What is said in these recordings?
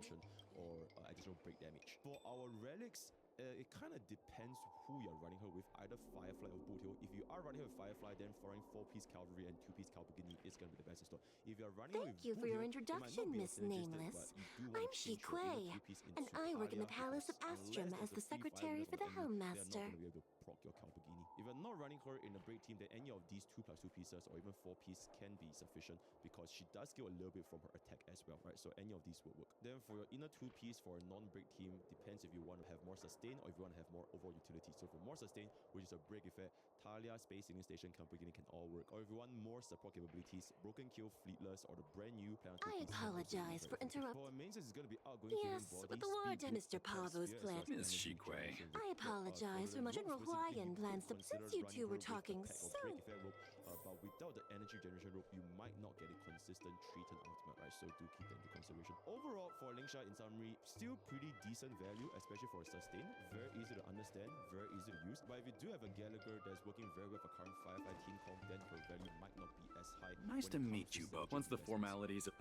potion or additional break damage. For our relics, it kind of depends who you're running her with, either Firefly or Boothill. If you are running her with Firefly, then throwing 4-piece Cavalry and 2-piece 광ᴑ is going to be the best install. If you're running her with Thank you for your introduction, Miss Boothill, Nameless. I'm 광ᴇ, and I work in the Palace of Astrum as the secretary for the Helmmaster. They're not going to be able to proc your 광ᴑ. If you're not running her in a break team, then any of these 2+2 pieces or even 4-piece can be sufficient, because she does scale a little bit from her attack as well, right? So any of these will work. Then for your inner 2-piece for a non-break team, depends if you want to have more sustain or if you want to have more overall utility. So for more sustain, which is a break effect, Talia, Space Sailing Station, 광ᴑ can all work. Or if you want more support capabilities, Broken Kill, Fleetless, or the brand new Planet. I apologize for interrupting. For main sense, it's going to be outgoing. Yes, with the Lord Mr. Pavo's plan. Miss 광ᴇ. I apologize for my ⴑᴑ plans since you two were talking so. But without the energy generation rope, you might not get a consistent 3-turn ultimate, right? So do keep that into consideration. Overall, for Lingsha, in summary, still pretty decent value, especially for a sustain. Very easy to understand, very easy to use. But if you do have a Gallagher that's working very well for current Firefly team comp, then her value might not be as high. Nice to meet you both. Once the formalities of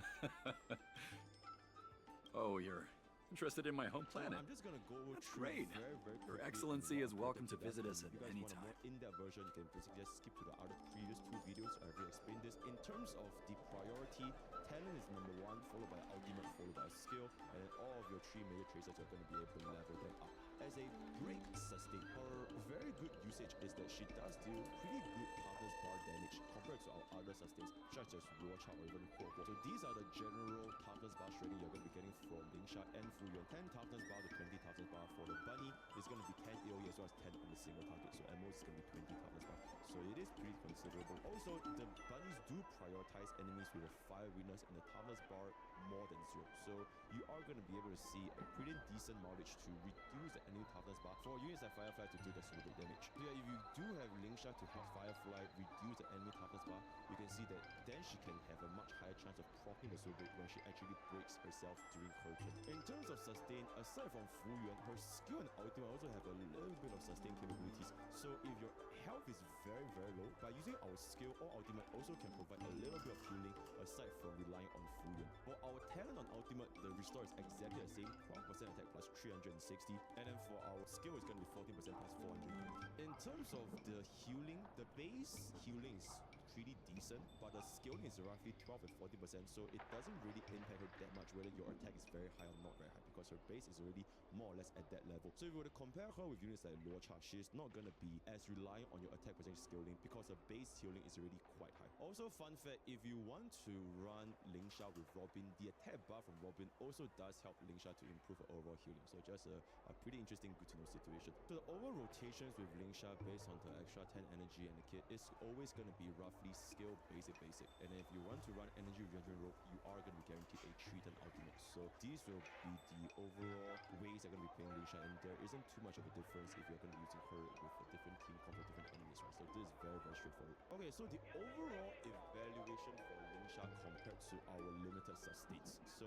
Oh, you're interested in my home planet? I'm just gonna go That's through great. very Your Excellency is welcome to visit us at any time. In that version, you can basically just skip to the other previous 2 videos. I've already explained this. In terms of the priority, talent is number 1, followed by ultimate, followed by skill, and then all of your 3 major traces are going to be able to level them up. As a break sustain, her very good usage is that she does deal pretty good toughness bar damage compared to our other sustains, such as Luocha or even 광ᴑ. So these are the general toughness bar shredding you're going to be getting from Lingsha and Fuyuan. 10 toughness bar to 20 toughness bar for the bunny is going to be 10 AoE as well as 10 on the single target. So at most it's going to be 20 toughness bar. So it is pretty considerable. Also, the bunnies do prioritize enemies with a fire weakness and the toughness bar more than 0. So you are going to be able to see a pretty decent mileage to reduce the enemy toughness bar for units like Firefly to do the super big damage. So yeah, if you do have Lingsha to help Firefly reduce the enemy toughness bar, you can see that then she can have a much higher chance of proccing the super when she actually breaks herself during her turn. In terms of sustain, aside from Fuyuan, her skill and ultimate also have a little bit of sustain capabilities. So if your health is very low, by using our skill or ultimate also can provide a little bit of healing aside from relying on Fuyuan. For our talent on ultimate, the restore is exactly the same, 12% attack plus 360, and then for our skill is going to be 14% plus 420. In terms of the healing, the base healing is pretty decent, but the scaling is roughly 12 and 40%, so it doesn't really impact her that much whether your attack is very high or not very high, because her base is already more or less at that level. So if you were to compare her with units like Luocha, she is not going to be as reliant on your attack percentage scaling because her base healing is already quite high. Also, fun fact, if you want to run Lingsha with Robin, the attack bar from Robin also does help Lingsha to improve her overall healing. So just a pretty interesting, good to know situation. So the overall rotations with Lingsha based on the extra 10 energy and the kit is always going to be roughly skill basic. And then if you want to run energy regeneration rope, you are going to be guaranteed a 3-turn ultimate. So these will be the overall ways you're going to be playing Lingsha, and there isn't too much of a difference if you're going to be using her with a different team compared to different enemies, right? So this is very straightforward. Okay, so the overall evaluation for Lingsha compared to our limited sustains. So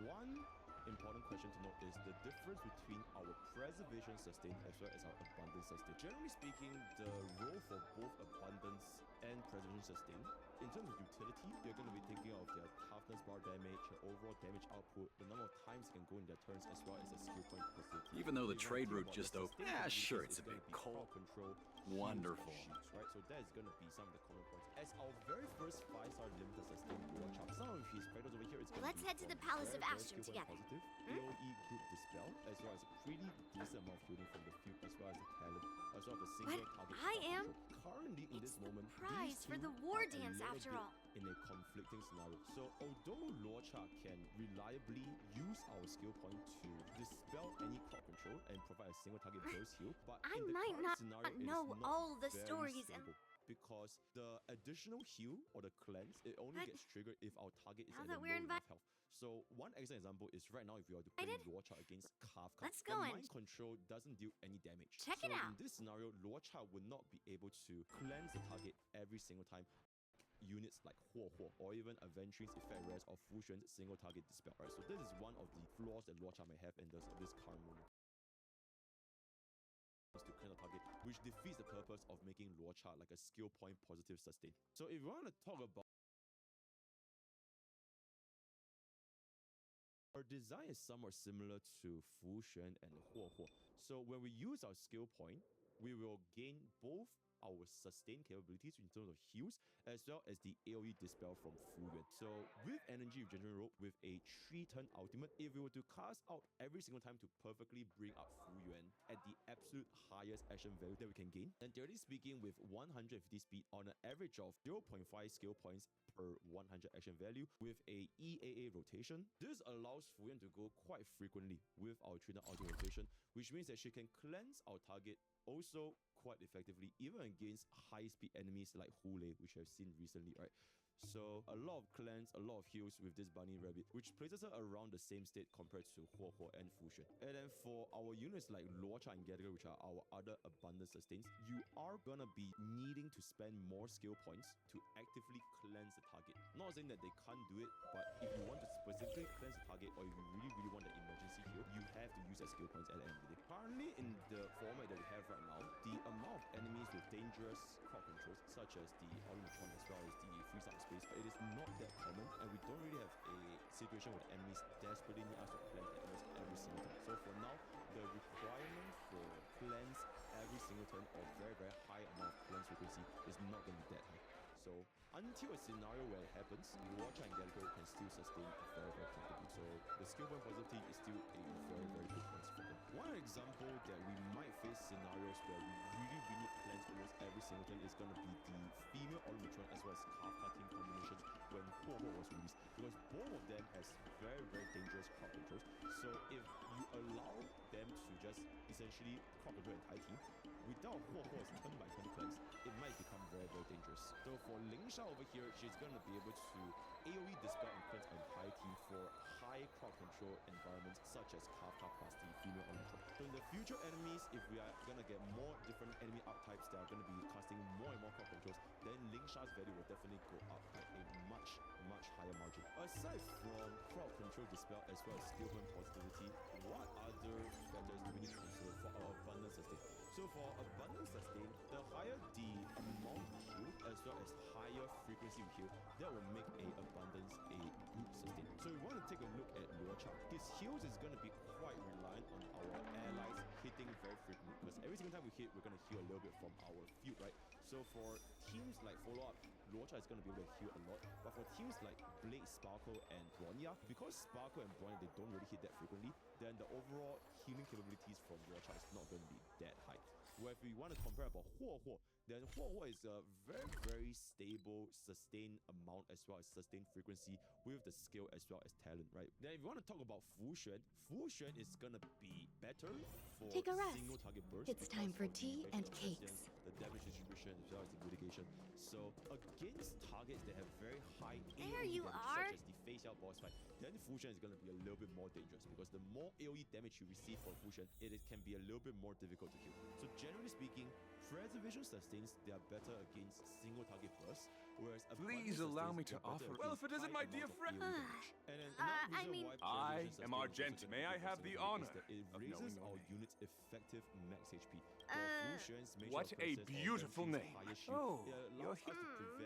one important question to note is the difference between our preservation sustain as well as our abundance sustain. Generally speaking, the role for both abundance and preservation sustain, in terms of utility, you're going to be thinking of their toughness bar damage, their overall damage output, the number of times you can go in their turns, as well as a skill point facility. Even though the trade route just opened, yeah, sure, it's a bit cold. Control, wonderful. Shoots, right? So that is going to be some of the common points. As our very first 5-star limited sustain, watch out. Some of his factors over here is going Let's to head to the Palace of Astrum together. Positive, AoE group dispel, as well as a pretty decent amount of healing from the field, as well as the talent, as well as the single target. I am. Control. Currently, in this moment, prize for the war dance after all. In a conflicting scenario. So although Luocha can reliably use our skill point to dispel any crowd control and provide a single target burst heal, but I in the might current not scenario, know all the very stories stable. Because the additional heal or the cleanse, it only gets triggered if our target is at a low enough health. So one excellent example is right now if you are to play Luocha against Kafka, Let's go the mind control doesn't deal any damage. Check it out. In this scenario, Luocha would not be able to cleanse the target every single time. Units like 광ᴑ or even Aventurine's effect res or Fusion's single target dispel. Right? So this is one of the flaws that Luocha may have in this current moment. To cleanse the target, which defeats the purpose of making Luocha like a skill point positive sustain. So if you want to talk about Our design is somewhat similar to Fuxuan and ⴜᴜ. So when we use our skill point, we will gain both our sustain capabilities in terms of heals, as well as the AoE dispel from Fuyuan. So with energy regeneration rope with a 3-turn ultimate, if we were to cast out every single time to perfectly bring up Fuyuan at the absolute highest action value that we can gain, then theoretically speaking, with 150 speed on an average of 0.5 skill points per 100 action value with a EAA rotation, this allows Fuyuan to go quite frequently with our 3-turn ultimate rotation, which means that she can cleanse our target also quite effectively, even against high-speed enemies like Hule, which I've seen recently, right? So a lot of cleanse, a lot of heals with this bunny rabbit, which places her around the same state compared to ⴜᴜ and Fuxuan. And then for our units like ⴜᴜ and 광ᴇᴜ, which are our other abundant sustains, you are gonna be needing to spend more skill points to actively cleanse the target. Not saying that they can't do it, but if you want to specifically cleanse the target, or if you really want that emergency heal, you have to use that skill points at the end of the day. Currently, in the format that we have right now, the amount of enemies with dangerous crowd controls, such as the ⴜᴜᴜ as well as the freeze up space, it is not that common, and we don't really have a situation where the enemies desperately need us to cleanse the enemies every single time. So for now, the requirement for cleanse every single turn or very high amount of cleanse frequency is not going to be that high. So until a scenario where it happens, ⴜᴜ and 광ᴑ� can still sustain very comfortably. So the skill point positivity is still a very good point for them. One example that we might face scenarios where we really need cleanse almost every single turn is going to be the female ⴜᴜᴜ as well as Kafka team combinations when ⴜᴜ was released, because both of them has very dangerous crowd controls. So if you allow them to just essentially crowd control the entire team without ⴜᴜ's turn by turn cleanse, it might become very dangerous. So for Lingsha over here, she's going to be able to AoE dispel and cleanse her entire team for high crowd control environments such as Kafka plus the female ⴜᴜ. So in the future enemies, if we are going to get more different enemy archetypes that are going to be casting more and more crowd controls, then Lingsha's value will definitely go up by a much higher margin. Aside from crowd control dispel as well as skill point positivity, what other factors do we need to consider for our abundant sustain? So for abundant sustain, the higher the amount we heal as well as higher frequency we heal, that will make a abundance a good sustain. So we want to take a look at ⴜᴜ. His heals is going to be quite reliant on our allies hitting very frequently, because every single time we hit, we're going to heal a little bit from our field, right? So for teams like follow-up, ⴜᴜ is going to be able to heal a lot, but for teams like Blade, Sparkle, and Bronya, because Sparkle and Bronya, they don't really hit that frequently, then the overall healing capabilities from ⴜᴜ is not going to be that high. Where if we want to compare about ⴜᴜ, then ⴜᴜ is a very stable sustain amount as well as sustain frequency with the skill as well as talent, right? Then if you want to talk about Fuxuan is gonna be better for Take a rest. single target burst. It's time for because of tea the and resistance, cakes. the damage distribution as well as the mitigation. So against targets that have very high There AoE you damage, are. such as the face out boss fight, then Fuxuan is gonna be a little bit more dangerous, because the more AoE damage you receive for Fuxuan, it can be a little bit more difficult to kill. So generally speaking, preservation sustains, they are better against single target bursts, whereas Please allow me to offer. Well, if it isn't my dear friend. And then another reason why I preservation am sustain Argent. is also May I gonna have be the very honor is that it of raises knowing your our name? unit's effective max HP. What a beautiful name. Oh, you're here.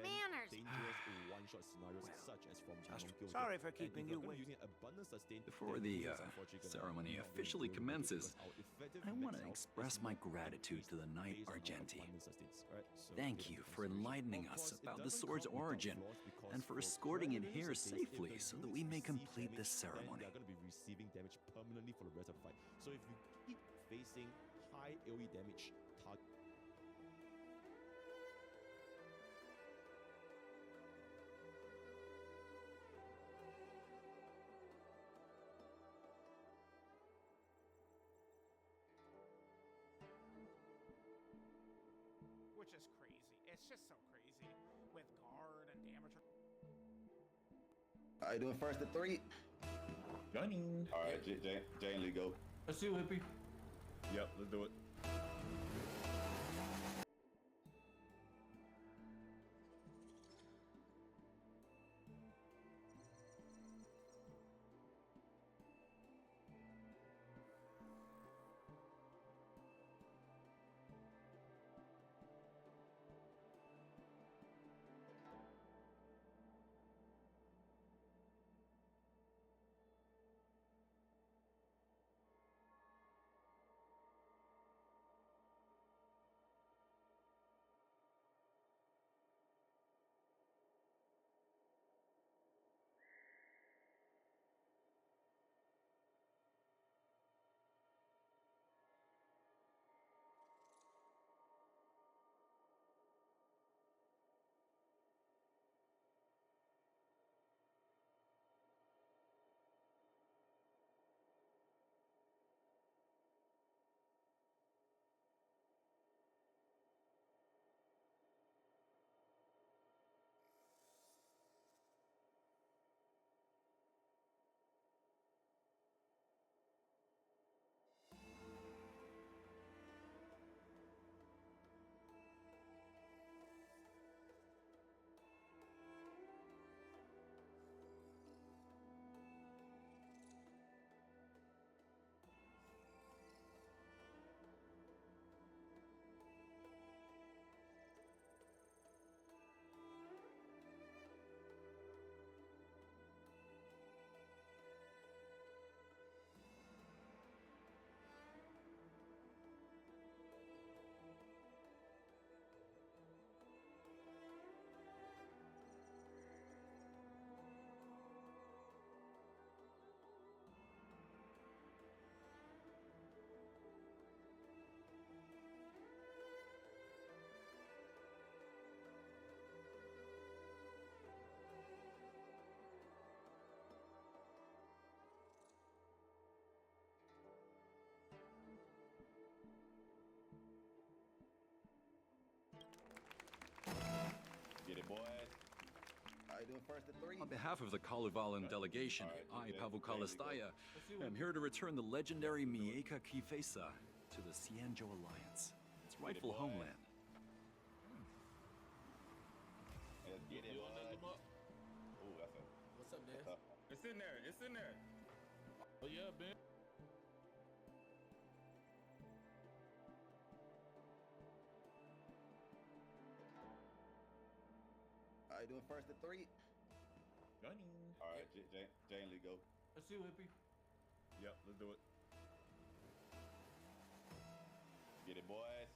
Manners. Dangerous one-shot scenarios such as from ⴜᴜ. Sorry for keeping you waiting. Using abundant sustain, Before then the it's unfortunately gonna ceremony not be officially really good, commences, because our effective I want to max out express is my not gratitude to the Knight based on our Argenti. abundant sustains, right? So Thank take you into for consideration. enlightening Of us course, it about the doesn't sword's come without origin flaws, because and for for escorting it preservation here sustains, if safely the so that units we may receive complete damage, this then ceremony. they are going to be receiving damage permanently for the rest of the fight. So if you keep facing high AoE damage target, Which is crazy. It's just so crazy with guard and damage. I doing first at 3. Gunning. All right, Jane Lee, go. Let's do Hippie. yep, let's do it. boys. All right, doing first to 3. On behalf of the 괁ᴜᴘᴜ delegation, I, 괁ᴜᴘᴜᴜ, am here to return the legendary ᴄᴜᴇᴄធ to the Xianzhou Alliance, its rightful homeland. Let's get it, bud. Ooh, that's a... What's up, What's Dan? up? It's in there. It's in there. Oh yeah, man. All right, doing first to 3. Gunning. All right, Jane Lee, go. Let's see, Whippy. Yep, let's do it. Get it, boys.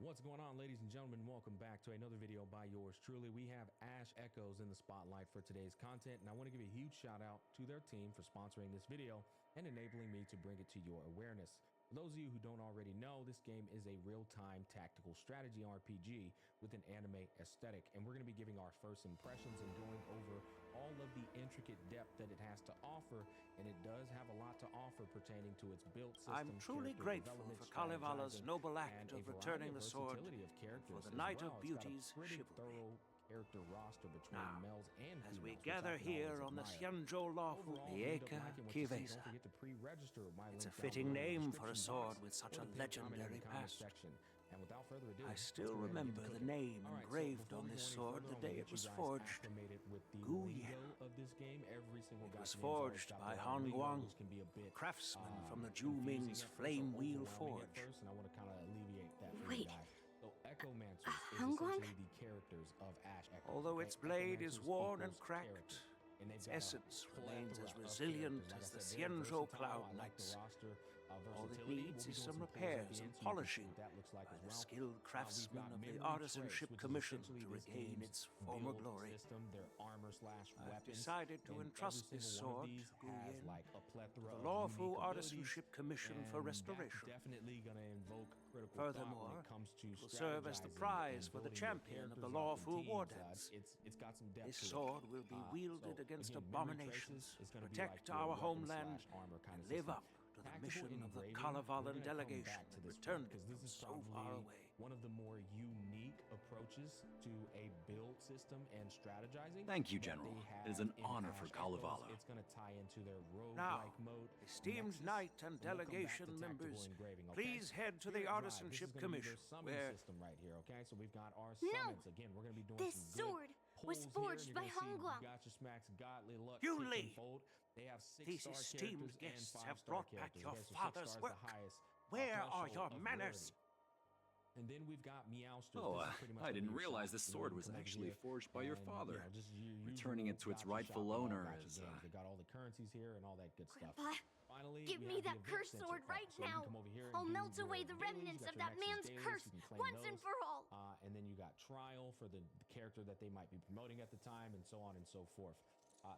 What's going on, ladies and gentlemen? Welcome back to another video by yours truly. We have Ash Echoes in the spotlight for today's content, and I want to give a huge shout out to their team for sponsoring this video and enabling me to bring it to your awareness. For those of you who don't already know, this game is a real-time tactical strategy RPG with an anime aesthetic, and we're going to be giving our first impressions and going over all of the intricate depth that it has to offer, and it does have a lot to offer pertaining to its build system. I'm truly grateful for Kalevala's noble act of returning the sword for the Knight of Beauty's chivalry. Character roster between Now, males and as we females, gather which I can here always on the admire. Xianzhou lawful Overall, if you end up liking what you see, ᴄᴜᴇᴜ. don't forget to pre-register with my It's a link down fitting below in the name for a description sword box with such or a the pinned comment in legendary the comment past. section. And without further ado, I let's still go ahead and remember get to the cooking. name All right, so engraved before on we this go any sword further, the I wanna day get it you was guys forged. acclimated with the 괜ᴜᴜ. lingo of this game. Every single It was Japanese forged always got by their Han own lingo, Guang, which can be a bit, craftsman from the Zhu confusing Ming's at first or Flame Wheel overwhelming at Forge. first, and I want to kind of alleviate that for Wait. you guys. So Echomancers is Han Guang? essentially the characters of Ash Echoes. Although okay? its blade is Echomancers worn and equals cracked, character. And they've its got a essence remains plethora as of resilient characters. Like as I the said, very Xianzhou versatile. Cloud I like the Knights. roster, All it versatility. needs We'll is be some doing polls at repairs the and end so you can see polishing what that looks like by as the well. skilled We've craftsmen got of the Memory Artisanship Trace, which is Commission essentially to this regain game's its former build glory. system, their armor slash I've weapons. decided to and entrust every this single one of sword these to has Yin, like a plethora the of lawful unique Artisanship abilities, Commission and for that's restoration. definitely going to invoke critical Furthermore, thought when it comes to it will serve as the strategizing prize and for the building your champion of the characters up in lawful teams. war dance. It's got some depth This to it. sword will be wielded So, against again, Memory abominations, Traces is gonna be protect like your our weapon homeland, slash armor kind and of live system. up to the Tactical mission of the engraving, we're Kalevalan gonna come delegation back to that this returned point, it 'cause this from is so far probably away. one of the more unique approaches to a build system and strategizing. Thank you, that General. they It is have an in honor Ash for Echoes. Kalevala. It's going to tie into their Now, rogue-like mode. esteemed Nexus, knight and and we'll come back to delegation tactical members, engraving, okay? please head to the Spirit Drive, Artisanship this is gonna be their Commission, summon where system right here, okay? So we've got our No! summons. Again, we're going to be doing This some good sword was pulls here, forged and by you're gonna Han see Guang. Gotcha Smacks, Godly Luck, Yun Kick, Li. and Fold. They have 6 These star esteemed characters guests and have 5-star brought back characters, your okay? So 6 father's stars work. the highest Where are threshold your of manners? rarity. And then we've got Meowster. Oh, This is pretty much I a didn't new realize shop. this You know, sword you was come over actually here forged by your and, father. just your Returning it to its gotcha rightful shop and all owner gotcha is, games. They got all the currencies here and all that good stuff. Grandpa, Finally, give we me have the that event cursed center sword pack. right So you can now. come over here and I'll do melt your away the dailies. remnants You of got that your man's Nexus dailies. curse You can claim once and those. for all. And then you got Trial for the character that they might be promoting at the time, and so on and so forth.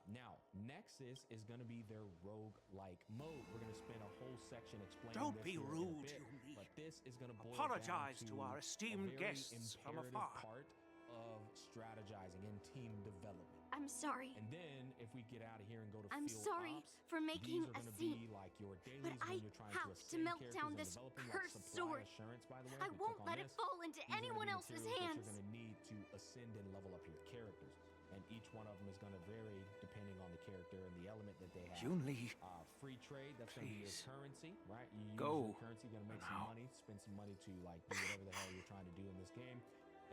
Now, Nexus is going to be their rogue-like mode. We're going to spend a whole section explaining Don't this be here in a rude, bit, Yun Li. but this is going to boil Apologize down to our esteemed a very guests from imperative afar. part of strategizing and team development. I'm sorry. And then, if we get out of here and go to I'm field sorry ops, for making these are a gonna scene. be like your dailies But when I you're trying have to ascend melt characters down and this developing, cursed supply sword. assurance, by the way. I if we won't click on let it this, fall into these are gonna anyone be else's materials that hands. You're going to need to ascend and level up your characters. And each one of them is going to vary depending on the character and the element that they have. Yun Li, Free trade, that's going to be your Please. currency, right? You use Go your currency, you're going to make now. some money, spend some money to like do whatever the hell you're trying to do in this game.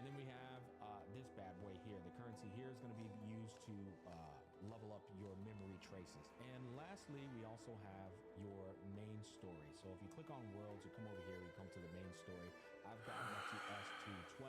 And then we have this bad boy here. The currency here is going to be used to level up your memory traces. And lastly, we also have your main story. So if you click on worlds, you come over here, you come to the main story. I've gotten up to S212.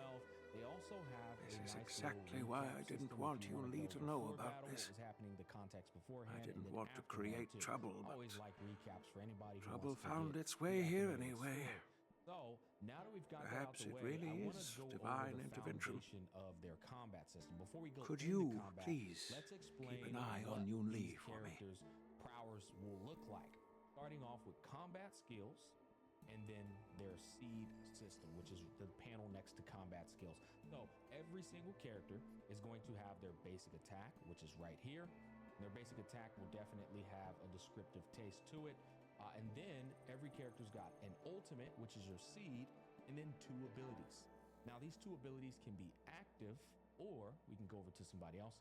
They also have This a is nice exactly little why recap I didn't system want if you Yun wanna Li go to know before about battle, this. what was happening, the context beforehand. I didn't and then want to after create battle, too. trouble, I always but like recaps for anybody who trouble wants to found get its way here reacclimated anyway. story. So now that we've got Perhaps that out the it way, really I want is to go divine over the intervention. foundation of their combat system. Before we go Could into you, combat, please, let's explain keep an eye what on Yun Li these for me? characters' prowess will look like. Starting off with combat skills, and then their seed system, which is the panel next to combat skills. So every single character is going to have their basic attack, which is right here. Their basic attack will definitely have a descriptive taste to it. And then every character's got an ultimate, which is your seed, and then 2 abilities. Now, these 2 abilities can be active or we can go over to somebody else.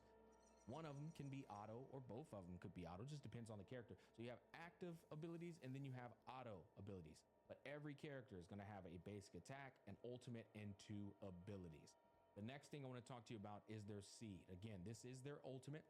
One of them can be auto, or both of them could be auto, just depends on the character. So you have active abilities and then you have auto abilities. But every character is going to have a basic attack, an ultimate, and 2 abilities. The next thing I want to talk to you about is their seed. Again, this is their ultimate,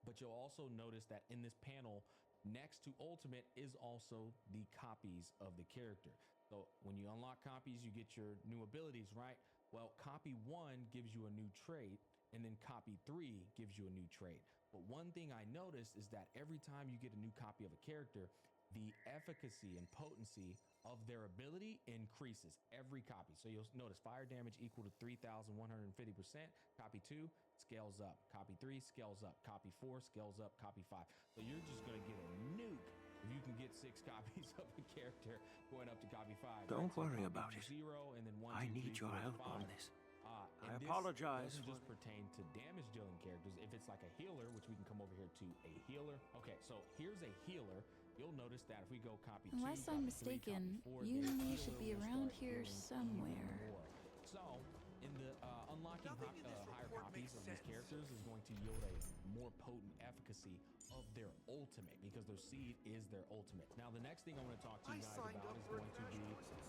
but you'll also notice that in this panel, next to ultimate is also the copies of the character. So when you unlock copies, you get your new abilities, right? Well, copy 1 gives you a new trait, and then copy 3 gives you a new trait. But one thing I noticed is that every time you get a new copy of a character, the efficacy and potency of their ability increases every copy. So you'll notice fire damage equal to 3,150%. Copy 2 scales up. Copy 3 scales up. Copy 4 scales up. Copy 5. So you're just going to get a nuke if you can get 6 copies of a character going up to copy 5. Don't right? worry So about it. 0 and then 1, I 2, need 3, your 4, help 5. on this. And I apologize this doesn't for just pertain to damage dealing characters. If it's like a healer, which we can come over here to a healer. Okay, so here's a healer. You'll notice that if we go copy 2, Unless copy 3, I'm mistaken, copy 4, you the and me healer should be will around start here doing somewhere. even more. So in the unlocking higher copies of these characters is going to yield a more potent efficacy of their ultimate, because their seed is their ultimate. Now the next thing I want to talk to you guys about is going to be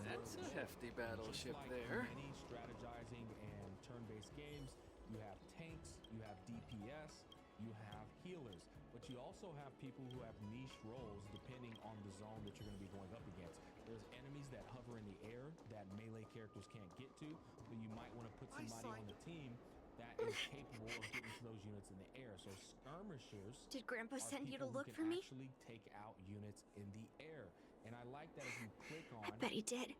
That's a hefty battleship just like there. many strategizing and turn-based games, you have tanks, you have DPS, you have healers, but you also have people who have niche roles depending on the zone that you're going to be going up against. There's enemies that hover in the air that melee characters can't get to, so you might want to put somebody on the team that is capable of getting to those units in the air. So skirmishers Did Grandpa are send you to people who look can for me? actually take out units in the air. And I like that if you click on I bet he did.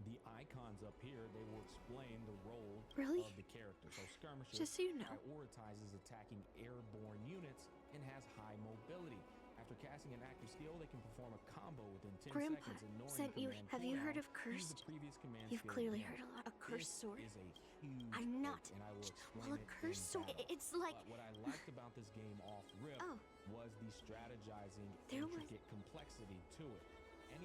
the icons up here, they will explain the role Really? of the character. So skirmishers Just so you know. prioritizes attacking airborne units and has high mobility. After casting an active skill, they can perform a combo within 10 Grandpa seconds. Ignoring sent you. command Have you heard cooldown, of use cursed? the previous command You've skill clearly again. heard a lot. A cursed This sword? is a huge I'm not. and I will explain Well, a it cursed in sword. battle. It's like. But what I liked about this game off rip Oh. was the strategizing, There was- intricate complexity to it.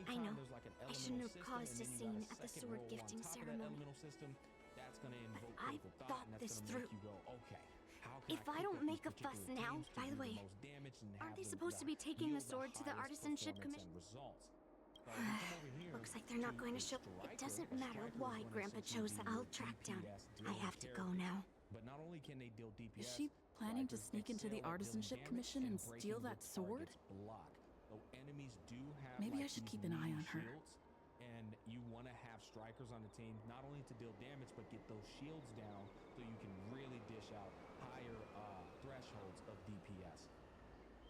I know. Anytime there's like an I elemental shouldn't have system, caused and a then you scene got at the second sword roll gifting on top of that ceremony. elemental system, that's going to invoke I critical thought and that's this going to through. make you go, okay, how can If I I pick don't up make these a fuss particular now, teams to by do the way, most damage and aren't have they the- supposed to be taking the yield sword to the highest artisanship performance commission? and results? So if you come over here Looks like they're not to going a to show. It striker, doesn't a matter striker is why gonna Grandpa essentially chose be that. your I'll track down. DPS I dealing have to go character. now. But not only can they deal DPS, Is she planning to strikers sneak into the excel at dealing Artisanship damage Commission and breaking steal the that sword? target's block. So enemies do have Maybe I like should these keep an eye meaty on her. shields, and you want to have strikers on the team not only to deal damage but get those shields down so you can really dish out higher thresholds of DPS.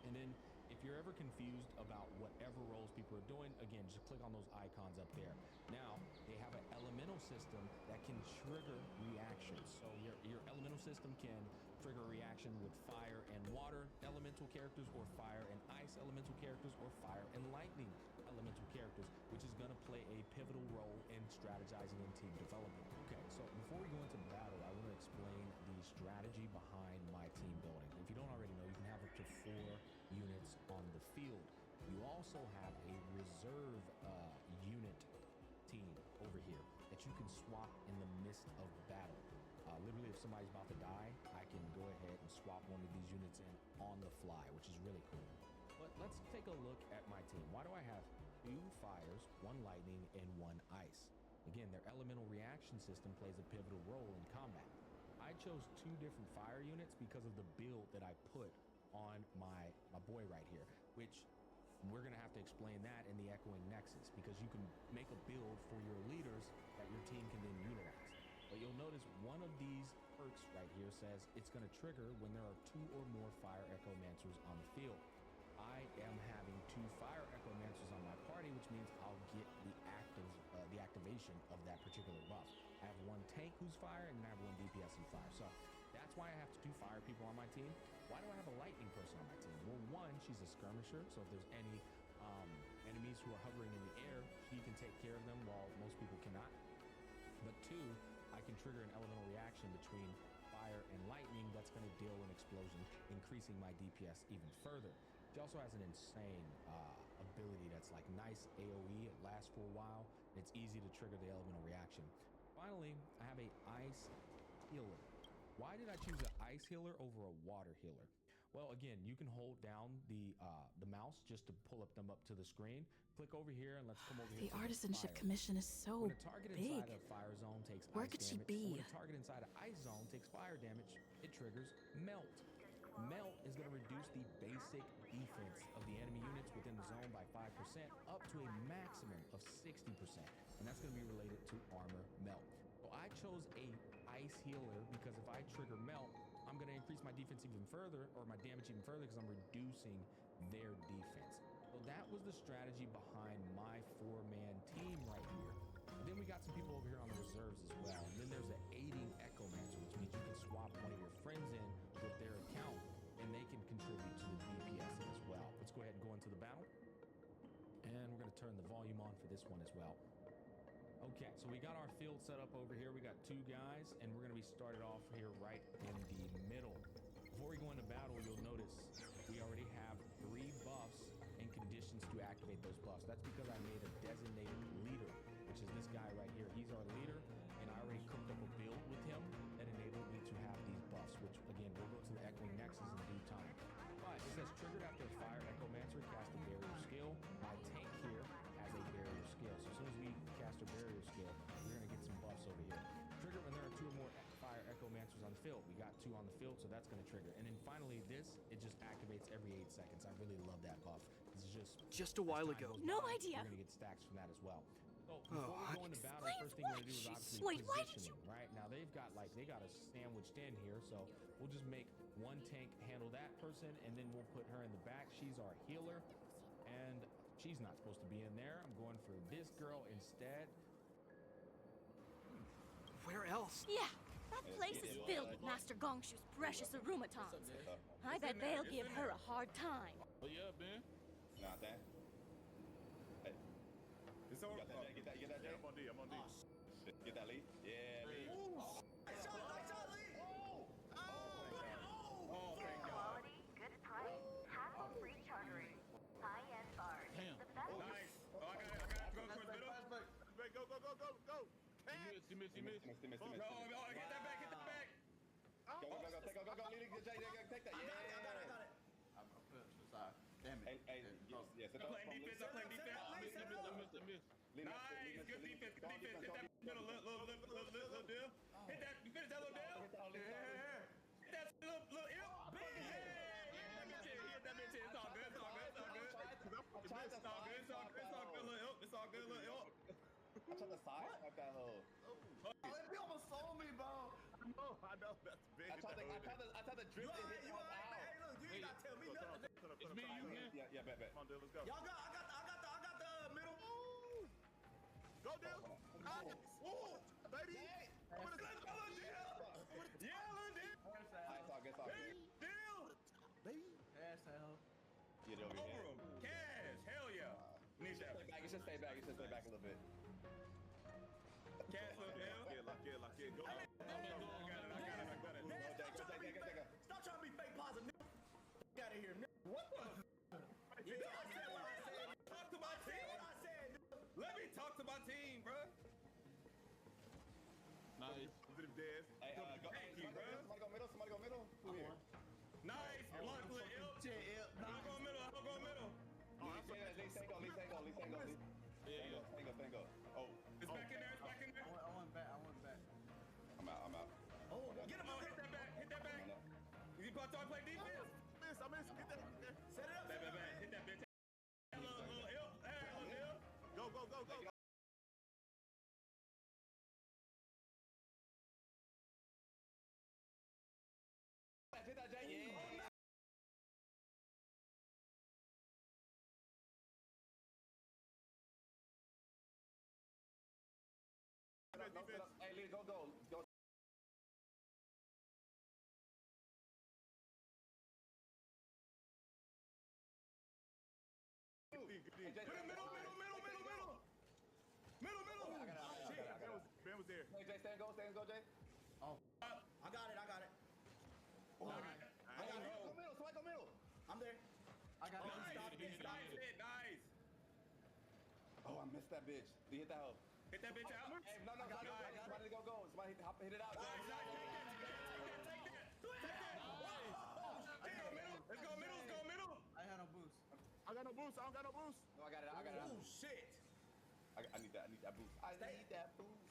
And then if you're ever confused about whatever roles people are doing, again, just click on those icons up there. Now, they have an elemental system that can trigger reactions. So your elemental system can trigger a reaction with fire and water elemental characters, or fire and ice elemental characters, or fire and lightning elemental characters, which is going to play a pivotal role in strategizing and team development. Okay, so before we go into battle, I want to explain the strategy behind my team building. If you don't already know, you can have up to 4 units on the field. You also have a reserve unit team over here that you can swap in the midst of battle. Literally, if somebody's about to die, I can go ahead and swap one of these units in on the fly, which is really cool. But let's take a look at my team. Why do I have 2 fires, 1 lightning, and 1 ice? Again, their elemental reaction system plays a pivotal role in combat. I chose 2 different fire units because of the build that I put on my boy right here, which we're going to have to explain that in the Echoing Nexus, because you can make a build for your leaders that your team can then utilize. But you'll notice one of these perks right here says it's going to trigger when there are 2 or more Fire Echomancers on the field. I am having 2 Fire Echomancers on my party, which means I'll get the activation of that particular buff. I have 1 tank who's fire, and then I have 1 DPS who's fire. So that's why I have 2 fire people on my team. Why do I have a lightning person on my team? Well, 1, she's a skirmisher, so if there's any enemies who are hovering in the air, she can take care of them while most people cannot. But 2, I can trigger an elemental reaction between fire and lightning that's going to deal an explosion, increasing my DPS even further. She also has an insane ability that's like nice AoE. It lasts for a while, and it's easy to trigger the elemental reaction. Finally, I have a ice healer. Why did I choose an ice healer over a water healer? Well, again, you can hold down the mouse just to pull them up to the screen. Click over here and let's come over here. The artisanship commission is so when a target big. inside a fire zone takes Where ice could she damage, be? when a target inside an ice zone takes fire damage, it triggers melt. Melt is going to reduce the basic defense of the enemy units within the zone by 5% up to a maximum of 60%. And that's going to be related to armor melt. So I chose a ice healer because if I trigger melt, I'm going to increase my defense even further, or my damage even further, because I'm reducing their defense. So that was the strategy behind my 4-man team right here. And then we got some people over here on the reserves as well. And then there's an aiding Echomancer, which means you can swap one of your friends in with their account, and they can contribute to the DPS as well. Let's go ahead and go into the battle. And we're going to turn the volume on for this one as well. Okay, so we got our field set up over here. We got 2 guys, and we're going to be started off here right in the middle. Before we go into battle, you'll notice we already have 3 buffs and conditions to activate those buffs. That's because I made a designated leader, which is this guy right here. He's our leader, and I already cooked up a build with him that enabled me to have these buffs, which, again, we'll go to the Echoing Nexus in due time. But it says, triggered after a Fire Echomancer cast a barrier skill. My tank here has a barrier skill. So as soon as we cast a barrier skill, we're going to get some buffs over here. Trigger when there are 2 or more Fire Echomancers on the field. We got 2 on the field, so that's going to trigger. And then finally, it just activates every 8 seconds. I really love that buff. This is just a while ago. No idea. We're going to get stacks from that as well. So before we go into battle, the first thing we're going to do is obviously positioning, right? Now they got us sandwiched in here, so we'll just make one tank handle that person, and then we'll put her in the back. She's our healer, and she's not supposed to be in there. I'm going for this girl instead. Where else? Yeah, that place is filled with Master Gongshu's precious automatons. I bet they'll give her a hard time. Oh yeah, man. Not that. Hey. It's over. Get that, Jay. I'm on D. Get that lead. Yeah, lead. Nice shot, Lee. Quality, good price, hassle-free chartering, high-end bars. Damn. The best. Nice. Oh, I got it. Go towards middle. Go. You missed. No, get that back. Go. Lead. Jay, take that. Yeah. I got it. I'm sorry. Damn it. Hey, yes. I'm playing defense. I missed. Nice. Good defense. Hit that little deal. Hit that. You finish that little deal? Yeah. Hit that little ill. Hit that bitch. It's all good. It's all good, little ill. It's all good, little ill. I tried to sidestep that hoe. He almost sold me, bro. I know. That's big. I tried to drift and hit You one alright? out. Hey, look, you ain't gotta tell me nothing. It's me and you, man. Yeah, bet. Come on, dude. Let's go. Y'all got, I got the middle. Go, dude. Ooh, baby. Let's go, little deal. Yeah, little deal. It's all good. Deal. Baby. Asshole. Get over here. Over him. Cash. Hell yeah. Need that. You should stay back. A little bit. Cash, little deal. Lock in. Go. I got it. Stop trying to be fake positive. Get out of here. What the? You know I said what I said. Talk to my team. Let me talk to my team, bro. Nice. Hey, Thank you, bro. Somebody go middle. Who here? Nice. Block, little ill. I'll go middle. Tango. Oh. It's back in there. I went back. I'm out. Oh, get him. Hit that back. You about to play defense? I miss. Get that. Set it up. Hit that bitch. Little ill. Go. Hit that, Jay. Yeah. Hey, Lee, go. Middle. I got it. Ben was there. Hey, Jay, stand go, Jay. Oh. I got it. Oh, Somebody go middle. I'm there. I got it. Nice. Oh, I missed that bitch. Did you hit that hoe? Hit that bitch out. Hey, no. Somebody go. Somebody hit it out. Let's go middle. Let's go middle. I had no boost. I got no boost. I don't got no boost. No, I got it. Oh shit. I need that. I need that boost. I need that boost.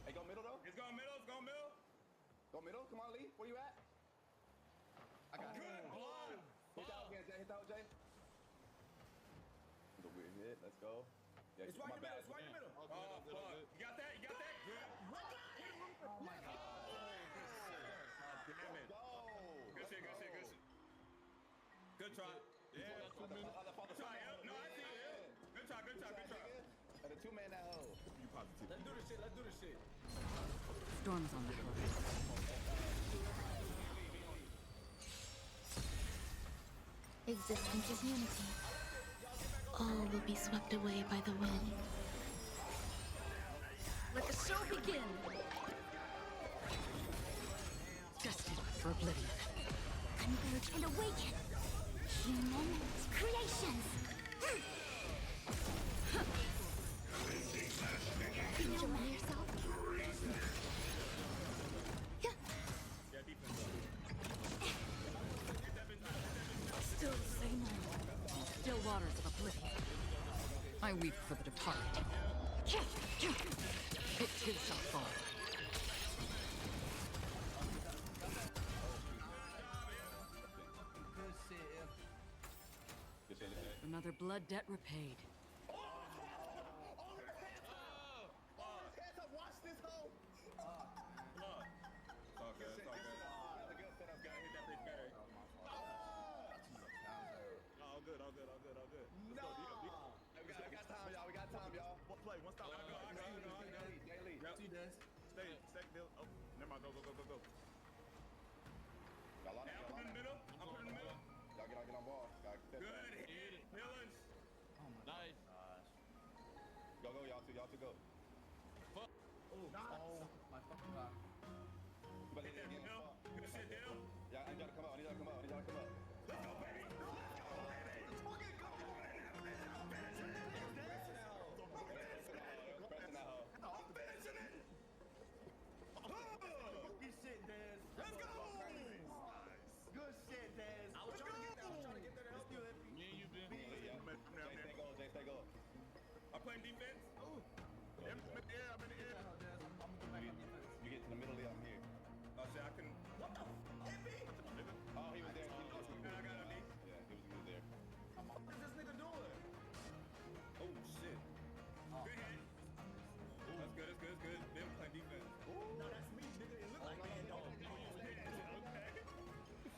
Hey, go middle though. Let's go middle. Let's go middle. Go middle. Come on, Lee. Where you at? I got it. Good blood. Hit that again, Jay. Hit that, Jay. It's a weird hit. Let's go. Yeah, It's right in the middle. It's right in the middle. Oh, fuck. You got that? You got that? Good. Oh my god. Damn it. Go. Good shit. Good try. Yeah. Good try. Yep. No, I see it. Good try. And the two-man that hole. You positive. Let's do this shit. Storm's on the horizon. Existence is unity. All will be swept away by the wind. Let the show begin. Destined for oblivion. Converge and awaken. Human creations. Enjoy yourself. Yeah, defense. Still the same old. Still waters of oblivion. I weep for the departed. It too shall fall. Good shit, yeah. Another blood debt repaid. Watch this hole. It's all good. Gotta hit that bitch better. All good. No. We got time, y'all. One play, one stop. I go. Daily. Yep. See this? Stay, Bill. Oh, never mind. Go. Y'all Hey, I'm putting in the middle. Y'all get on ball. Good hit. Pillars. Nice. Go, y'all two go. Oh, my fucking god. You better Hit hit that it again. middle. Good shit, Dale. Yeah, I need y'all to come out. Let's go, baby. Pressing that hole. Good shit, Dez. Let's go. Good shit, Dez. I was trying to get there to help you. Me and you, Ben. Jay, stay goal. I'm playing defense. I'm in the air. I'm gonna go back on defense. You get to the middle, I'm here. Oh, shit, I couldn't. What the fuck? Oh, he was there. I got him, D. Yeah, he was there. What is this nigga doing? Oh, shit. Good hit. That's good. Ben playing defense. No, that's me, nigga. It look like man, dog.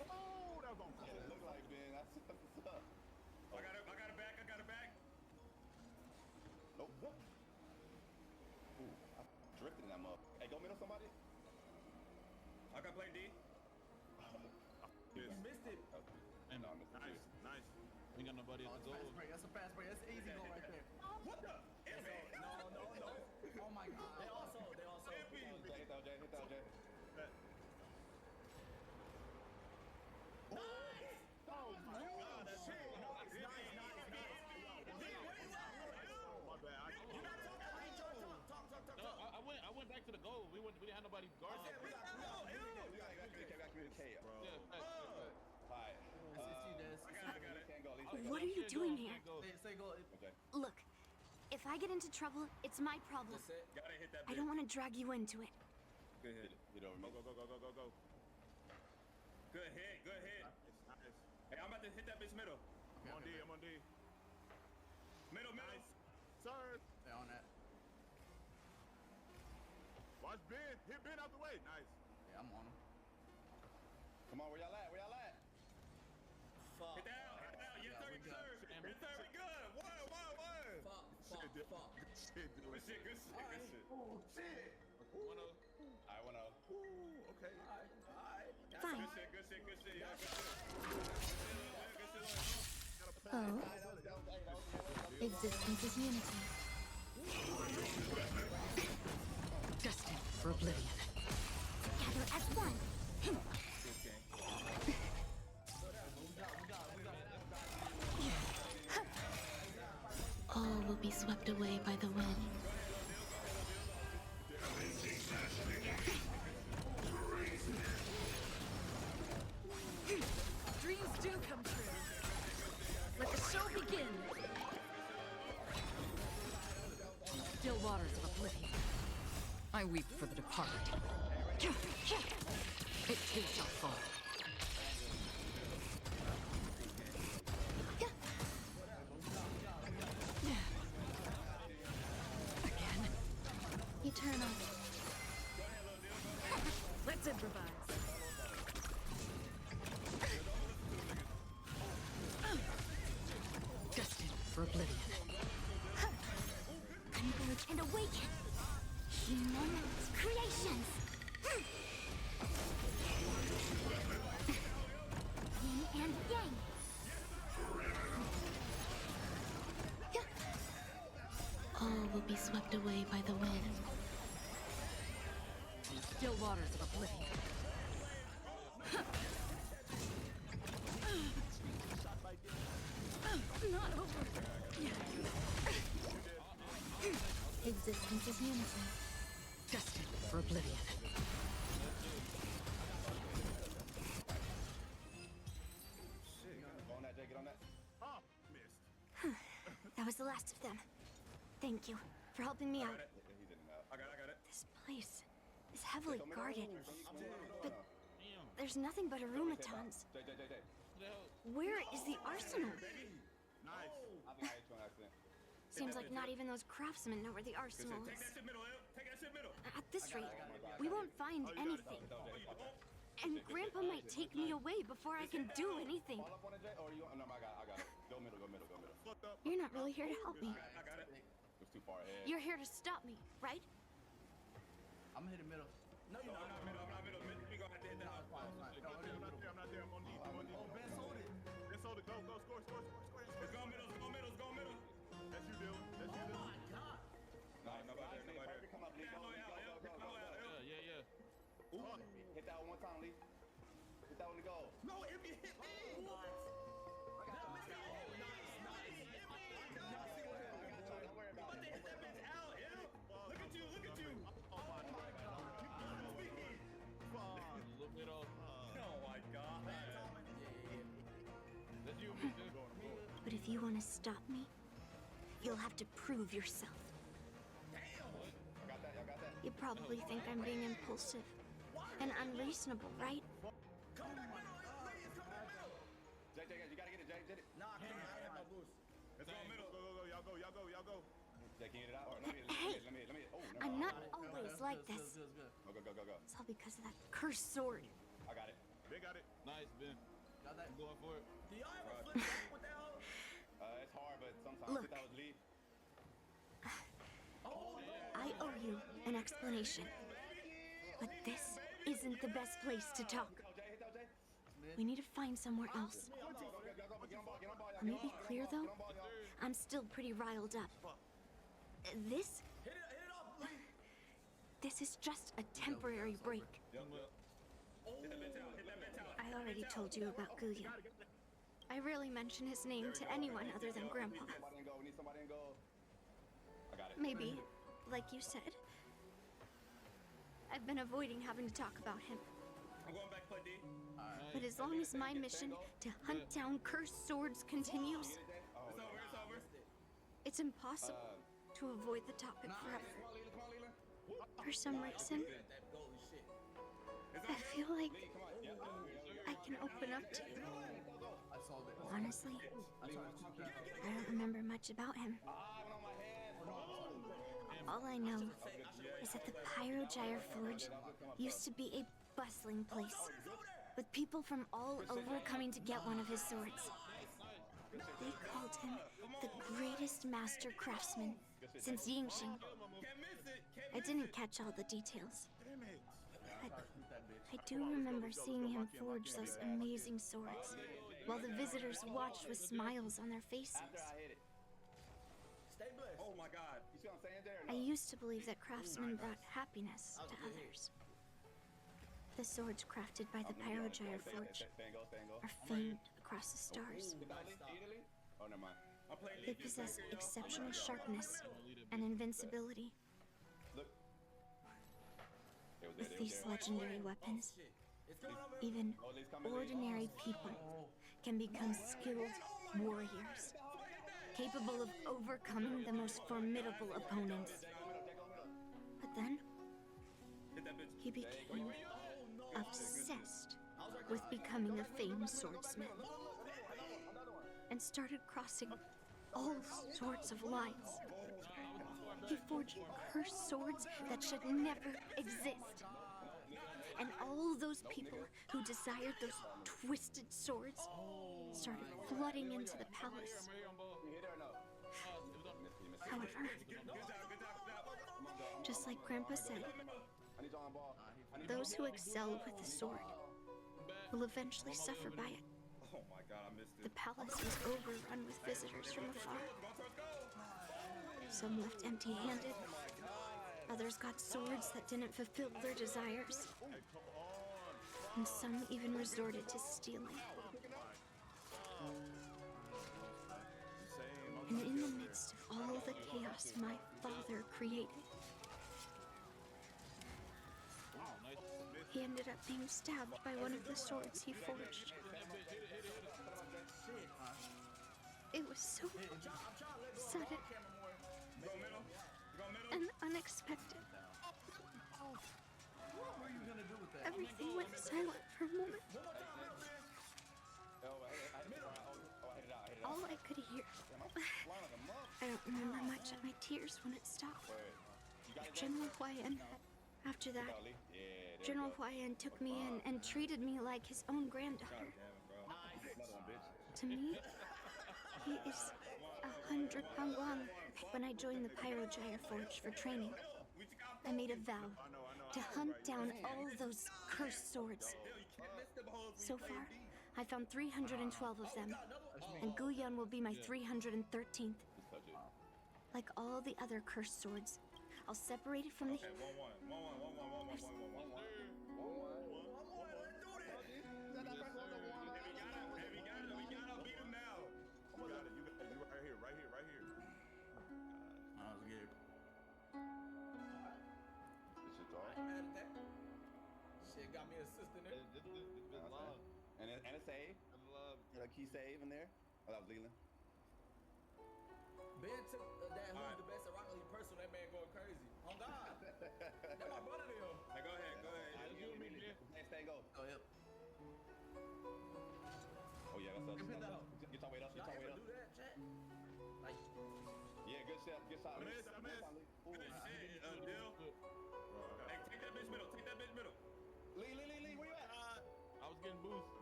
Oh, that was on. It looked like Ben. That's what's up. I got it back. Oh, what? Ooh, I drifted in that mug. Hey, go middle somebody. I got play D. You missed it. And no, I missed it. Nice. We got nobody at the goal. That's a fast break. That's an easy goal right there. What the? No. Oh my god. They also. Hit that, Jay. Nice. Oh my god, that's shit. No, it's nice. My bad. You gotta talk. No, I went back to the goal. We didn't have nobody guarding us. We got communication, bro. Yeah, Alright. It's you, Dez. I got it. Can't go. What are you doing here? Say goal. Okay. Look, if I get into trouble, it's my problem. Gotta hit that I bitch. don't want to drag you into it. Good hit. Get over me. Go. Good hit. Nice. Hey, I'm about to hit that bitch middle. I'm on D. Middle. Sir. They're on that. Watch Ben. Hit Ben out the way. Nice. Yeah, I'm on him. Come on, where y'all at? Fuck. Hit that out. Yes, sir. We good. One. Fuck. Shit, dude. Good shit. Oh shit. 1-0. I wanna. Ooh, okay. Alright. Fine. Good shit. Yeah, good shit. Oh. Existence is unity. Destined for oblivion. Gather as one. All will be swept away by the wind. waters of oblivion. I weep for the departed. It too shall fall. Again. Eternal. Let's improvise. Destined for oblivion. Converge and awaken. Humans, creations. Yin and yang. All will be swept away by the wind. Still waters of oblivion. Not over. Existence is unity. Destined for oblivion. Go on that, Jay, get on that. That was the last of them. Thank you for helping me out. He's in and out. I got it. This place is heavily guarded, but there's nothing but automatons. Jay. Where is the arsenal? Nice. I think I hit you on accident. Seems like not even those craftsmen know where the arsenal Take is. that shit middle, take that shit middle. At this rate, we won't find anything. And Grandpa might take me away before I can do anything. Fall up on it, Jay? Or you? No, I got it. Go middle. You're not really here to help me. I got it. It was too far ahead. You're here to stop me, right? I'm gonna hit the middle. No, you're not. I'm not middle. We gonna have to hit the house. I'm not there. I'm on D. Oh, Ben sold it. Go, score. Let's go middle. That's you, Dylan. Nobody there. Come up, Lee. Go. Yeah. Hit that one time, Lee. Hit that one to go. No, it hit me. Don't worry about it. Hit that bitch out, Look at you. Oh my God. Look it up. Oh my God. That's you, me, dude. But if you want to stop me, you'll have to prove yourself. Y'all got that? You probably think I'm being impulsive and unreasonable, right? Jay, you gotta get it, Jay. Get it. Nah, come on, I have my boost. Let's go middle. Go. Y'all go. Jay, can you get it out? Or Hey, let me. Oh, never I'm mind. not always like this. Go. It's all because of that cursed sword. I got it. They got it. Nice, Ben. Got that? I'm going for it. Do y'all ever flip back with that hoe? It's hard, but sometimes Look. that was Lee. I owe you an explanation. But this isn't the best place to talk. We need to find somewhere else. Let me be clear, though. I'm still pretty riled up. This is just a temporary break. I already told you about 괜ᴇ. I rarely mention his name to anyone other than Grandpa. We need somebody to go. I got it. Maybe, like you said, I've been avoiding having to talk about him. I'm going back to play D. But as long as my mission to hunt down cursed swords continues, It's over. it's impossible to avoid the topic forever. For some reason, I feel like I can open up to you. Honestly, I don't remember much about him. All I know is that the Ⴕ Forge used to be a bustling place, with people from all over coming to get one of his swords. They called him the greatest master craftsman since Yingxing. I didn't catch all the details, but I do remember seeing him forge those amazing swords, while the visitors watched with smiles on their faces. Stay blessed. Oh my God. You see what I'm saying, Darren? I used to believe that craftsmen brought happiness to others. The swords crafted by the ⴕ Forge are famed across the stars. Oh, never mind. They possess exceptional sharpness and invincibility. Look. With these legendary weapons, even ordinary people can become skilled warriors, capable of overcoming the most formidable opponents. then, he became obsessed with becoming a famed swordsman and started crossing all sorts of lines. He forged cursed swords that should never exist. And all those people who desired those twisted swords started flooding into the palace. However, just like Grandpa said, those who excel with the sword will eventually suffer by it. The palace was overrun with visitors from afar. Some left empty-handed. Others got swords that didn't fulfill their desires. And some even resorted to stealing. And in the midst of all the chaos my father created, he ended up being stabbed by one of the swords he forged. It was so sudden and unexpected. Everything went silent for a moment. All I could hear. I don't remember much of my tears when it stopped. General 광ᴇ, after that, General 광ᴇ took me in and treated me like his own granddaughter. To me, he is 100 pangwang. When I joined the Pyrogyre Forge for training, I made a vow to hunt down all those cursed swords. So far, I found 312 of them, and Guyan will be my 313th. Like all the other cursed swords, I'll separate it from the... Got me a sister there. This love. And a save. A key save in there. Oh, that was Leland. Ben took that who's the best at Rocket League person. That man going crazy. Oh God. That's my brother to him. Hey, go ahead. Stay go. Go ahead. Oh yeah, that's up. Get your weight up. Get your weight up. Do that, chat. Like. Yeah, good shot. Good shot. I miss. Good shit, Dill. Hey, take that bitch middle. Take that bitch middle. Lee, where you at? I was getting boost.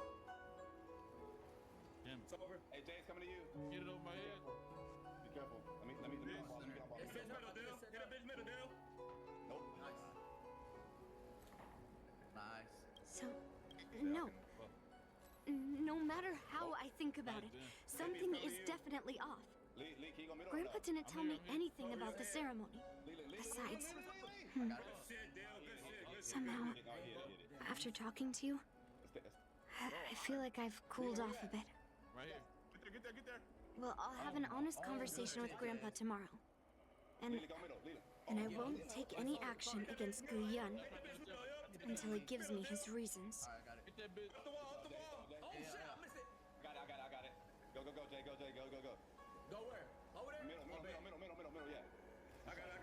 Damn. It's over. Hey, Jay's coming to you. Get it over my head. Be careful. Let me. Get middle, Dill. Get a bitch middle, Dill. Nope. Nice. So, no. No matter how I think about it, something is definitely off. Lee, can you go middle? Grandpa didn't tell me anything about the ceremony. Besides, somehow, after talking to you, I feel like I've cooled off a bit. Right here. Get there. Well, I'll have an honest conversation with Grandpa tomorrow. And I won't take any action against Guyan until he gives me his reasons. Alright, got it. Get that bitch. Up the wall. Oh shit, I missed it. I got it. Go, Jay, go. Go where? Over there? Middle, yeah. I got it.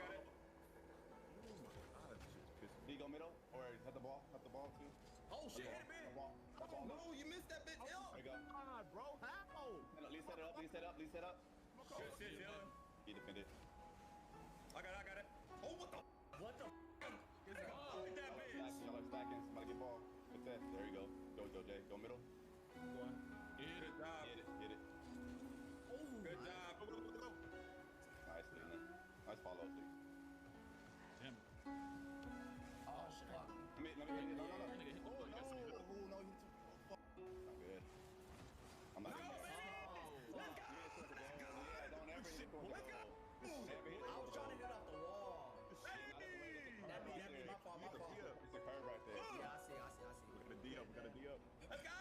Do you go middle or hit the ball too? Oh shit, hit it, man. No, you missed that bitch. There you go. God, bro, how? Lee set up. Good shit, Dylan. He defended. I got it. Oh, what the? What the? Hit that bitch. Y'all are stacking. Somebody get ball. Good set. There you go. Go, Jay. Go middle. Good job. Hit it. Good job. Go. Nice, Leland. Nice follow, Lee. Damn it. Oh shit. Let me hit it. No. That nigga hit the fuck. No, you too. Not good. I'm not gonna. Don't ever hit the I was trying to hit off the wall. That be my fault. It's a curve right there. Yeah, I see. We got a D up. Let's go.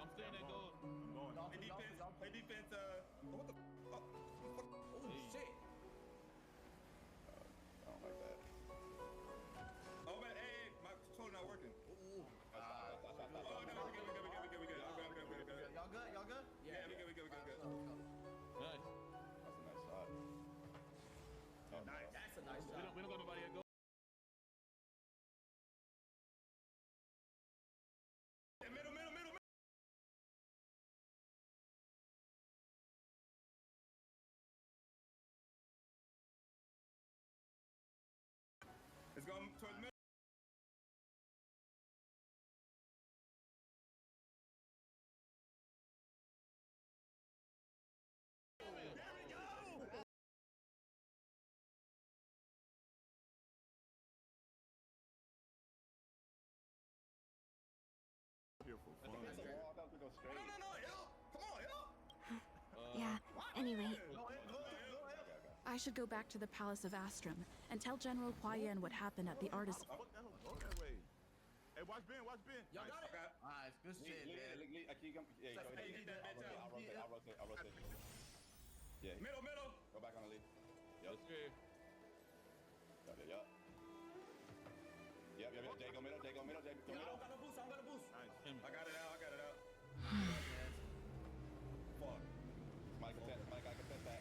I'm staying at goal. Play defense. What the? Oh shit. I don't like that. Oh man, hey, my controller not working. Ooh. Oh no, we good. Y'all good? Yeah, we good. Nice. That's a nice shot. That's a nice I should go back to the Palace of Astrum and tell General Huayan what happened at the artist. Hey, watch Ben, watch Ben. Y'all got it. Alright, good shit, man. I'll rotate. Yeah. Middle. Go back on the lead. Yup. Yup. Jay, go middle. I don't got no boost. I got it out. Fuck. Somebody gotta contest that.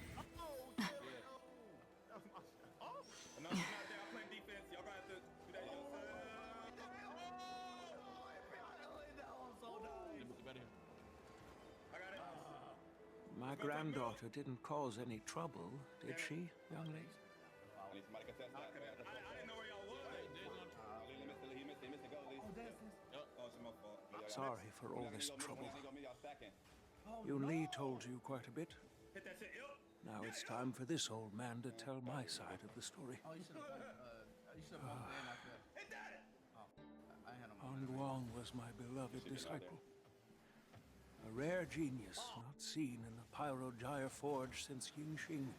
No, I'm not there. I'm playing defense. Y'all gonna have to do that yourself. I got it. My granddaughter didn't cause any trouble, did she, young lady? I need somebody to contest that. I didn't know where y'all was. He missed the goal, Lee. Oh, it's my fault. Sorry for all this trouble. Yun Li told you quite a bit. Hit that shit, yup. Now it's time for this old man to tell my side of the story. Oh, you should have gone Ben after that. Hit that! I had him. Han Duang was my beloved disciple. A rare genius not seen in the Pyro-Gyre Forge since Yingxing.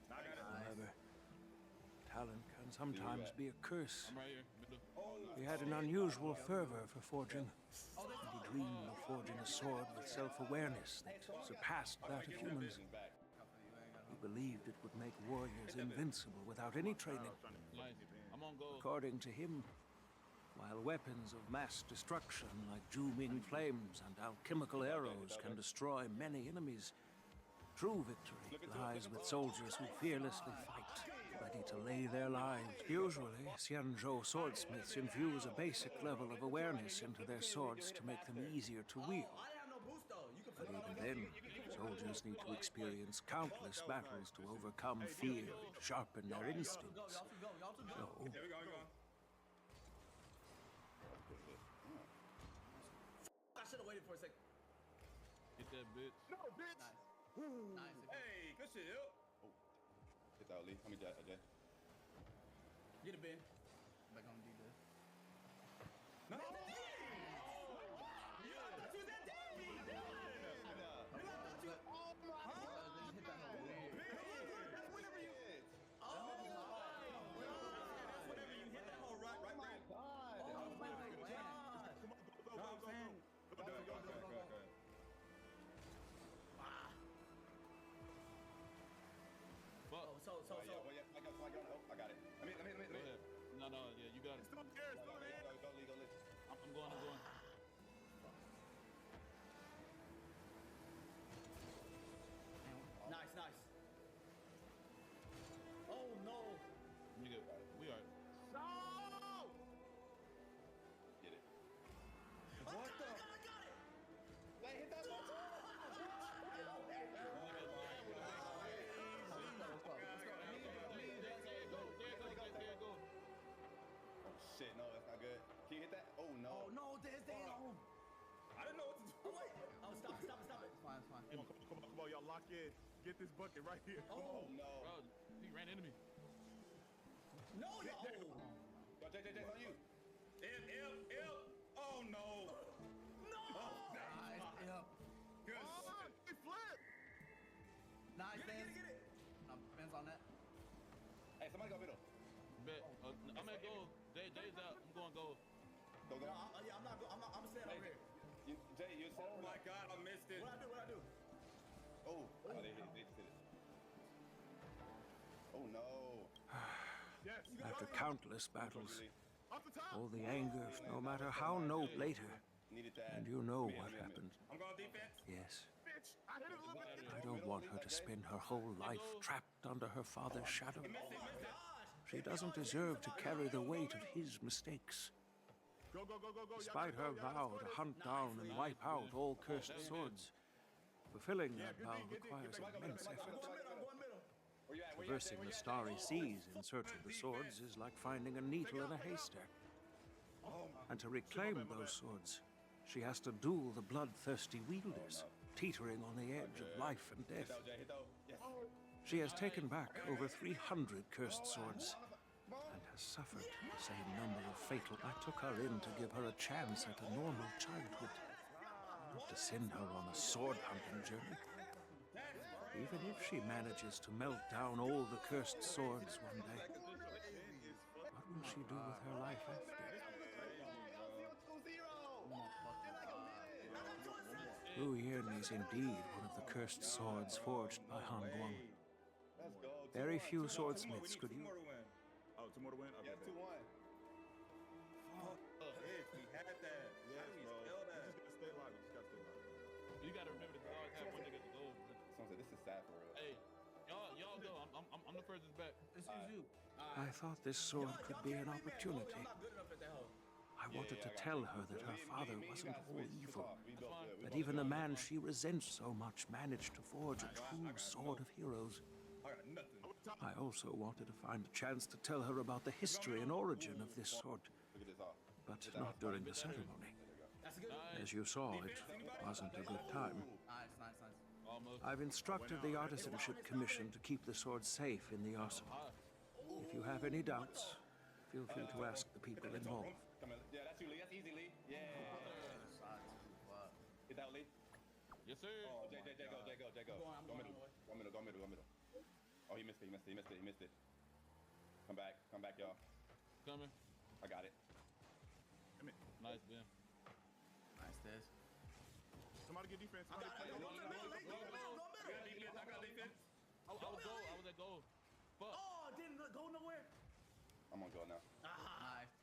However, talent can sometimes be a curse. I'm right here. He had an unusual fervor for forging, and he dreamed of forging a sword with self-awareness that surpassed that of humans. He believed it would make warriors invincible without any training. I'm on go. According to him, while weapons of mass destruction like Zhu-Ming flames and alchemical arrows can destroy many enemies, true victory lies with soldiers who fearlessly fight, ready to lay their lives. Usually, Xianzhou swordsmiths infuse a basic level of awareness into their swords to make them easier to wield. But even then, soldiers need to experience countless battles to overcome fear and sharpen their instincts. So, I should have waited for a second. Get that bitch. No, bitch. Nice. Hey, good shit, yup. Hit that, Lee. Jay. Get it, Ben. Back on D there. No! I thought you was at Davey! I got it. Let me. Go ahead. No, yeah, you got it. Go, Lee. I'm going. Nice. Oh no. Nigga, we are. No! Get it. What the? I got it. Wait, hit that one. Shit, no, that's not good. Can you hit that? Oh no. Oh no, there's the home. I didn't know what to do. Oh wait. Oh, stop it. It's fine. Come on, y'all lock in. Get this bucket right here. Oh no. Bro, he ran into me. No, yo. Yo, Jay, on you. L. Oh no. No. Nice. Yep. Good Oh, shit. he flipped. Nice, Ben. Get it. Ben's on that. Hey, somebody go middle. Bet. I'm at goal. Jay's out. I'm going goal. Go. Yeah, I'm not. I'm standing over here. Jay, you said. Oh my God, I missed it. What I do? Oh, they just hit it. Oh no. Yes. after countless battles, Off the top. all the anger, no matter how no later, and you know what happened. I'm going defense. Yes. Bitch, I hit it a little bit. I don't want her to spend her whole life trapped under her father's shadow. She doesn't deserve to carry the weight of his mistakes. Go. Despite her vow to hunt down and wipe out all cursed swords, fulfilling that vow requires immense effort. Traversing the starry seas in search of the swords is like finding a needle in a haystack. And to reclaim those swords, she has to duel the bloodthirsty wielders, teetering on the edge of life and death. She has taken back over 300 cursed swords and has suffered the same number of fatal. I took her in to give her a chance at a normal childhood, not to send her on a sword hunting journey. Even if she manages to melt down all the cursed swords one day, what will she do with her life after? 괉ᴜᴘᴘ is indeed one of the cursed swords forged by Han Guang. Very few swordsmiths could use. Oh, 2 more to win? Okay. Yeah, 2-1. We had that. Yes, bro. We just gotta stay live. We just gotta stay live. You gotta remember to always have one nigga to go. Someone said this is sad for real. Hey, y'all go. I'm the furthest back. This is you. I thought this sword could be an opportunity. I wanted to tell her that her father wasn't all evil, that even the man she resents so much managed to forge a true sword of heroes. I also wanted to find a chance to tell her about the history and origin of this sword, but not during the ceremony. As you saw, it wasn't a good time. Nice. I've instructed the Artisanship Commission to keep the sword safe in the arsenal. If you have any doubts, feel free to ask the people involved. Yeah, that's you, Lee. That's easy, Lee. Yeah. Get that, Lee. Yes, sir. Oh, Jay, go. Go middle. Oh, he missed it. Come back, y'all. Coming. I got it. Nice, Ben. Nice, Des. Somebody get defense. I got defense. I was at goal. Fuck. Oh, it didn't go nowhere. I'm on go now. Nice.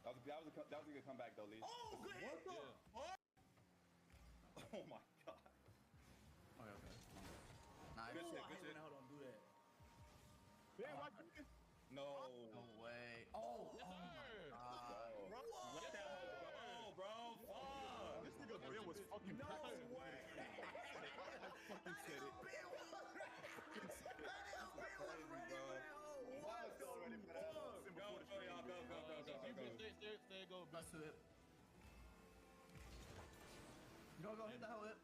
That was a good comeback though, Lee. Oh, good hit. Oh my god. Okay. Nice. Good shit. I hate when I don't do that. Yeah, watch it. No. No way. Oh, Yes, sir. Bro. Let that go, bro. Fuck. This nigga Ben was fucking passionate. way. I fucking said it. Stay, go. Let's do it. Go, hit that hip.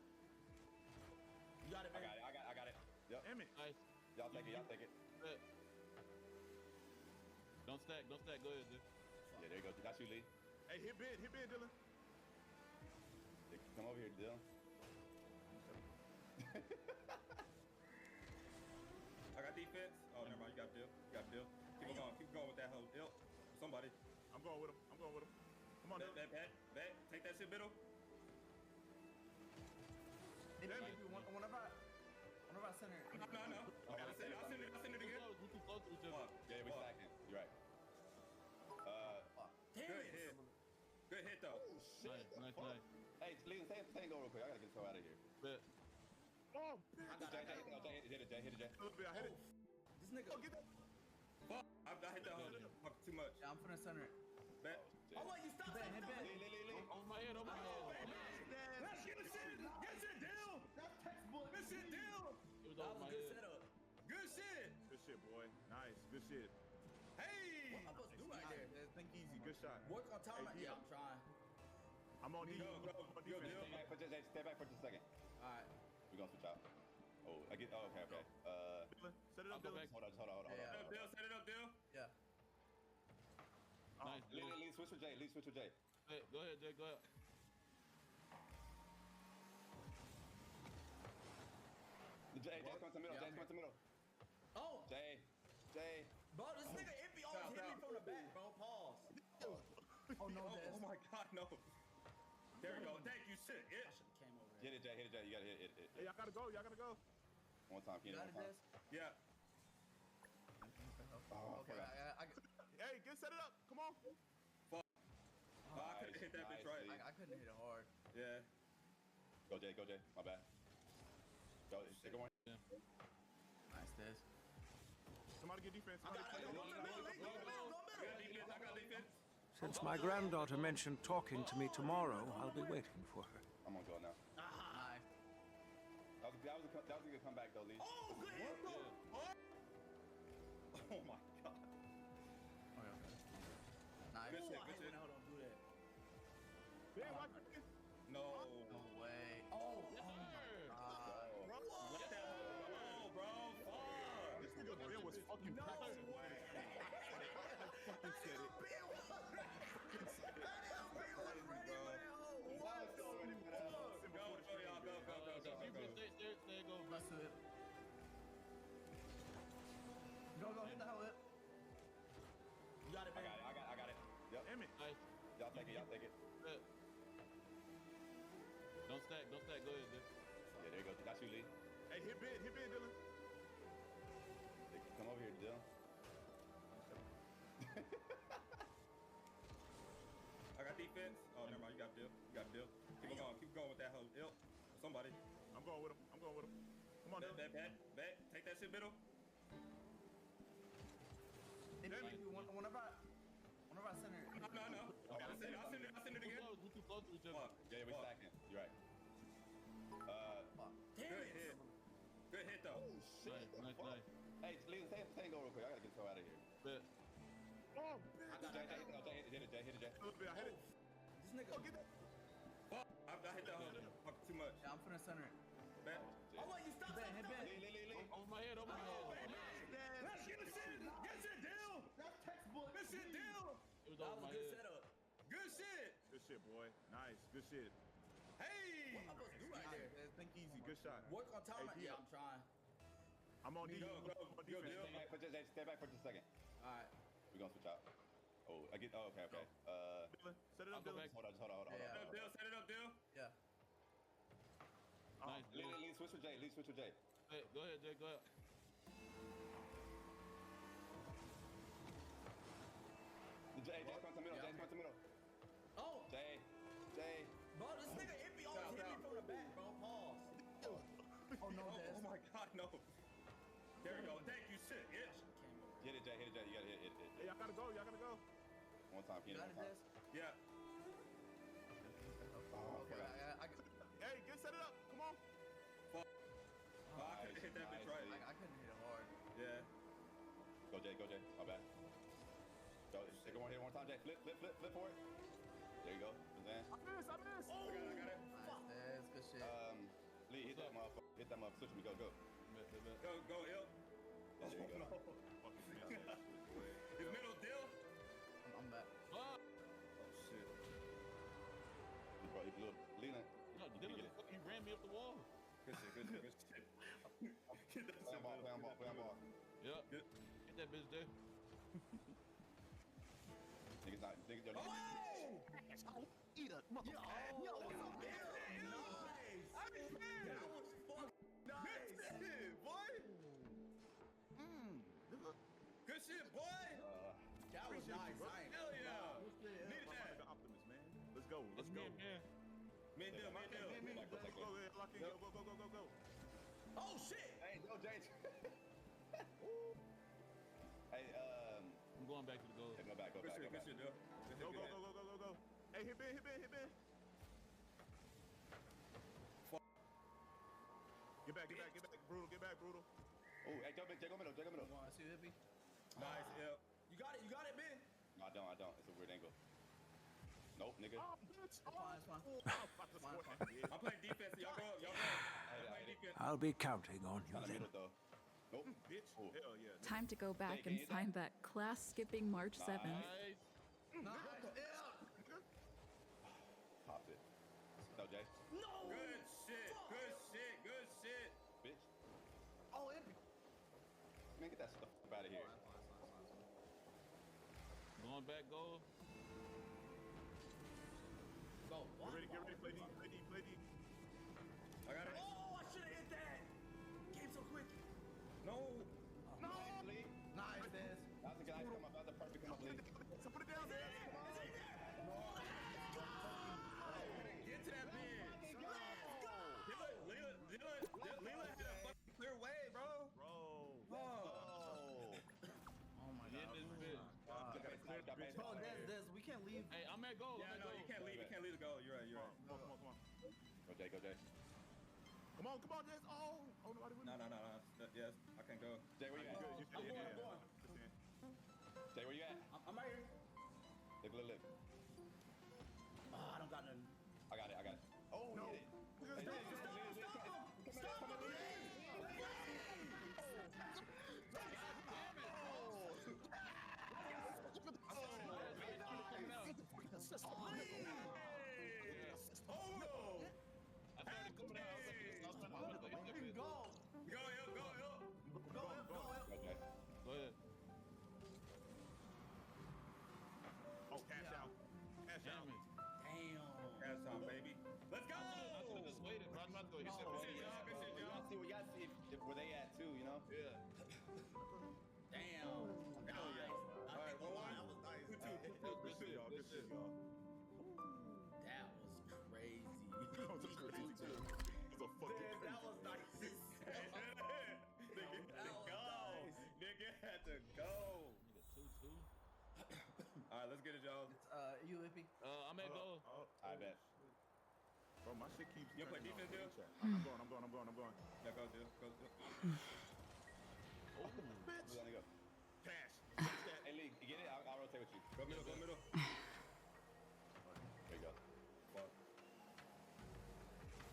You got it, man. I got it. Yep. Damn it. Nice. Y'all take it. Don't stack. Go ahead, dude. Yeah, there you go. That's you, Lee. Hey, hit Ben, Dylan. Come over here, Dylan. I got defense. Oh, never mind. You got Bill. Keep going with that hoe. Yep. Somebody. I'm going with him. Come on, back. Take that shit, middle. Whenever I center it. No. I'll send it again. We too close to each other. Yeah, we stacking. You're right. Good hit though. Nice. Hey, Lee, say go real quick. I gotta get this hoe out of here. Bet. Oh, Jay, hit it, Jay. I hit it. This nigga. Oh, get that. Fuck. I hit that hoe. Fuck too much. Yeah, I'm finna center it. Bet. Oh, wait, you stopped. Hit Ben. Lee. On my head. Let's get it, deal. That's textbook. It was That over was my a good head. setup. Good shit. Good shit, boy. Nice. Good shit. Hey. What am I supposed to do right there? Think easy. Good shot. Work on time. Hey, Yeah, I'm trying. I'm on defense. Stay back for just a second. All right. We're gonna switch out. Okay. Dylan, set it up, Dylan. Hold on. Yeah. Bill, set it up, Bill. Yeah. Nice. Lee, switch with Jay. Hey, go ahead, Jay. Go ahead. Jay, come to the middle. Oh, Jay. bro, this nigga Impy always hit me from the back, bro. Pause. Oh no, Des. Oh my God, no. There we go. Thank you, shit. I should have came over there. Hit it, Jay. You gotta hit it. Hey, y'all gotta go. One time, You got it, Des? Yeah. Oh, Okay, I Hey, set it up. Come on. I couldn't hit that bitch right. I couldn't hit it hard. Yeah. Go, Jay. My bad. Go, take one. Yeah. Nice, Des. Somebody get defense. I got defense. Since my granddaughter mentioned talking to me tomorrow, I'll be waiting for her. I'm gonna go now. Nice. That was a good comeback though, Lee. Oh, good hit. Oh my God. Okay. Nice. Good shit. I hate when I don't do that. Ben, watch it. No. No way. Oh, Yes, sir. Bro. Let that roll, bro. Fuck. This nigga Ben was fucking passionate. I fucking said it. Go. Stay, go. let's do it. Damn it. Nice. Y'all take it. Don't stack. Go ahead, dude. Yeah, there you go. That's you, Lee. Hey, hit bid, Dylan. Come over here, Dylan. I got defense. Oh, never mind. You got Bill. Keep going with that hoe. Somebody. I'm going with him. Come on, Dylan. Bet. Take that shit, middle. Whenever I send it. No. I'll send it again. We too close to each other. Yeah, we stacking. You're right. Good hit though. Nice. Hey, Lee, say go real quick. I gotta get the hell out of here. Bet. Oh, Jay, hit it, Jay. I hit it. This nigga. Get that. Fuck, I hit that hoe. Fuck too much. Yeah, I'm finna center it. Bet. Oh, wait, you stop. Lee. Over my head. Let's get this shit. Get shit, deal. That's textbook. Good shit, deal. It was over my head. setup. Good shit. Good shit, boy. Nice. Good shit. Hey. What am I supposed to do right there? Think easy. Good shot. Work on time. Hey, Yeah, I'm trying. I'm on defense. Go, deal. Stay back for just a second. All right. We're gonna switch out. Okay. Dylan, set it up, Dylan. Hold on. Deal, set it up, deal. Yeah. Nice. Lee, switch with Jay. Hey, go ahead, Jay. Go ahead. Jay, come to the middle. Oh. Jay. Bro, this nigga hit me always hit me from the back, bro. Pause. Oh no, Des. Oh my God, no. There we go. Thank you, shit. Itch. Hit it, Jay. You gotta hit it. Hey, y'all gotta go. One time, You got it, Des? Yeah. Okay, I Hey, set it up. Come on. Fuck. Oh, I couldn't hit that bitch right. I couldn't hit it hard. Yeah. Go, Jay. My bad. Go, take one hit one time, Jay. Flip for it. There you go. Man. I missed. Oh, I got it. Nice, Des. Good shit. Lee, hit that motherfucker. Switch me. Go. Go, ill. There you go. His middle deal. I'm back. Fuck. Oh shit. He blew up. Leland. No, he ran me up the wall. Good shit. Get that shit. Play on ball. Yeah. Get that bitch there. Niggas not. Eat a motherfucker. Yo, what's up, man? Nice. I mean, man. That was fucking nice. Good shit, boy. Good shit, boy. That was nice. Hell yeah. Needed that. The optimist, man. Let's go. Let's go. Me and Dill. Go ahead, lock in. Go. Oh shit. Hey, no, Jay. Hey, I'm going back to the goal. Go back. Good shit, Dill. Go. Hey, hit Ben. Get back. Brutal, get back, Brutal. Oh, hey, go middle. See Hippie? Nice, yeah. You got it, Ben. No, I don't. It's a weird angle. Nope, nigga. Oh, bitch. It's fine. I'm playing defense. Y'all go. I'm playing defense. I'll be counting on you Not a then. middle, though. Nope. Bitch. Oh. Hell yeah. Time to go back and find that class skipping March 7th. Nice. Popped it. No, Jay. No. Good shit. Bitch. Oh, Hippie. Man, get that stuff out of here. Going back goal. Go. Get ready. Play deep. I got it. Oh, I should have hit that. Came so quick. No. Lee. Nice, Des. That's the guy come up. That's the perfect come up, Lee. So put it down, man. Get to that bitch. Leland had a fucking clear way, bro. Oh my God. Get this bitch. Bro, Des, we can't leave. Hey, I'm at goal. Yeah, no, you can't leave. You can't leave the goal. You're right. Come on. Go, Jay. Come on, Jess. Oh, nobody wouldn't. No. Yes, I can go. Jay, where you at? I'm going. Jay, where you at? I'm right here. Look. Oh, I don't got nothing. I got it. Oh, No. hit it. Stop him. Go. Okay. Go ahead. Oh, cash out. Good shit, y'all. Good shit, y'all. See, we gotta see if where they at too, you know? Yeah. Damn. Nice. All right, That was nice. nice. Good shit, y'all. Good shit, y'all. That was crazy. That was crazy. It was a fucking Damn, that was nice. Nigga had to go. Nigga, 2-2. All right, let's get it, y'all. It's you, Ippy. I'm at go. I bet. Bro, my shit keeps. You play defense, dude? I'm going. Yeah, go, dude. Go. Oh, bitch. Who's gonna go? Cash. Hey, Lee, you get it? I'll rotate with you. Go middle. There you go. Fuck.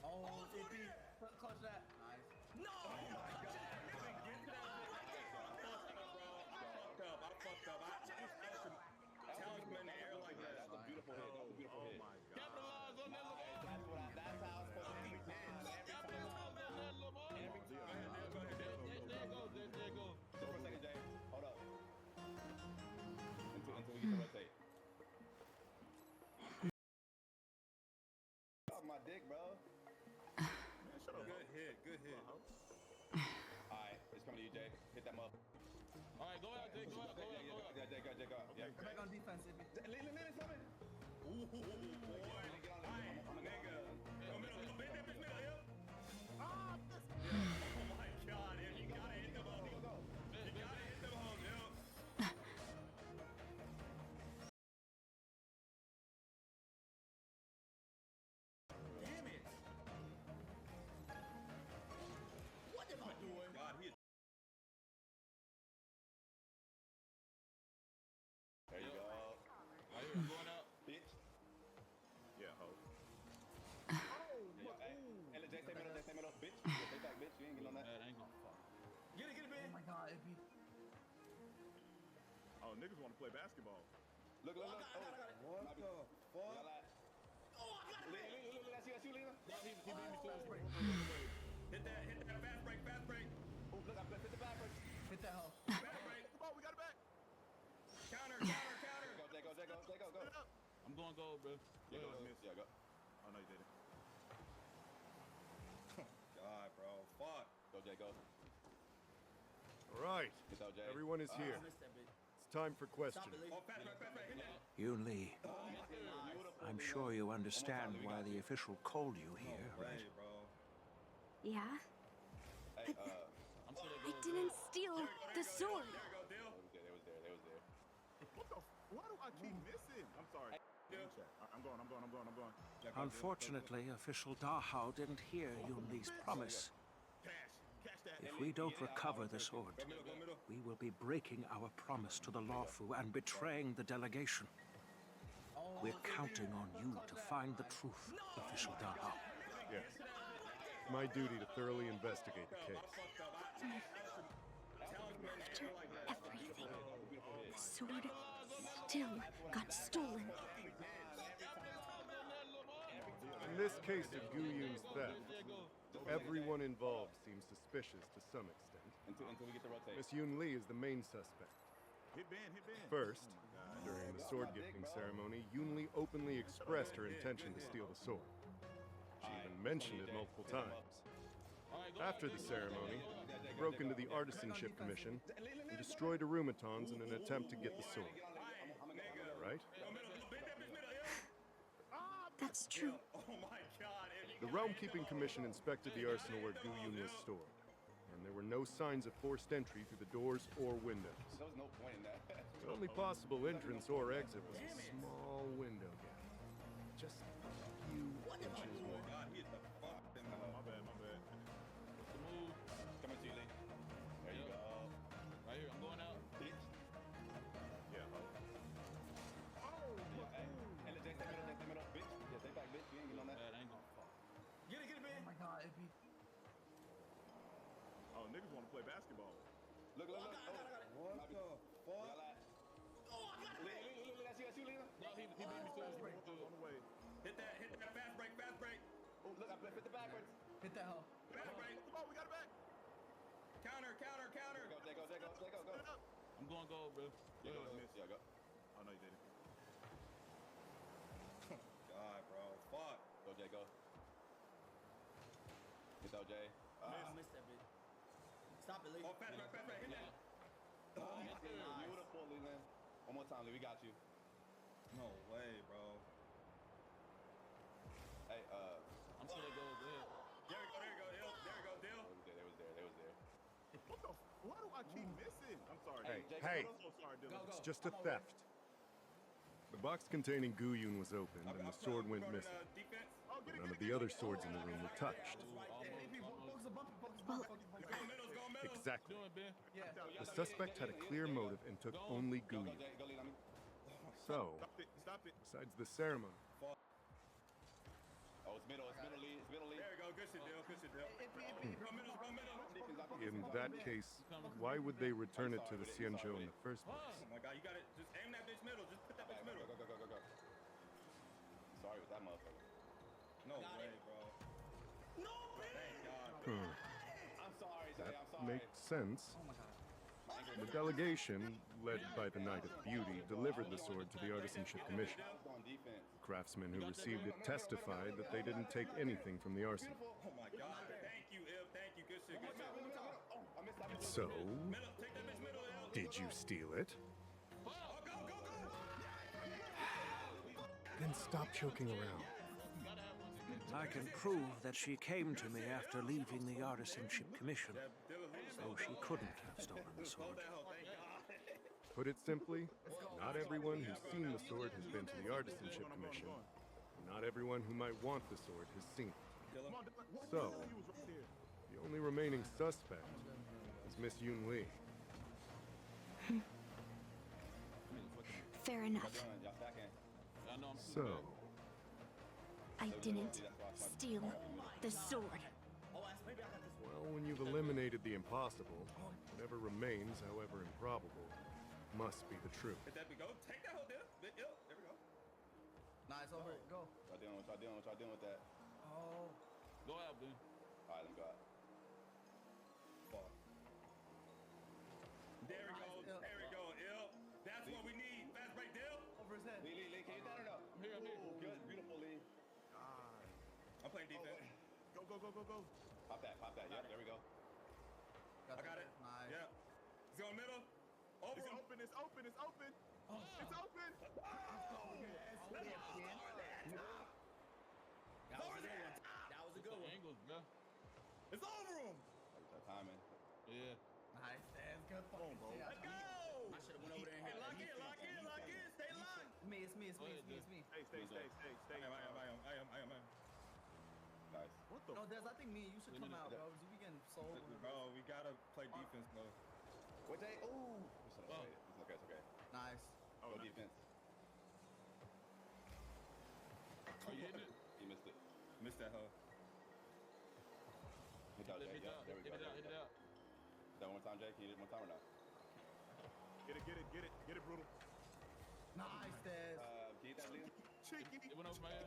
Oh, Ippy. Clutch that. Nice. No! Oh my god. I fucked up. Talisman in the air like that. That's a beautiful hit. Oh my god. Capitalize on that, Lamar. That's how it's supposed to be done. Capitalize on that, Lamar. Every time. Go ahead. There it goes. Just for a second, Jay. Hold up. Until we get to rotate. Off my dick, bro. Man, shut up. Good hit. Alright, it's coming to you, Jay. Hit that up. All right, go out, Jay. Go out. Yeah, Jay, go. Yeah. Come back on defense, Ippy. Lean, something. Ooh, boy. Alright, nigga. Go middle. Bend that bitch middle, yo. Oh my god, you gotta hit them hoes. You gotta hit them hoes, yo. Damn it. What am I doing? God, he is. There you go. Right here, I'm going out. Bitch. Yeah, ho. Hey, Jay, stay middle, bitch. Stay back, bitch. You ain't getting on that. That ain't gonna fuck. Get it, Oh man. my god, Ippy. Oh, niggas want to play basketball. Look. I got it. What the fuck? Oh, I got it. Look, that's you, Lena. He beat me to Fast break. Hit that fast break. Oh, look, I hit the back break. Hit that hoe. Fast break. Come on, we got it back. Counter. Go. I'm going gold, bro. Yeah, go. Oh, no, you didn't. God, bro. Fuck. Go, Jay, go. All right. Get out, Jay. Everyone is here. I missed that bitch. It's time for questions. Oh, fast break. Hit that. Yoon Lee, I'm sure you understand why the official called you here, right? Hey, bro. Yeah? Hey, I didn't steal the sword. They was there. What the? Why do I keep missing? I'm sorry. I'm going. Unfortunately, official Dahao didn't hear Yoon Lee's promise. Cash that. If we don't recover the sword, we will be breaking our promise to the Lawfu and betraying the delegation. We're counting on you to find the truth, official Dahao. Yes. It's my duty to thoroughly investigate the case. After everything, the sword still got stolen. In this case of Gu Yun's theft, everyone involved seems suspicious to some extent. Until we get to rotate. Miss Yoon Lee is the main suspect. Hit Ben. First, during the sword-gifting ceremony, Yoon Lee openly expressed her intention to steal the sword. She even mentioned it multiple times. After the ceremony, she broke into the Artisanship Commission and destroyed Ōromatons in an attempt to get the sword. Right? That's true. The Realm-Keeping Commission inspected the arsenal where Gu Yun was stored, and there were no signs of forced entry through the doors or windows. There was no point in that. The only possible entrance or exit was a small window gap, just a few inches wide. God, he is the fuck. My bad. What's the move? Coming to you, Lee. There you go. Right here, I'm going out. Bitch. Yeah, ho. Hey, Jay, stay middle, bitch. Yeah, stay back, bitch. You ain't getting on that. That ain't gonna fuck. Get it, man. Oh my god, Ippy. Oh, niggas want to play basketball. Look. I got it. What the fuck? Oh, I got it. Look, that's you, Lena. No, he beat me to On the way. Hit that fast break. Oh, look, I hit the backwards. Hit that hoe. Fast break. Come on, we got it back. Counter. Go. I'm going gold, bro. Yeah, go. Oh, no, you didn't. God, bro. Fuck. Go, Jay, go. Hit that, Jay. I missed that bitch. Stop it, Lee. Oh, fast, hit that. Beautiful, Leland. One more time, Lee. We got you. No way, bro. Hey, I'm still gonna go there. There we go, Dill. They was there. What the? Why do I keep missing? I'm sorry. Hey, I'm so sorry, Dylan. it's just a theft. The box containing 괜ᴜ was opened and the sword went missing. None of the other swords in the room were touched. Exactly. The suspect had a clear motive and took only 괜ᴜ. So, besides the ceremony, oh, it's middle, Lee. There we go. Good shit, Dill. in that case, why would they return it to the xianzhou in the first place? Oh my god, you got it. Just aim that bitch middle. Just put that bitch middle. Go. Sorry with that motherfucker. No way, bro. No, thank God. I'm sorry, Zay. I'm sorry. Makes sense. The delegation, led by the Knight of Beauty, delivered the sword to the Artisanship Commission. The craftsmen who received it testified that they didn't take anything from the arsenal. Oh my god. Thank you, Il. Thank you. Good shit. So, did you steal it? Then stop joking around. I can prove that she came to me after leaving the Artisanship Commission, so she couldn't have stolen the sword. Put it simply, not everyone who's seen the sword has been to the Artisanship Commission. Not everyone who might want the sword has seen it. So, the only remaining suspect is Miss Yoon Lee. Fair enough. So, I didn't steal the sword. well, when you've eliminated the impossible, whatever remains, however improbable, must be the truth. Hit that big go. Take that whole deal. There we go. Nice, over it. Go. What y'all doing with that? Oh. Go out, dude. Alright, let me go out. There we go, Il. That's what we need. Fast break, Dill. Over his head. Lee, can you that or no? Here. Good, beautiful, Lee. I'm playing defense. Go. Pop that. Yep, there we go. I got it. Nice. Yeah. He's going middle. Over. It's open. It's open. It's open. It's open. That was a good one. Angles, bro. It's over him. That timing. Yeah. Nice. That's good. Boom, bro. Let's go. I should have went over there and hit. Lock in. Stay locked. It's me. Hey, stay. I am. Nice. What the? No, Des, I think me and you should come out, bro. We getting sold. Bro, we gotta play defense, bro. What they? Ooh. It's okay. Nice. Go defense. Are you hitting it? He missed it. Missed that hoe. Hit that, Jay. Yeah, there we go. Hit it out. That one more time, Jay. Can you hit it one time or not? Get it, brutal. Nice, Des. Can you hit that, Liam? Cheeky. It went over my head.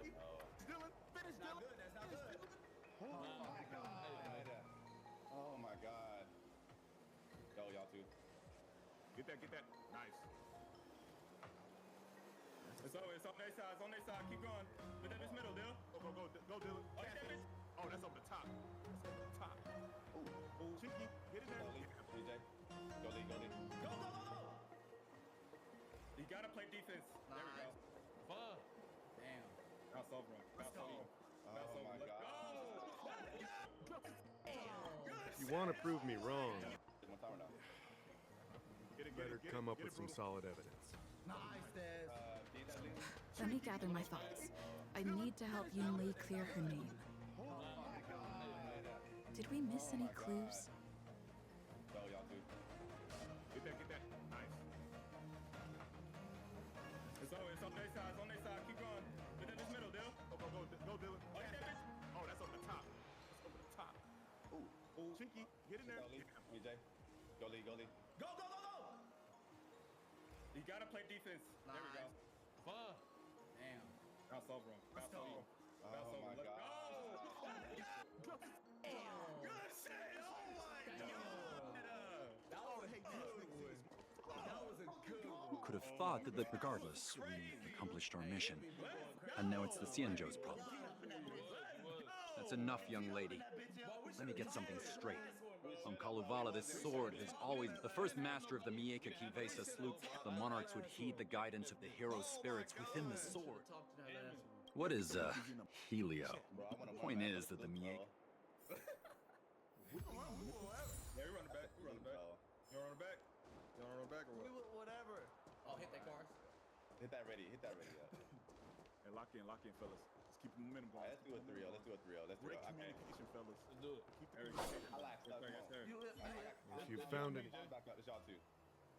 Dylan, finish, Not Dylan. good. That's not good. Oh my god. Go, y'all two. Get that. Nice. It's on their side. Keep going. Put that bitch middle, Dill. Go, Dylan. Oh, hit that bitch. Oh, that's over the top. Ooh. Cheeky. Get in there. Go, Lee. DJ. Go, Lee. Go. You gotta play defense. Nice. There we go. Fuck. Damn. That's over him. Let's go. Oh my god. If you want to prove me wrong, One time or not? better come up with some solid evidence. Nice, Des. Can you hit that, Liam? Let me gather my thoughts. I need to help Yoon Lee clear her name. Did we miss any clues? Go, y'all two. Get that. Nice. It's on their side. Keep going. Put that bitch middle, Dill. Go, Dylan. Oh, hit that bitch. Oh, that's over the top. Ooh. Cheeky. Get in there. Go, Lee. DJ. Go, Lee. Go. You gotta play defense. There we go. Fuck. Damn. That's over him. Let's go. Oh my god. Good shit. Oh my god. That was a good one. Could have thought that regardless, we accomplished our mission. And now it's the xianzhou's problem. That's enough, young lady. let me get something straight. On Kalevala, this sword has always... The first master of the 괄ᴇᴄධ sloop, the monarchs would heed the guidance of the hero spirits within the sword. What is, Helio? The point is that the 괄ᴇ... Yeah, we run it back. We run it back. You run it back? You run it back or what? Whatever. Oh, hit that cars. Hit that ready, yeah. Hey, lock in, fellas. Let's keep the momentum going. All right, let's do a 3-0. Let's do a 3-0. Let's do Great it. communication, fellas. Let's do it. Keep there we go. Relax, Yes, sir. If you found it. I'm back up. It's y'all too.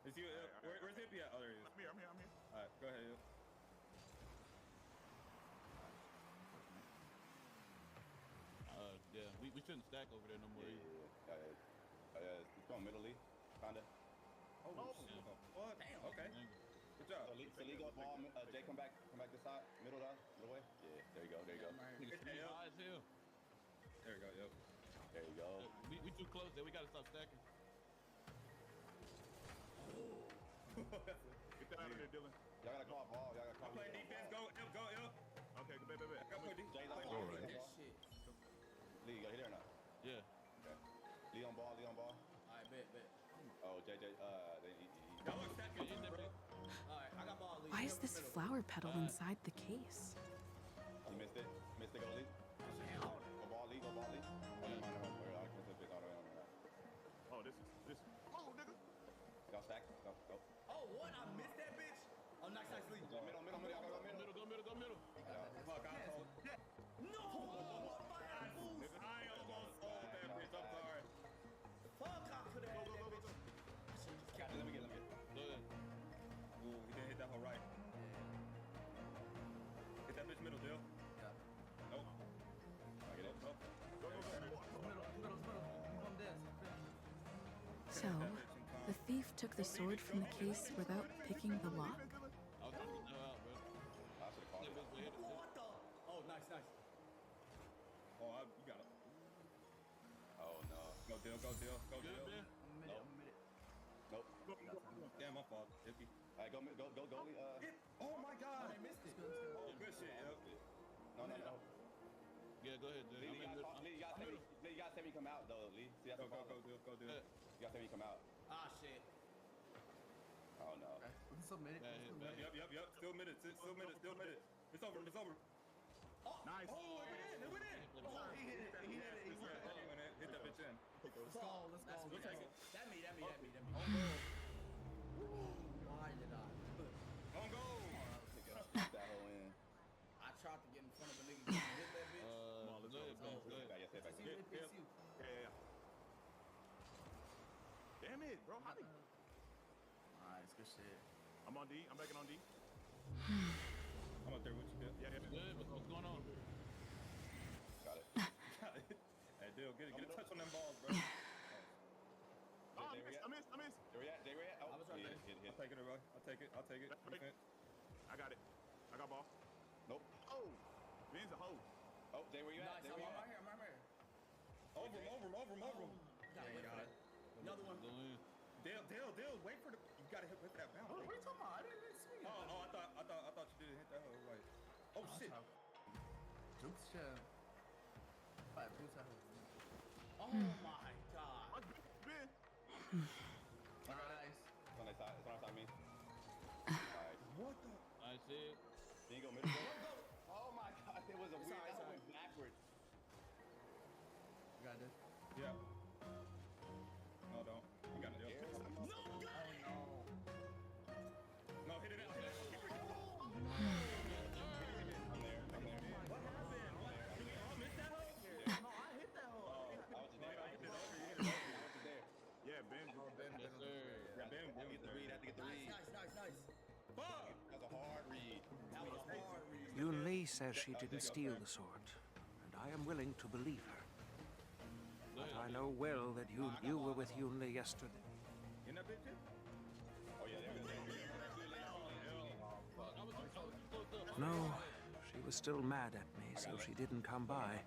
Is you, where's Hippie at? Oh, there he is. I'm here. All right, go ahead. Yeah, we shouldn't stack over there no more. It's going middle Lee, kinda. Oh, shit. What? Damn. Okay. Good job. So Lee go ball. Jay, come back this side. Middle way. Yeah, there you go. There we go. Yep. There you go. We too close there. We gotta stop stacking. Get that out of there, Dylan. Y'all gotta call ball. I'm playing defense. Go. Okay, go, bet. Go put Jay's on All right. Lee, you got hit or not? Yeah. Okay. Lee on ball. Alright, bet. Oh, JJ, Y'all look stacking. Alright, I got ball. Why is this flower petal inside the case? You missed it. Go Lee. Go ball, Lee. Oh, never mind. Oh, this. Oh, nigga. Y'all stack. Go. Oh, what? I missed that bitch? Oh, nice, Lee. Middle. Y'all gotta go middle. Go middle. Fuck, I told. No! I almost sold that bitch. I'm sorry. Fuck, I could've had that bitch. Let me get. Go ahead. Ooh, he didn't hit that hole right. Hit that bitch middle, Dill. Yeah. Nope. Get it. Go. Middle. Come this. So, the thief took the sword from the case without picking the lock? I was trying to get that out, bro. I should've called it. What the? Oh, nice. Oh, you got it. Oh, no. Go, Dill. Good, man. Nope. Damn, my fault. Hippie. All right, go, Lee. Oh, my God. I missed it. Oh, good shit, yep. No. Yeah, go ahead, dude. Lee, you gotta say me come out, though, Lee. See, that's Go, the problem. Dill. You gotta say me come out. Ah, shit. Oh, no. Okay. We can submit it. Yep. Still minutes. It's over. Oh, nice. Oh, it went in. Oh, he hit it. Hit that bitch in. Let's go. That me. Why did I? On go. That hole in. I tried to get in front of a nigga and hit that bitch. Come on, let's go. Stay back. Yeah. Damn it, bro. Nice, good shit. I'm on D. I'm backing on D. I'm up there with you, Dill. Yeah. Good. What's going on? Got it. Hey, Dill, get a touch on them balls, bro. I missed. Jay, where at? Oh, I was right there. Hit. I'll take it, bro. I'll take it. Defense. I got it. I got ball. Nope. Oh, Ben's a hoe. Oh, Jay, where you at? Nice, I'm right here. Over him. Got it. Another one. Go in. Dale, wait for the. You gotta hit that bounce. What are you talking about? I didn't see it. Oh, I thought you didn't hit that hole right. Oh shit. Jukes shit. Oh my god. Ben. Nice. It's on our side, me. Alright. What the? I see it. Then you go middle. Oh my god, it was a weird. That went backwards. You got this. Yeah. No, don't. You got it. No! No, hit it out. Hit it. I'm there. What happened? Did we all miss that hole? No, I hit that hole. I was just there. I hit it over. You hit it over. I was just there. Yeah, Ben. Yes, sir. Yeah, Ben. I have to get the read. Nice. Fuck! That's a hard read. That was a hard read. Yun Li says she didn't steal the sword, and I am willing to believe her. But I know well that you were with Yun Li yesterday. In that bitch? Oh yeah, there we go. No, she was still mad at me, so she didn't come by.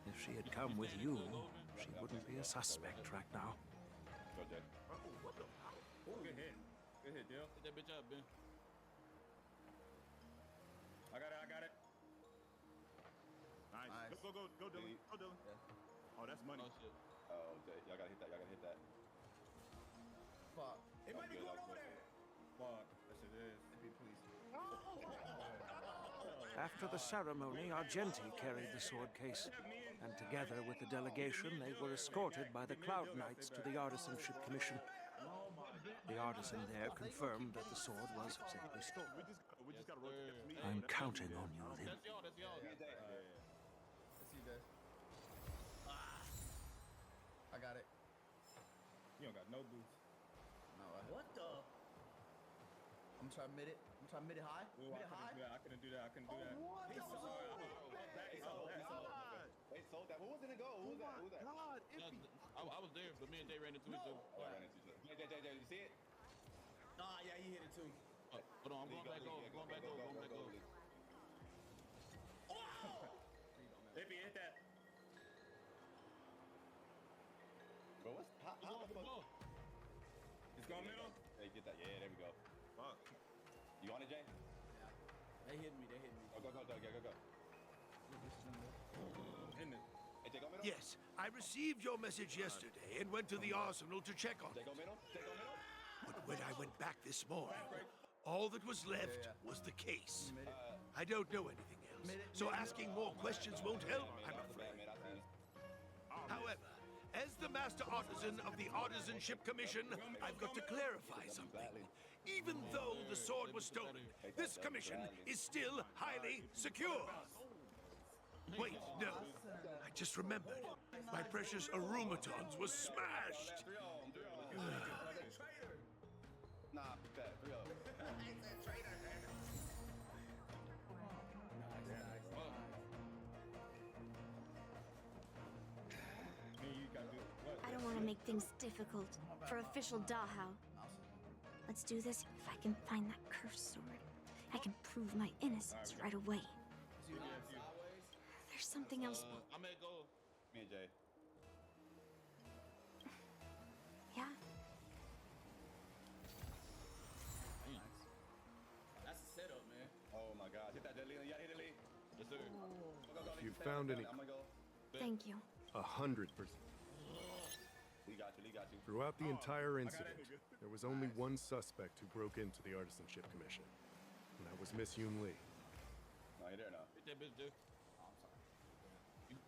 If she had come with you, she wouldn't be a suspect right now. Go, Jay. Good hit. Good hit, Dale. Hit that bitch up, Ben. I got it. Nice. Go, Dylan. Go, Dylan. Oh, that's money. Oh shit. Oh, y'all gotta hit that. Y'all gotta hit that. Fuck. It might be good, going that was over good. there. Fuck. That shit is. Please. After the ceremony, Argenti carried the sword case, and together with the delegation, they were escorted by the Cloud Knights to the Artisanship Commission. The artisan there confirmed that the sword was safely stolen. We just gotta rotate me. I'm counting on you, Lim. That's y'all. That's y'all. Let's see this. I got it. You don't got no boots. No. What the? I'm trying to mid it. I'm trying to mid it high. Ooh, Mid it high. I couldn't do that. I couldn't do that. What? He sold that. Who was in the goal? Who was that? Who was that? I was there, but me and Jay ran into each other. Oh, I ran into each other. Jay, you see it? Nah, yeah, he hit it too. Hold on, I'm going back over. Going back over. Going back over. If he hit that. Bro, how the fuck? It's going middle. Hey, get that. Yeah, there we go. Fuck. You on it, Jay? They hit me. Oh, go. In it. Hey, Jay, go middle? Yes, I received your message yesterday and went to the arsenal to check on Jay, it. go middle? But when I went back this morning, all that was left was the case. I don't know anything else, so asking more questions won't help, I'm afraid. However, as the Master Artisan of the Artisanship Commission, I've got to clarify something. Even though the sword was stolen, this commission is still highly secure. Wait, no. I just remembered. My precious ōrūmatons was smashed. Nah, bet. 3-0. I don't want to make things difficult for official 괱ᴜ. Let's do this. If I can find that cursed sword, I can prove my innocence right away. There's something else. I'm gonna go. Me and Jay. Yeah. That's a setup, man. Oh my God. Hit that, Lee. You gotta hit it, Lee. Yes, sir. Go. If you found any, I'm gonna go. Thank you. 100%. Lee got you. Throughout the entire incident, there was only one suspect who broke into the Artisanship Commission, and that was Miss Yoon Lee. No, you're there now. Hit that bitch, dude. Oh, I'm sorry.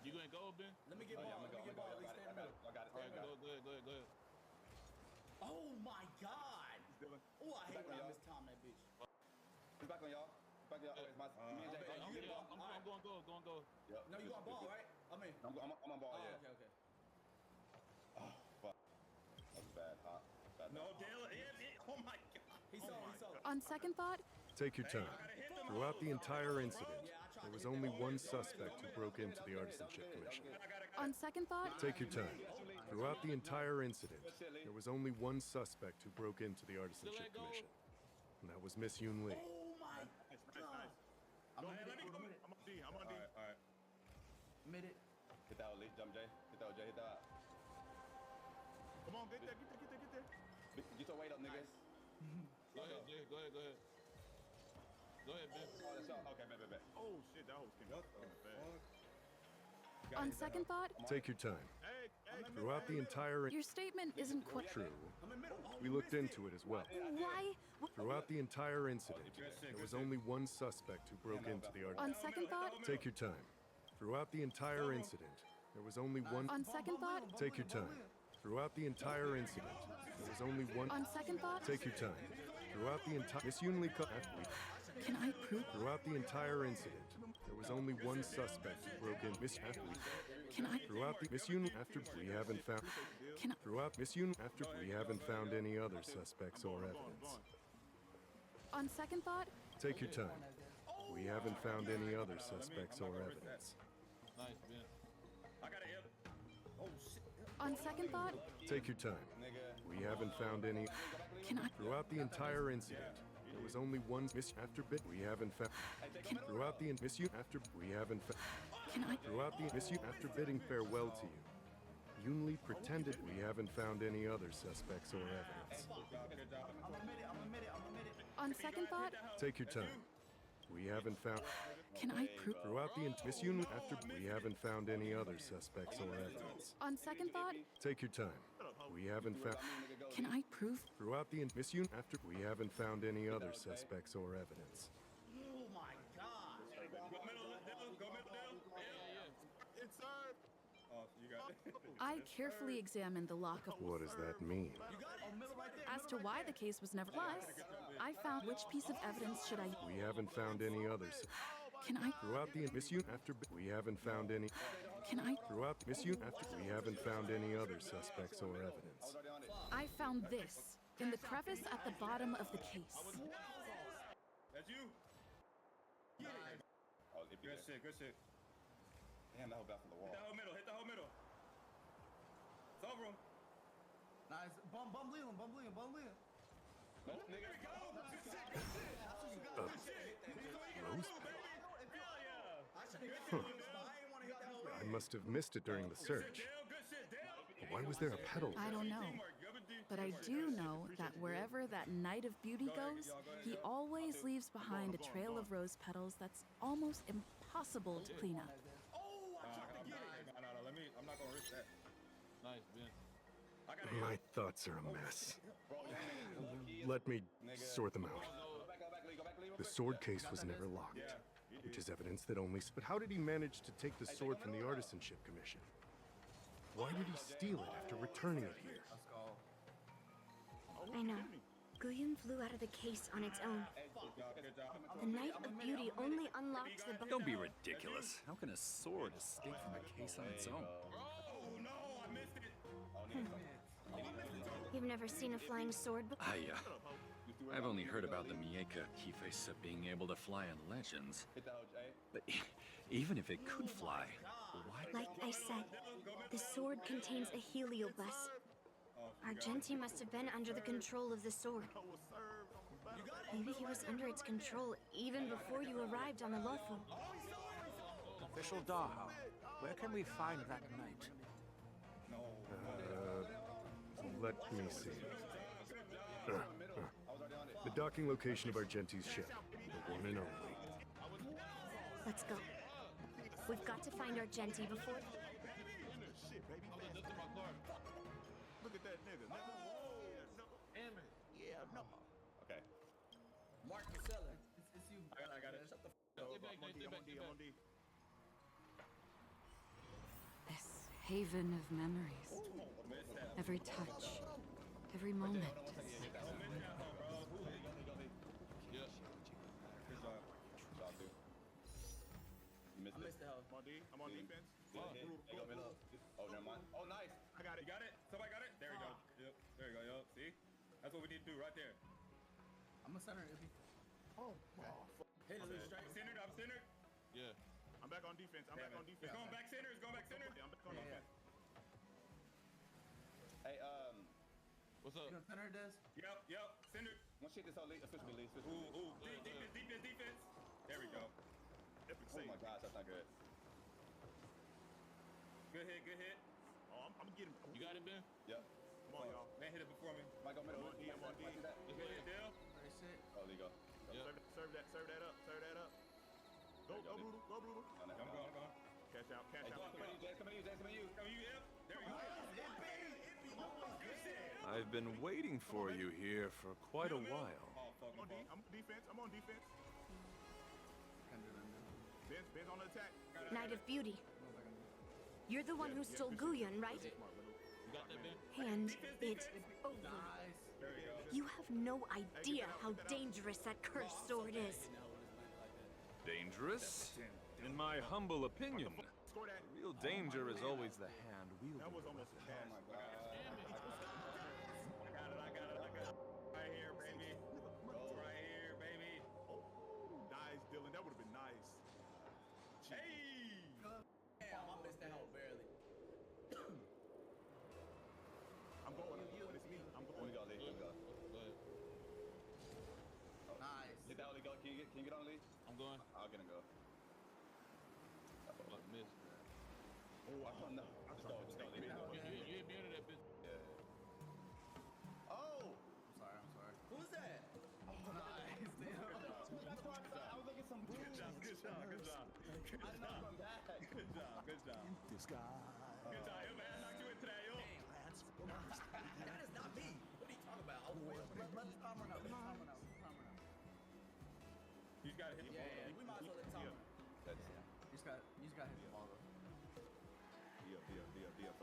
You gonna go, Ben? Let me get ball. Let me get ball. At least stand middle. I got it. All right, go ahead. Oh my God. Oh, I hate when I miss time that bitch. He's back on y'all. Oh, it's my, me and Jay. I'm going go. Yep. No, you on ball, right? I mean. I'm on ball, yeah. Okay. Oh, fuck. That's bad, huh? Bad. No, Dale. Oh my God. He saw. On second thought, Take your time. Throughout the entire incident, there was only one suspect who broke into the Artisanship Commission. on second thought, Take your time. Throughout the entire incident, there was only one suspect who broke into the Artisanship Commission, and that was Miss Yoon Lee. Oh my God. Go ahead, let me go. I'm on D. All right. Mid it. Hit that, Lee. Jump, Jay. Hit that. Come on, get there. Get your weight up, niggas. Go ahead, Jay. Go ahead, Ben. Oh, that's all. Okay, bet. Oh shit, that was bad. on second thought, Take your time. Hey. Throughout the entire your statement isn't quite true. We looked into it as well. Why? Throughout the entire incident, there was only one suspect who broke into the on Artisanship. second thought, Take your time. Throughout the entire incident, there was only one. on second thought, Take your time. Throughout the entire incident, there was only one. on second thought, Take your time. Throughout the entire Miss Yoon Lee. can I prove? Throughout the entire incident, there was only one suspect who broke in. Miss Can I? Throughout the Miss Yoon after we haven't found. Can I? Throughout Miss Yoon after we haven't found any other suspects or evidence. On second thought, Take your time. We haven't found any other suspects or evidence. Nice, Ben. I got a hip. Oh shit. on second thought, Take your time. We haven't found any. can I? Throughout the entire incident, there was only one miss after bit. We haven't found. Throughout the miss you after we haven't found. Can I? Throughout the miss you after bidding farewell to you, Yoon Lee pretended we haven't found any other suspects or evidence. I'm a mid it. On second thought, Take your time. We haven't found... Can I prove... Throughout the mission after... We haven't found any other suspects or evidence. On second thought, Take your time. We haven't found... can I prove... Throughout the mission after... We haven't found any other suspects or evidence. Oh my god. Go middle, go middle, yeah. Inside. Oh, you got it. I carefully examined the lock of... What does that mean? As to why the case was never... Plus, I found which piece of evidence should I... We haven't found any others. Can I... Throughout the mission after... We haven't found any... Can I... Throughout the mission after... We haven't found any other suspects or evidence. I found this in the crevice at the bottom of the case. That's you? Oh, good shit, good shit. Damn, that whole back from the wall. Hit the whole middle, hit the whole middle. It's over. Nice. Bum Leland. There we go. Good shit, good shit. Good shit. Rose? I ain't want to hit that whole I must have missed it during the search. Why was there a pedal? I don't know. But I do know that wherever that Knight of Beauty goes, he always leaves behind a trail of rose petals that's almost impossible to clean up. I'm not gonna risk that. Nice, Ben. My thoughts are a mess. Let me sort them out. The sword case was never locked, which is evidence that only... But how did he manage to take the sword from the Artisanship Commission? Why did he steal it after returning it here? I know. 괜ᴘ flew out of the case on its own. The Knight of Beauty only unlocked the... Don't be ridiculous. How can a sword escape from a case on its own? Oh no, I missed it. You've never seen a flying sword before? I've only heard about the 괄ᴇᴄdh being able to fly in legends. But even if it could fly, why? Like I said, the sword contains a heliobus. Argenti must have been under the control of the sword. Maybe he was under its control even before you arrived on the 괳ᴜ. Official Dahao, where can we find that knight? Let me see. The docking location of Argenti's ship. The one and only. Let's go. We've got to find Argenti before... Look at that nigga. Damn it. Yeah, no. Okay. Mark the seller. It's you. I got it. Shut the I'm on D. This haven of memories. Every touch, every moment. I missed the house. I'm on defense. Oh, never mind. Oh, nice. I got it. You got it? Somebody got it? There you go. Yep. There you go, yo. See? That's what we need to do right there. I'm a center, Iffy. Oh, hey, the little strike. Centered, I'm centered. Yeah. I'm back on defense. I'm back on defense. It's going back center. It's going back center. I'm back on defense. Hey, What's up? You gonna center, Des? Yep. Centered. one shit this all officially. Ooh. Defense. There we go. Epic save. Oh my gosh, that's not good. Good hit. Oh, I'm getting. You got it, Ben? Yep. Come on, y'all. Man hit it before me. Might go middle. I'm on D. Good hit, Dale. Nice hit. Oh, there you go. Yep. Serve that up. Go, brutal. I'm going. Cash out. Come on, you. Yep. There we go. I've been waiting for you here for quite a while. I'm on defense. Ben's on the attack. Knight of Beauty. You're the one who stole 괜ᴘ, right? You got that, Ben? And it's over. You have no idea how dangerous that cursed sword is. Dangerous? In my humble opinion, real danger is always the hand wielding. That was almost a cash. Oh my god. I got it. Right here, baby. Nice, Dylan. That would have been nice. Hey! Damn, I missed that hole barely. I'm going. It's me. I'm going. Go ahead. Nice. Hit that, Ollie. Go. Can you get on, Lee? I'm going. I'll get him go. Like miss. Oh, I don't know. Just go. Leave it. You hit me under that bitch. Yeah. Oh! I'm sorry. Who's that? Oh, nice. That's why I was looking some job. Good job. Good job. Good job. Good job. This guy. Good job. Yo, man, I knocked you into that, yo. That is not me. What are you talking about? Oh, wait, let the timer out. You just gotta hit the ball. Yeah, we might as well let the timer. You just gotta hit the ball, though.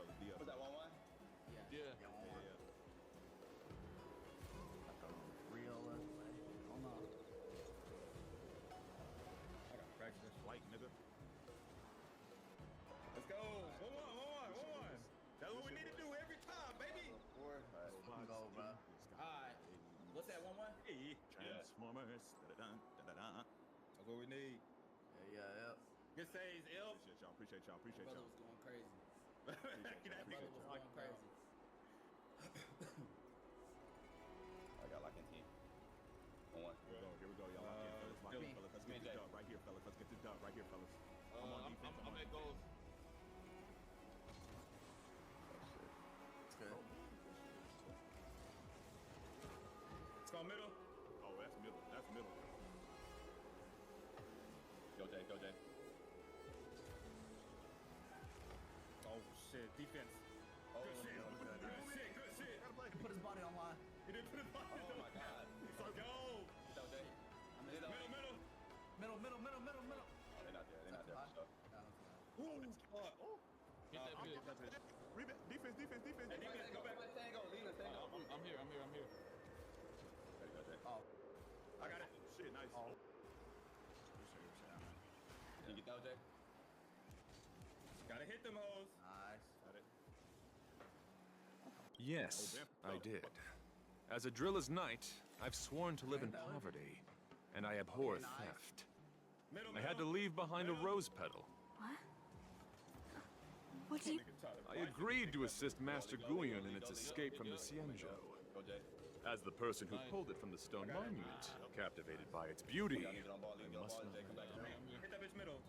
Fellas, was that 1-1? Yeah. Real hold on. I gotta practice this flight, nigga. Let's go. 1-1. That's what we need to do every time, baby. Alright, go, bro. Alright. What's that 1-1? Hey, Transformers. That's what we need. Yeah. Good saves, L. Appreciate y'all. Brother was going crazy. Brother was going crazy. I got lock in team. 1-1. Here we go, y'all. Lock in, fellas. Let's get this dub right here, fellas. Let's get this dub right here, fellas. I'm on defense. I'm at goals. It's good. Let's go middle. Oh, that's middle. Go, Jay. Oh, shit. Defense. Oh, Good shit. He put his body on line. He didn't put his body on. Oh, my God. Let's go. Go, Jay. Middle. Oh, they're not there. For sure. Ooh. Get that bit. Rebound. Defense. Hey, defense, go back. Tango. Lean us, Tango. I'm here. There you go, Jay. Oh. I got it. Shit, nice. Oh. Can you get that, Jay? Gotta hit them hoes. Nice. Got it. Yes, I did. As a driller's knight, I've sworn to live in poverty, and I abhor theft. I had to leave behind a rose petal. What? What do you... I agreed to assist Master Guyon in its escape from the Xianzhou. Go, Jay. As the person who pulled it from the stone monument, captivated by its beauty, I must not. Hit that bitch middle.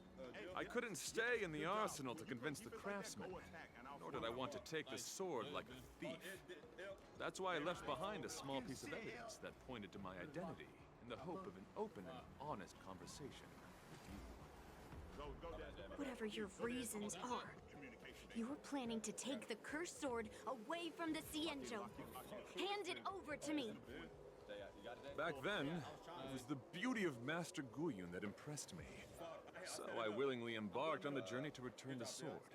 I couldn't stay in the arsenal to convince the craftsman, nor did I want to take the sword like a thief. That's why I left behind a small piece of evidence that pointed to my identity, in the hope of an open and honest conversation with you. Whatever your reasons are, you were planning to take the cursed sword away from the Xianzhou. Hand it over to me. Back then, it was the beauty of Master Guyon that impressed me. So I willingly embarked on the journey to return the sword.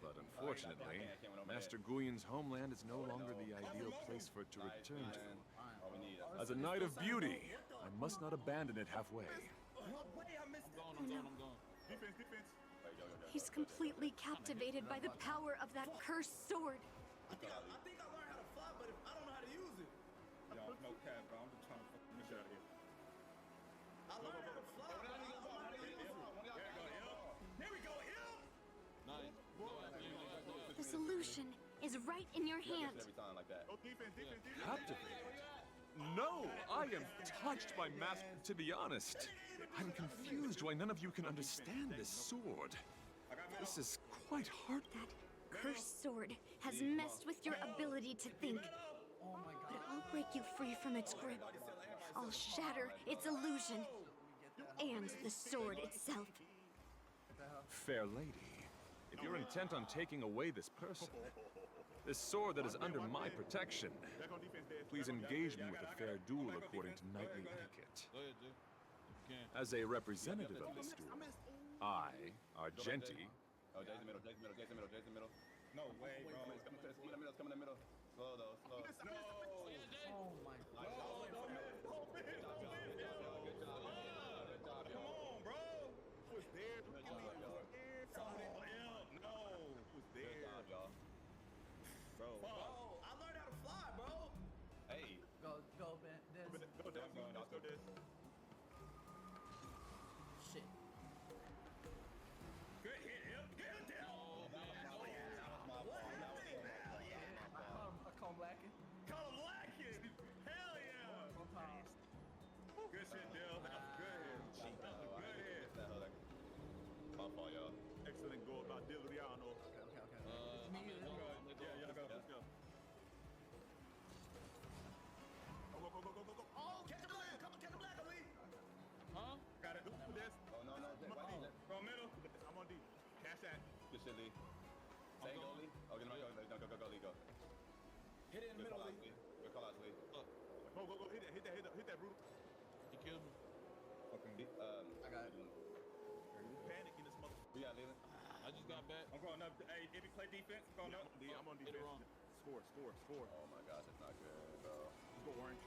But unfortunately, Master Guyon's homeland is no longer the ideal place for it to return to. As a knight of beauty, I must not abandon it halfway. I'm going. Defense. He's completely captivated by the power of that cursed sword. I think I learned how to fly, but I don't know how to use it. Yo, no cap, bro. I'm just trying to fucking get out of here. I learned how to fly. There we go, Nice. The solution is right in your hand. Every time like that. Captivated? No, I am touched by Master. To be honest, I'm confused why none of you can understand this sword. This is quite hard. That cursed sword has messed with your ability to think. But I'll break you free from its grip. I'll shatter its illusion. And the sword itself. Fair lady, if you're intent on taking away this person, this sword that is under my protection, please engage me with a fair duel according to knightly etiquette. Go ahead, Jay. If you can. As a representative of this duel, I, Argenti, Oh, Jay's in the middle. No way, bro. It's coming in the middle. Slow, though. Slow. Oh my God. Good job, Come on, bro. Who was there? Good job, y'all. No. Who was there? Good job, y'all. Bro. Oh, I learned how to fly, bro. Hey. Go, Ben. Go this. Shit. Good hit, him. Get him down. I call him lacking. Call him lacking. Hell yeah. Good shit, Dill. That was good hit. That was a good hit. My fault, y'all. Excellent goal by Diliano. Okay. Yeah, y'all go. Let's go. Go. Oh, catch the black. Come on, catch the black, Ali. Huh? Got it. Do this. Oh, Hit it in the middle, Lee. Good call out, Lee. Go, hit that, brutal. He killed me. Okay. I got it. Panic in this mother. We got Leland. I just got back. I'm going up. Hey, if you play defense, I'm going up. I'm on Hit it wrong. defense. Score. Oh my gosh, that's not good, bro. Let's go orange.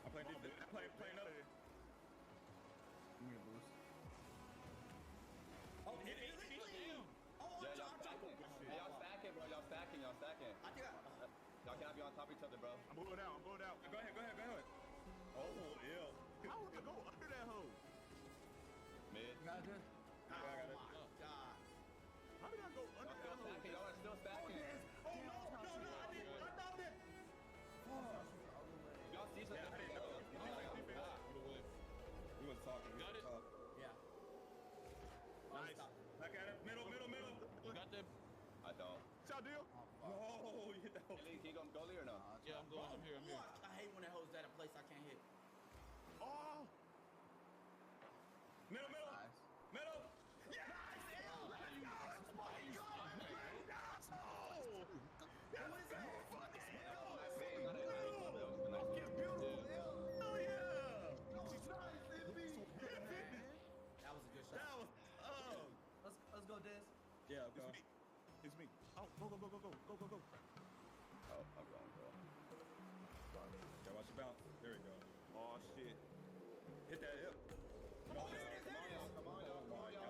I'm playing defense. I'm playing up. Give me a boost. Oh, hit it. Oh, Yeah, y'all stacking. Hey, y'all stacking, bro. Y'all stacking. I think Y'all cannot be on top of each other, bro. I'm going out. Go ahead. Oh, yeah. How would I go under that hole? Mid. got it. I got it. Oh, my God. How did I go under that hole? Y'all are still stacking. Oh, no, I found it. Y'all see something? We was talking. Got it? Yeah. Nice. Back at it. Middle. You got that? I don't. Shot deal? No, you don't. Can you go goalie or no? Yeah, I'm going. I'm here. I hate when that hole's at a place I can't hit. Oh! Middle. Nice. Middle. Yes! Oh my That was a good shot. Let's go, Diz. Yeah, go. It's me. Oh, go. Oh, I'm going, bro. Yeah, watch your bounce. There we go. Oh, shit. Hit that hip. Come on, y'all. Oh, my God.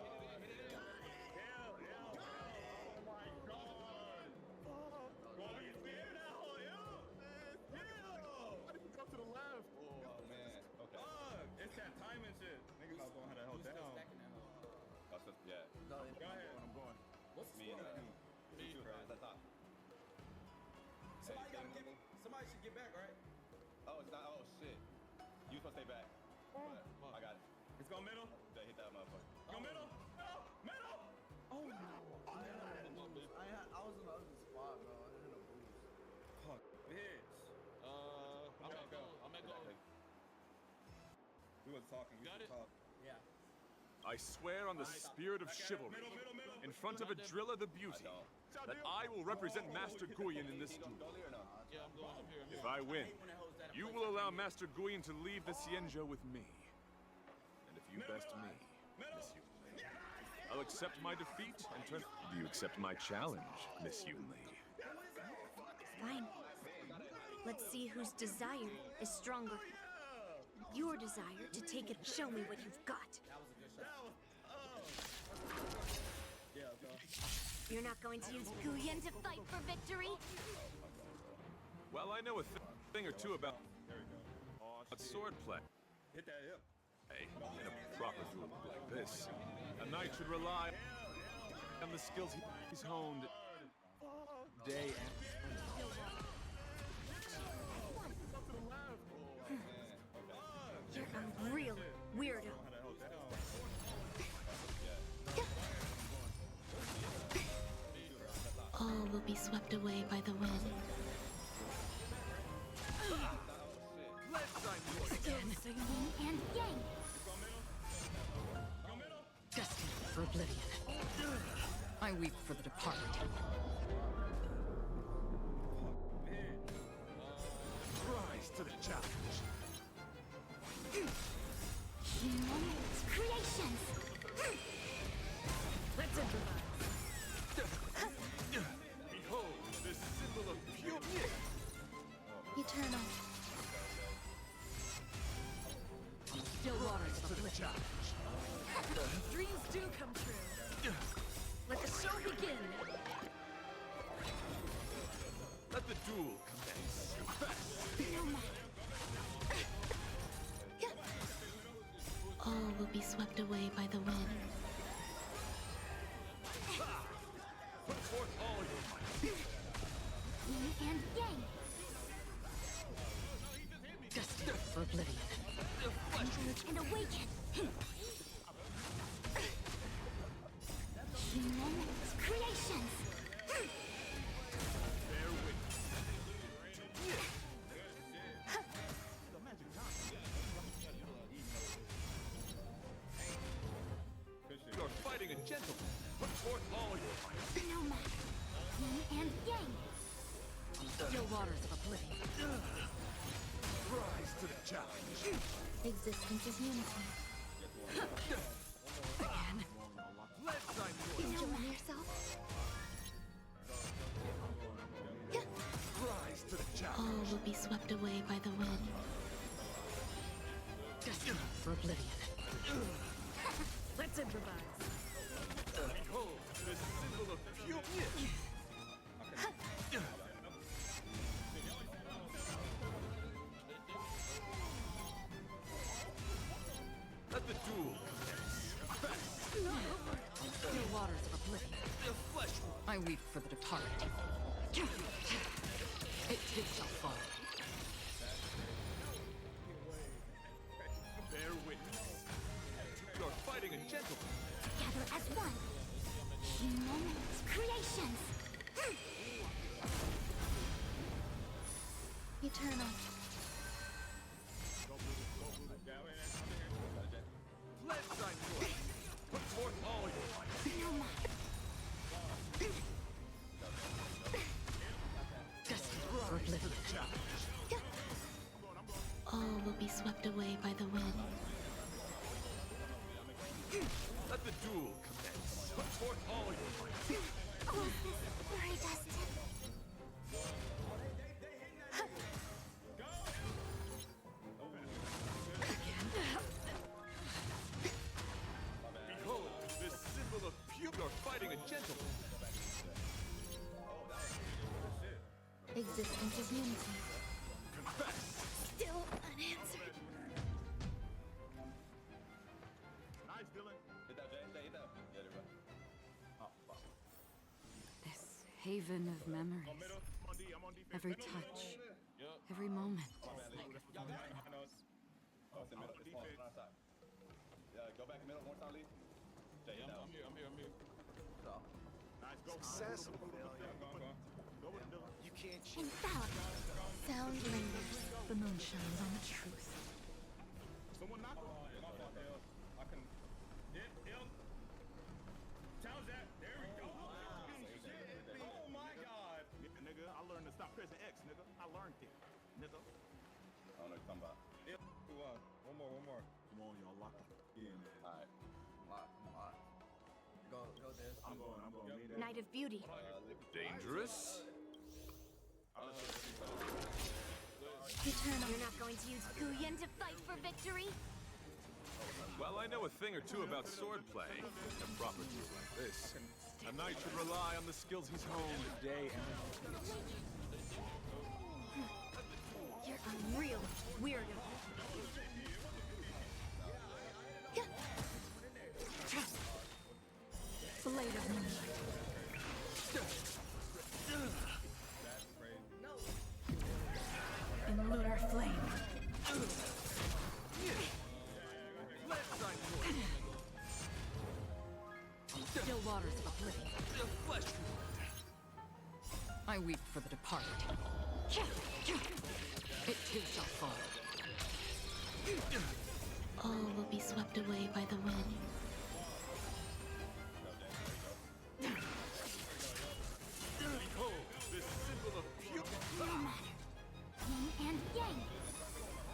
Hell. Oh, my God. Bro, he's there now. Why did you go to the left? Oh, man. Okay. It's that timing shit. Niggas not going how the hell Who's still down. stacking that hole? Yeah. Go ahead. I'm going. What's the Me and score? me. At the top. Somebody should get back, right? Oh, it's not. Oh, shit. You supposed to stay back. But I got it. It's going middle. They hit that motherfucker. Go middle. Oh, no. I was in the other spot, bro. I didn't know boost. Fuck, bitch. I'm at go. We was talking. Got it? Yeah. I swear on the spirit of chivalry, in front of Adrilla the Beauty, that I will represent Master Guyon in this duel. Yeah, I'm going. I'm here. If I win, you will allow Master Guyon to leave the Xianzhou with me. And if you best me, Miss Yunli, I'll accept my defeat and turn... Do you accept my challenge, Miss Yunli? Fine. Let's see whose desire is stronger. Your desire to take it, show me what you've got. That was a good shot. Yeah, go. You're not going to use Guyon to fight for victory? Well, I know a thing or two about There we go. swordplay. Hit that hip. Hey, in a proper duel like this, a knight should rely on the skills he's honed day after You're a real weirdo. All will be swept away by the wind. Yin and yang. Destined for oblivion. I weep for the departed. rise to the challenge. Humongous creations. Let's improvise. Behold, the symbol of purity. Eternal. Still waters of oblivion. Dreams do come true. Let the show begin. Let the duel commence. No matter. All will be swept away by the wind. Put forth all your might. Yin and yang. Destined for oblivion. And awaken. Humongous creations. Bear witness. Good shit. You're fighting a gentleman. Put forth all your might. No matter. Yin and yang. waters of oblivion. Rise to the challenge. Existence is unity. Again. Enjoy yourself. Rise to the challenge. All will be swept away by the wind. Destined for oblivion. Let's improvise. Behold, the symbol of 괶ᴞ. Let the duel commence. Still waters of oblivion. The flesh wound. I weep for the departed. It too shall fall. Bear witness. You're fighting a gentleman. Together as one. Humans, creations. Eternal. Let thy voice put forth all your might. No matter. Destined for oblivion. All will be swept away by the wind. Let the duel commence. Put forth all your might. Was this predestined? Behold, the symbol of 괶ᴞ. You're fighting a gentleman. Existence is unity. Confess. Still unanswered. Nice, Dylan. This haven of memories. Every touch, every moment is like a fond Go back middle more time, Lee. I'm here. Nice, go. Success. Go with Dylan. You can't cheat. Infallible. Sound lingers. The moon shines on the truth. Someone knock him. I can. How's that? There we go. Oh my God. Yeah, nigga, I learned to stop pressing X, nigga. I learned it, nigga. I don't know what you're talking about. One more. Come on, y'all, lock it. Yeah, man. All right. Lock. Go there. I'm going. Night of Beauty. Dangerous? Eternal. You're not going to use Guyan to fight for victory? Well, I know a thing or two about swordplay. A proper duel like this. A knight should rely on the skills he's honed day and night. You're unreal, weirdo. Blade of moonlight. In lunar flame. Still waters of oblivion. The flesh wound. I weep for the departed. It too shall fall. All will be swept away by the wind. Behold, the symbol of 괶ᴞ. No matter. Yin and yang.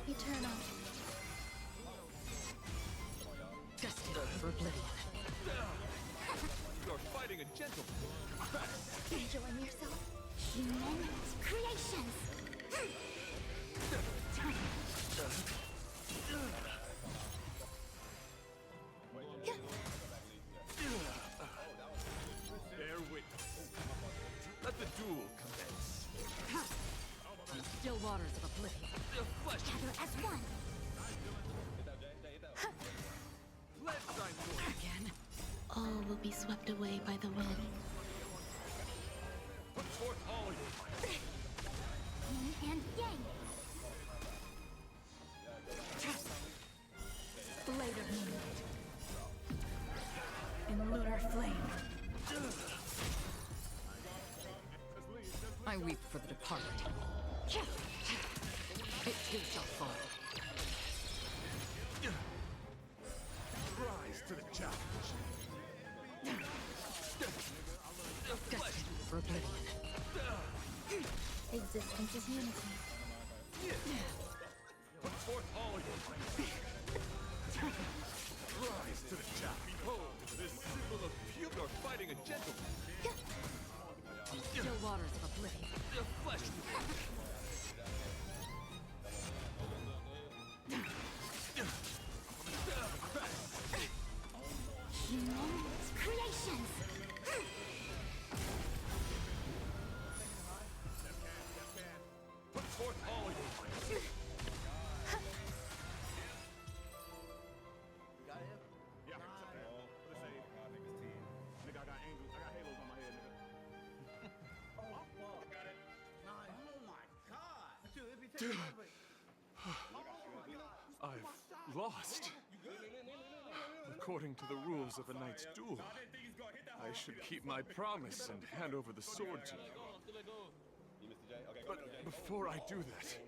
Eternal. Destined for oblivion. You're fighting a gentleman. Enjoying yourself? Humans, creations. Bear witness. Let the duel commence. Still waters of oblivion. The flesh. Gather as one. Let thy voice. Again. All will be swept away by the wind. Put forth all your might. Yin and yang. Blade of moonlight. In lunar flame. I weep for the departed. It too shall fall. Rise to the challenge. Destined for oblivion. Existence is unity. Put forth all your might. Rise to the top. Behold, this symbol of pure fighting a gentleman. Still waters of oblivion. The flesh. Humanity's creations! Put forth all your might. Got him? Yeah. Let's say, nigga, I got angels. I got halos on my head, nigga. Oh, fuck. Got it. Nice. Oh my god. Dude, it'd be taking over. I've lost. According to the rules of a knight's duel, I should keep my promise and hand over the sword to you. But before I do that,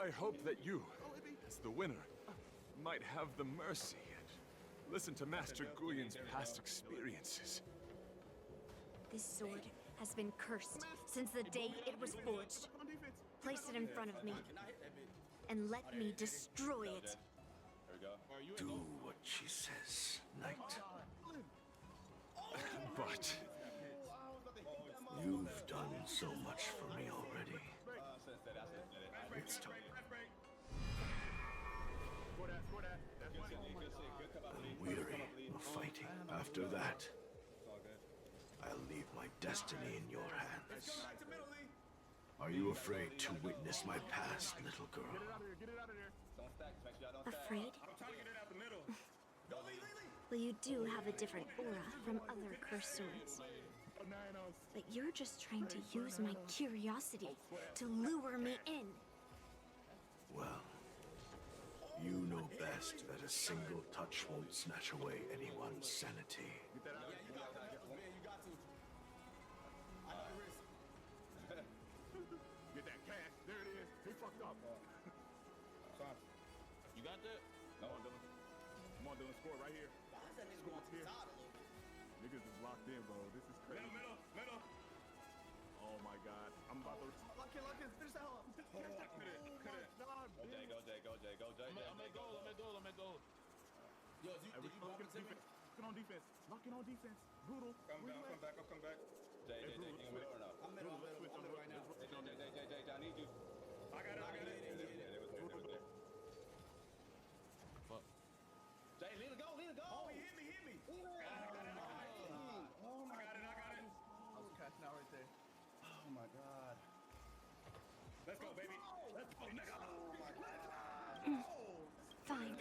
I hope that you, as the winner, might have the mercy and listen to Master Guyun's past experiences. This sword has been cursed since the day it was forged. Place it in front of me, and let me destroy it. Do what she says, knight. But you've done so much for me already. It's time. I'm weary of fighting. After that, I'll leave my destiny in your hands. Are you afraid to witness my past, little girl? Afraid? Well, you do have a different aura from other cursed swords. But you're just trying to use my curiosity to lure me in. Well, you know best that a single touch won't snatch away anyone's sanity. Get that cash. There it is. He fucked up. You got that? Come on, Dylan. Come on, Dylan. Score right here. Score here. Niggas is locked in, bro. This is crazy. Middle. Oh my god. I'm about to... Lock in. Finish that hole. Cut it. Go, Jay. I'm at goal. Yo, did you bump into me? Lock in on defense. Lock in on defense. Brutal. Come back. Jay, you in the middle or not? I'm middle right now. Jay, I need you. I got it. It was there. Fuck. Jay, lead it go. Oh, he hit me. Oh my god. I got it. I was catching out right there. Oh my god. Let's go, baby. Let's go, nigga. Fine.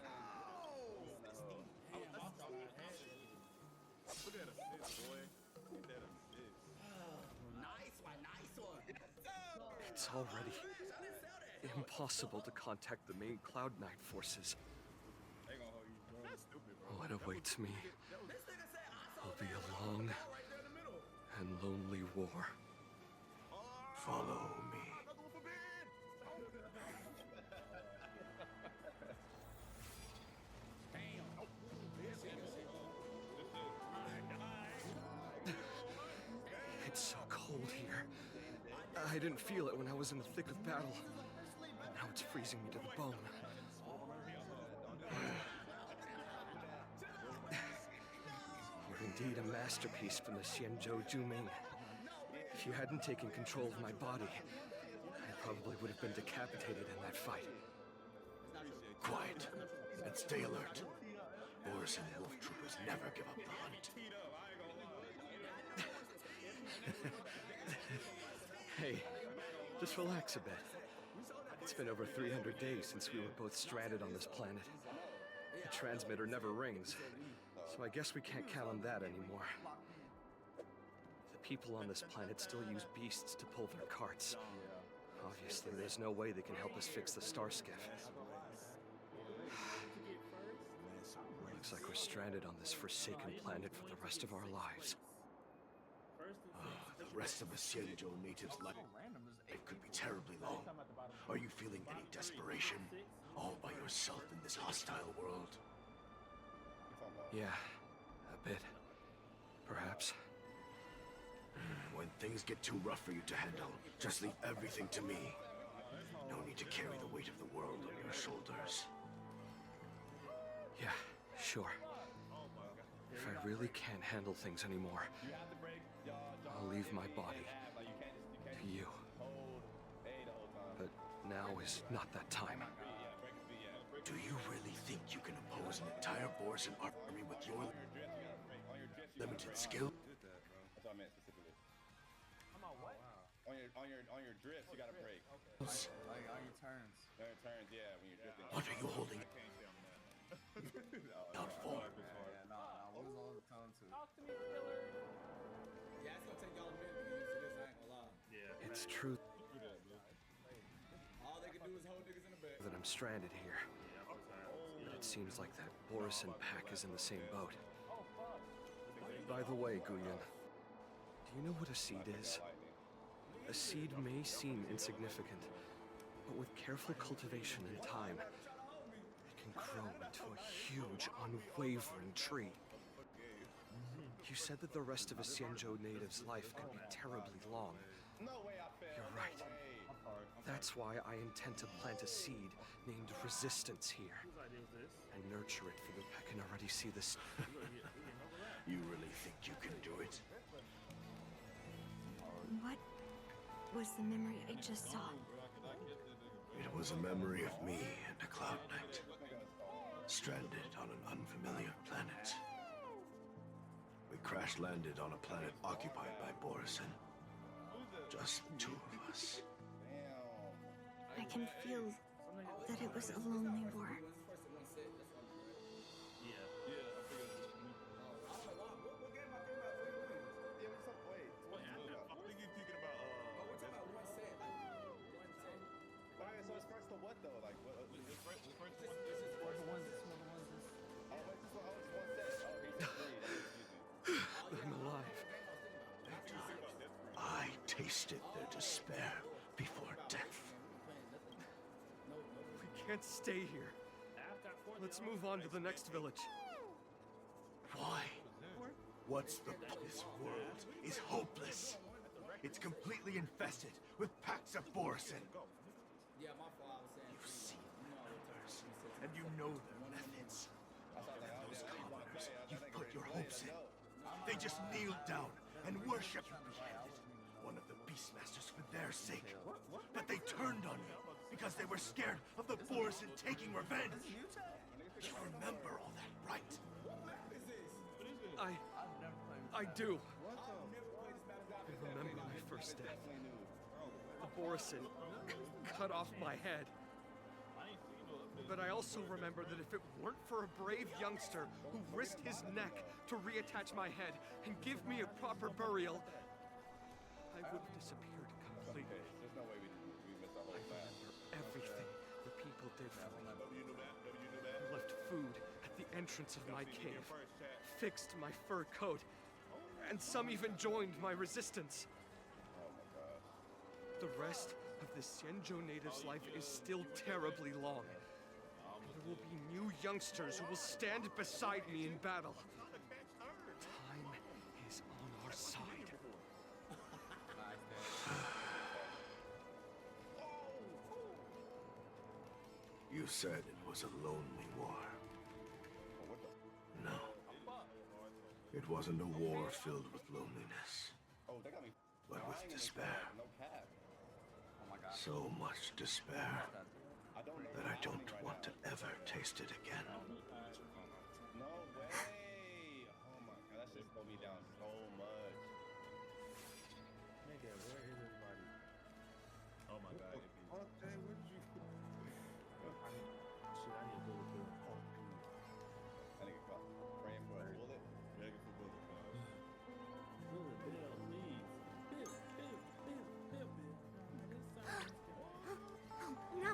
Look at that assist, boy. Look at that assist. Nice one. It's already impossible to contact the main Cloud Knight forces. That's stupid, bro. What awaits me will be a long and lonely war. Follow me. It's so cold here. I didn't feel it when I was in the thick of battle. Now it's freezing me to the bone. You're indeed a masterpiece from the Xianzhou Juming. If you hadn't taken control of my body, I probably would have been decapitated in that fight. Quiet and stay alert. Boris and Wolf Troopers never give up the hunt. Hey, just relax a bit. It's been over 300 days since we were both stranded on this planet. The transmitter never rings, so I guess we can't count on that anymore. The people on this planet still use beasts to pull their carts. Obviously, there's no way they can help us fix the star skiff. Looks like we're stranded on this forsaken planet for the rest of our lives. The rest of the Xianzhou natives' life, it could be terribly long. Are you feeling any desperation? All by yourself in this hostile world? Yeah, a bit. Perhaps. When things get too rough for you to handle, just leave everything to me. No need to carry the weight of the world on your shoulders. Yeah, sure. If I really can't handle things anymore, I'll leave my body to you. But now is not that time. Do you really think you can oppose an entire Boris army with your limited skill? That's what I meant specifically. On your drifts, you gotta brake. Like on your turns. On your turns, yeah, when you're drifting. What are you holding out for? What was all the time to? Talk to me, killer. Yeah, it's gonna take y'all a minute to get used to this, I ain't gonna lie. Yeah. It's true All they can do is hold niggas in the back. that I'm stranded here. But it seems like that Boris and pack is in the same boat. By the way, 괜ᴘ, do you know what a seed is? A seed may seem insignificant, but with careful cultivation and time, it can grow into a huge, unwavering tree. You said that the rest of a Xianzhou native's life could be terribly long. You're right. That's why I intend to plant a seed named Resistance here, and nurture it for the... I can already see this. You really think you can do it? What was the memory I just saw? It was a memory of me and a Cloud Knight, stranded on an unfamiliar planet. We crash-landed on a planet occupied by Borisin. Just the two of us. I can feel that it was a lonely war. I'm alive. I tasted their despair before death. We can't stay here. Let's move on to the next village. Why? What's the point? This world is hopeless. It's completely infested with packs of Borisin. You've seen their numbers, and you know their methods. Those commoners you've put your hopes in, they just kneeled down and worshipped you beheaded one of the Beastmasters for their sake. But they turned on you because they were scared of the Borisin taking revenge. You remember all that, right? I do. I remember my first death. The Borisin cut off my head. But I also remember that if it weren't for a brave youngster who risked his neck to reattach my head and give me a proper burial, I would have disappeared completely. There's no way we missed our whole plan. Everything the people did for me. I left food at the entrance of my cave, fixed my fur coat, and some even joined my resistance. The rest of the Xianzhou native's life is still terribly long. There will be new youngsters who will stand beside me in battle. Time is on our side. You said it was a lonely war. No. It wasn't a war filled with loneliness, but with despair. So much despair that I don't want to ever taste it again. No way! Oh my god, that shit slowed me down so much. Nigga, where is his body? Oh my god. Okay, where did you? Shit, I need to go with the. That nigga caught praying for a bullet. Begging for bullet. Bullet, Bill, please. Bill. No.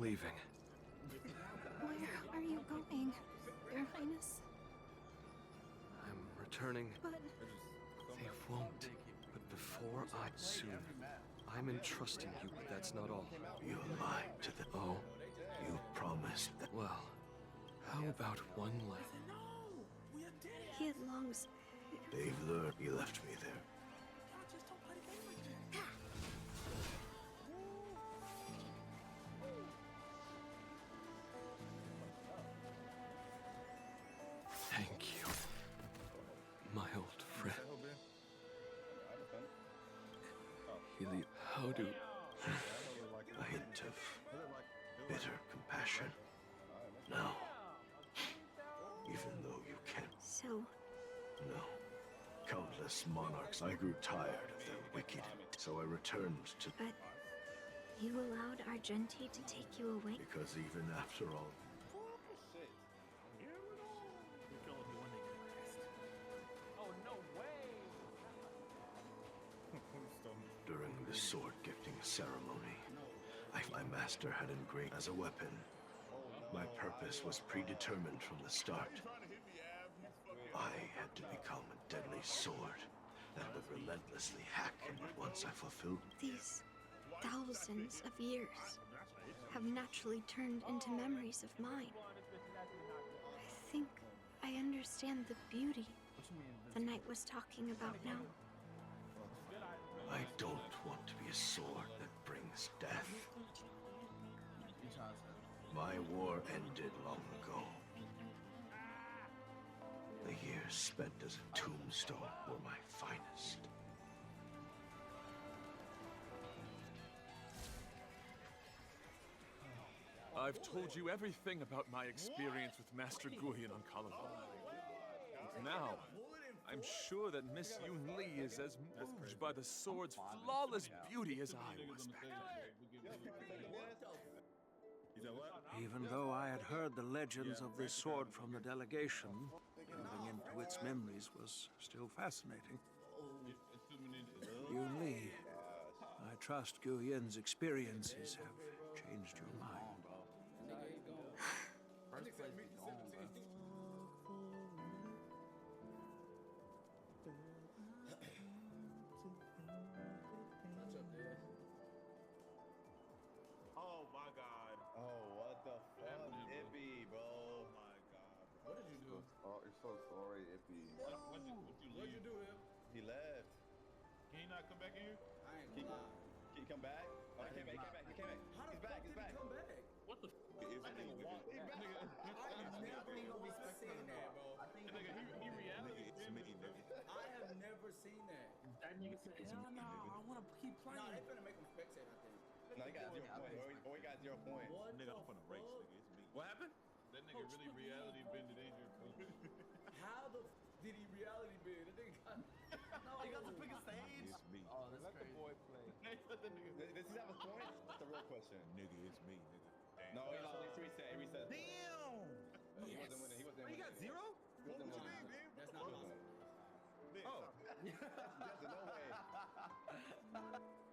leaving. Where are you going, Your Highness? I'm returning. But They won't. But before I soon. I'm entrusting you, but that's not all. You lied to the... Oh? You promised that... Well, how about one last? he longs. They've learned you left me there. Thank you, my old friend. Healy, how do... A hint of bitter compassion. Now, even though you can't... So, No. Countless monarchs, I grew tired of their wicked, so I returned to... but you allowed Argenti to take you away? Because even after all, during the sword gifting ceremony, my master had engraved as a weapon. My purpose was predetermined from the start. I had to become a deadly sword that would relentlessly hack him once I fulfilled. These thousands of years have naturally turned into memories of mine. I think I understand the beauty the knight was talking about now. I don't want to be a sword that brings death. My war ended long ago. The years spent as a tombstone were my finest. I've told you everything about my experience with Master Guyon on Kalevala. And now, I'm sure that Miss Yoon Lee is as moved by the sword's flawless beauty as I was back then. Even though I had heard the legends of this sword from the delegation, delving into its memories was still fascinating. Yoon Lee, I trust Guyon's experiences have changed your mind. Oh my god. Oh, what the fuck, Ippy, bro? Oh my god. What did you do? You're so sorry, Ippy. What'd you do, Im? He left. Can he not come back in here? I ain't gonna lie. Can he come back? Oh, he came back. He came back. He's back. He's back. Come back. What the f*** He's back. I am never gonna be spectating that, bro. I think he reality. It's me, nigga. I have never seen that. That nigga said, hell no, I want to keep playing. Nah, they finna make him spectate, I think. No, he got 0 points. He got 0 points. Nigga, I'm finna race, nigga. It's me. What happened? That nigga really reality bended in here. How the did he reality bend? That nigga got... No, he got to pick a stage? It's me. Oh, that's Let crazy. the boy play. Does he have a point? That's the real question. Nigga, it's me, nigga. No, he reset. He reset. Damn! He wasn't winning. He wasn't He got winning. 0? What What you mean, man? That's not possible. Oh. No way.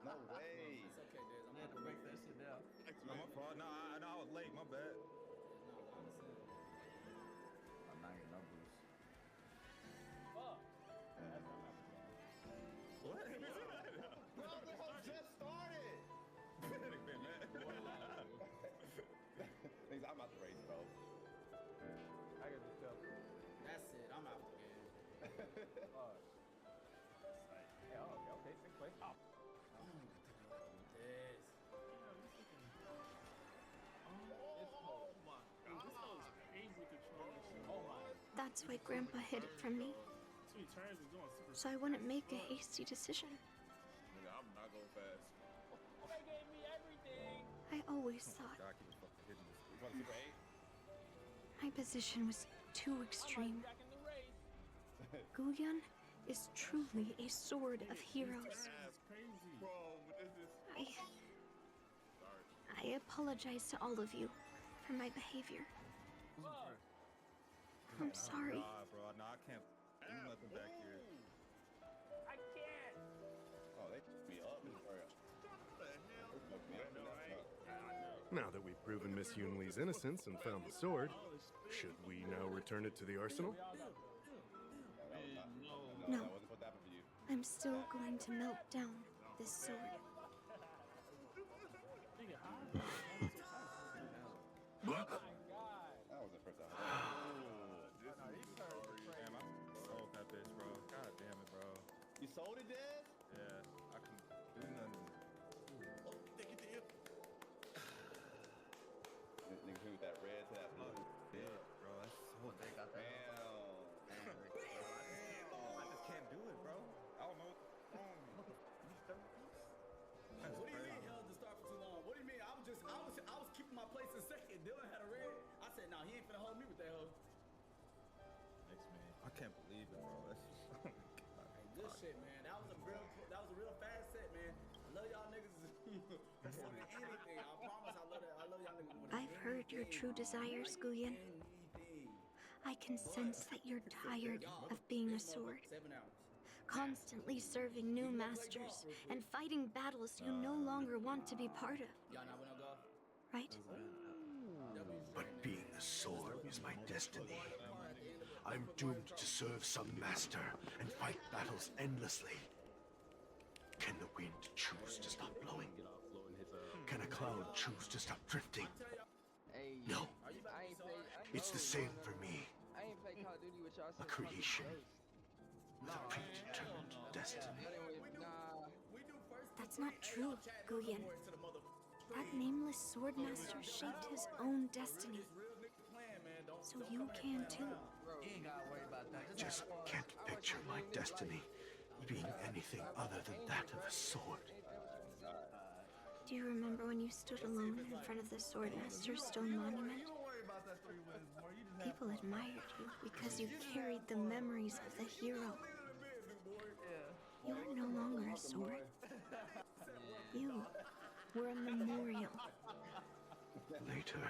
No way. It's okay, Dez. I'm gonna break that shit down. No, my fault. No, I was late. My bad. I'm not getting numbers. What? Bro, the whole just started. Niggas, I'm out the race, bro. I got this stuff. That's it. I'm out the game. Hey, oh, okay, six place. Oh. Dez. That's why Grandpa hid it from me, so I wouldn't make a hasty decision. Nigga, I'm not going fast. They gave me everything. I always thought my position was too extreme. Back in the race. Guyon is truly a sword of heroes. I apologize to all of you for my behavior. I'm sorry. Nah, bro. Nah, I can't do nothing back here. I can't. Oh, they fucked me up. What the hell? They fucked me up. I know, right? I know. Now that we've proven Miss Yunli's innocence and found the sword, should we now return it to the arsenal? No. I'm still going to melt down this sword. You sold it, Dad? Yeah, I can do nothing. Oh, get the hip. Nigga with that red to that blue. Yeah, bro, that's so they got that. Damn. I just can't do it, bro. I don't know what's wrong with me. What do you mean held the start for too long? What do you mean? I was keeping my place in second. Dylan had a red. I said, nah, he ain't finna hold me with that hoe. Next man. I can't believe it, bro. That's Good shit, man. That was a real fast set, man. I love y'all niggas more than anything. I promise I love that. I love y'all niggas more than I've heard your true desires, 괞ᴇ. I can sense that you're tired of being a sword. 7 hours. Constantly serving new masters and fighting battles you no longer want to be part of. Y'all not wanna go? Right? But being a sword is my destiny. I'm doomed to serve some master and fight battles endlessly. Can the wind choose to stop blowing? Can a cloud choose to stop drifting? No. It's the same for me. A creation with a predetermined destiny. That's not true, 괞ᴇ. That nameless sword master shaped his own destiny. So you can too. I just can't picture my destiny being anything other than that of a sword. Do you remember when you stood alone in front of the Swordmaster's stone monument? People admired you because you carried the memories of the hero. You are no longer a sword. You were a memorial. Later,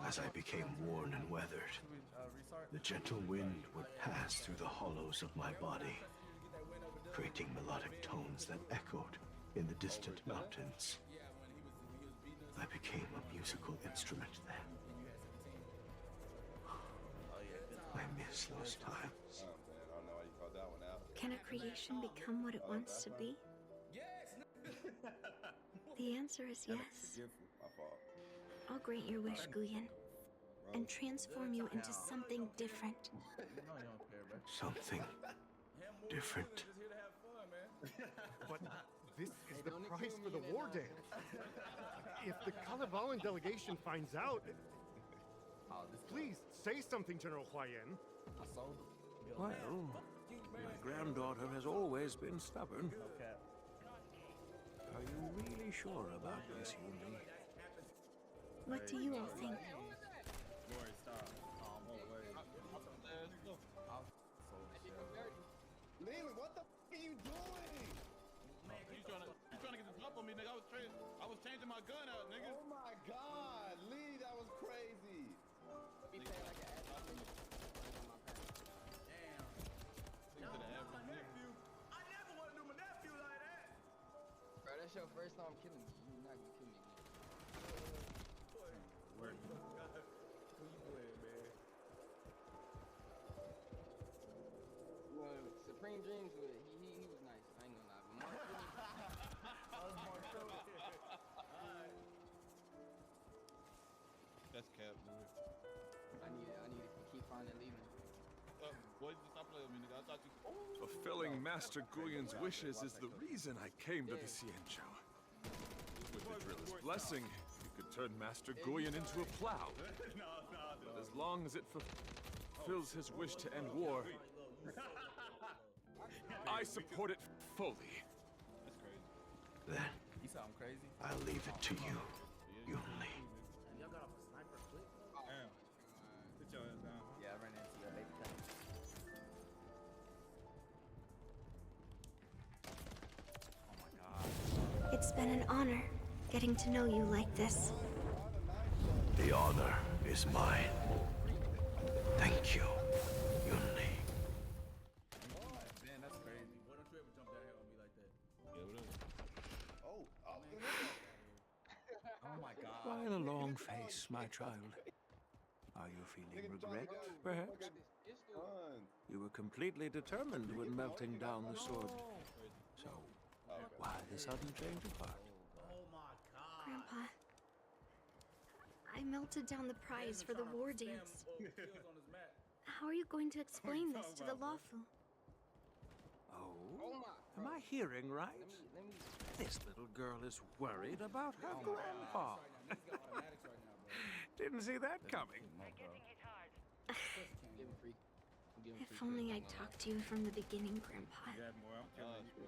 as I became worn and weathered, the gentle wind would pass through the hollows of my body, creating melodic tones that echoed in the distant mountains. I became a musical instrument then. I miss those times. Can a creation become what it wants to be? The answer is yes. I'll grant your wish, 괞ᴇ, and transform you into something different. Something different. But this is the price for the war dance. If the Kalevala delegation finds out... Please, say something, General Huayan. Well, my granddaughter has always been stubborn. Are you really sure about this, Yunli? What do you all think? Leland, what the f are you doing? Man, you trying to get the jump on me, nigga. I was changing my gun out, nigga. Oh my God, Lee, that was crazy. I never want to do my nephew like that. Bro, that's your first time killing me. You're not gonna kill me again. Where you playing, man? Well, Supreme Dreams with he was nice. I ain't gonna lie. But Mark That's cap, nigga. I need to keep finding leaving. Boys, stop playing with me, nigga. I thought you. Fulfilling Master Guyun's wishes is the reason I came to the Xianzhou. With the driller's blessing, you could turn Master Guyun into a plow. But as long as it fulfills his wish to end war, I support it fully. That's crazy. Then, You sound crazy. I'll leave it to you, Yunli. And y'all got off a sniper clip? Damn. Put your ass down. Yeah, I ran into your baby cousin. It's been an honor getting to know you like this. The honor is mine. Thank you, Yunli. Man, that's crazy. Why don't you ever jump down here on me like that? Yeah, whatever. Oh, Oh my God. Why, Smile a long face, my child. Are you feeling regret, perhaps? You were completely determined when melting down the sword. So, why the sudden change of heart? Grandpa, I melted down the prize for the war dance. How are you going to explain this to the lawful? Oh? Am I hearing right? This little girl is worried about her grandpa. Didn't see that coming. If only I'd talked to you from the beginning, Grandpa.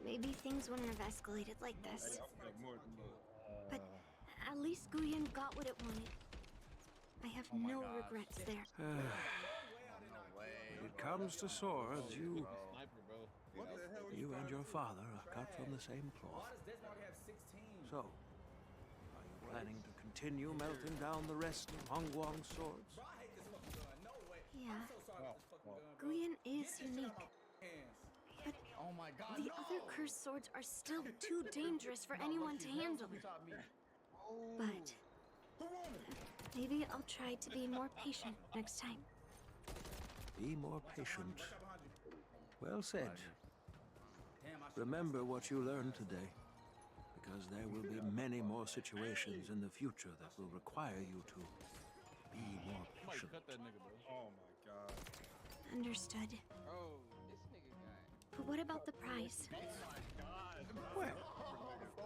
Maybe things wouldn't have escalated like this. But at least 광 got what it wanted. I have no regrets there. When it comes to swords, you and your father are cut from the same cloth. So, are you planning to continue melting down the rest of Hongguang's swords? Yeah. 광 is unique. But the other cursed swords are still too dangerous for anyone to handle. But maybe I'll try to be more patient next time. Be more patient. Well said. Remember what you learned today, because there will be many more situations in the future that will require you to be more patient. Oh my god. Understood. But what about the prize? Well,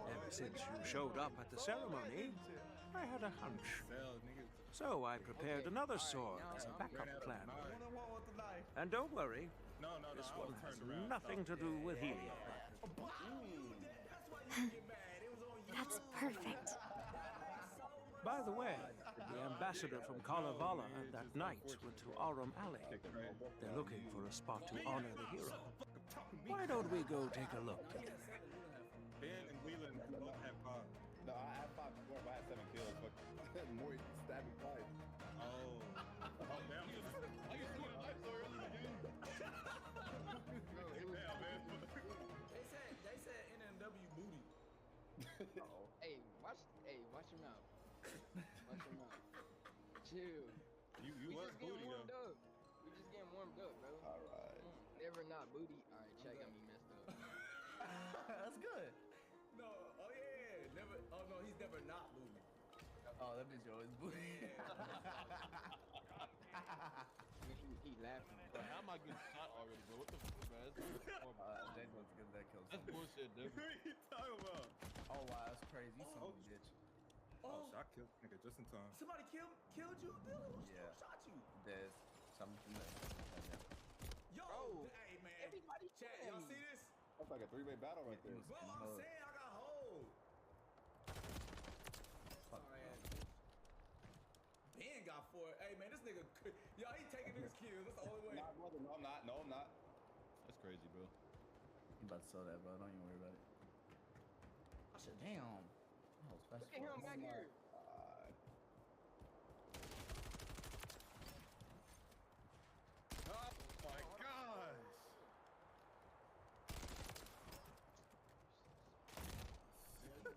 ever since you showed up at the ceremony, I had a hunch. So I prepared another sword as a backup plan. And don't worry, this one has nothing to do with helium. That's perfect. By the way, the ambassador from Kalevala and that knight went to Arum Alley. They're looking for a spot to honor the hero. Why don't we go take a look together? Ben and Wheelan both have 5. No, I have 5 before, but I had 7 kills. But more stabbing twice. Oh, damn. I used to do it so early in the game. Damn, man. They said NNW booty. Watch your mouth. Watch your mouth. Chill. You was booty, though. We just getting warmed up, bro. Alright. Never not booty. Alright, check got me messed up. That's good. No, oh yeah, never. Oh no, he's never not booty. Oh, that bitch always booty. he laughing. Bro, how am I getting shot already, bro? What the fuck, man? Jay wants to get that kill. That's bullshit, dude. What are you talking about? Oh wow, that's crazy. You son of a bitch. Oh, shit, I killed this nigga just in time. Somebody killed you, dude? Yeah. Who shot you? There's something that. Yo, hey man. Everybody chat, y'all see this? That's like a 3-way battle right there. Bro, I'm saying I got hold. Ben got 4. Hey man, this nigga, yo, he taking niggas kills. That's the only way. Nah, brother, no, I'm not. No, I'm not. That's crazy, bro. You about to sell that, bro. Don't even worry about it. I said, damn. Oh, Look at him back here. Oh my gosh.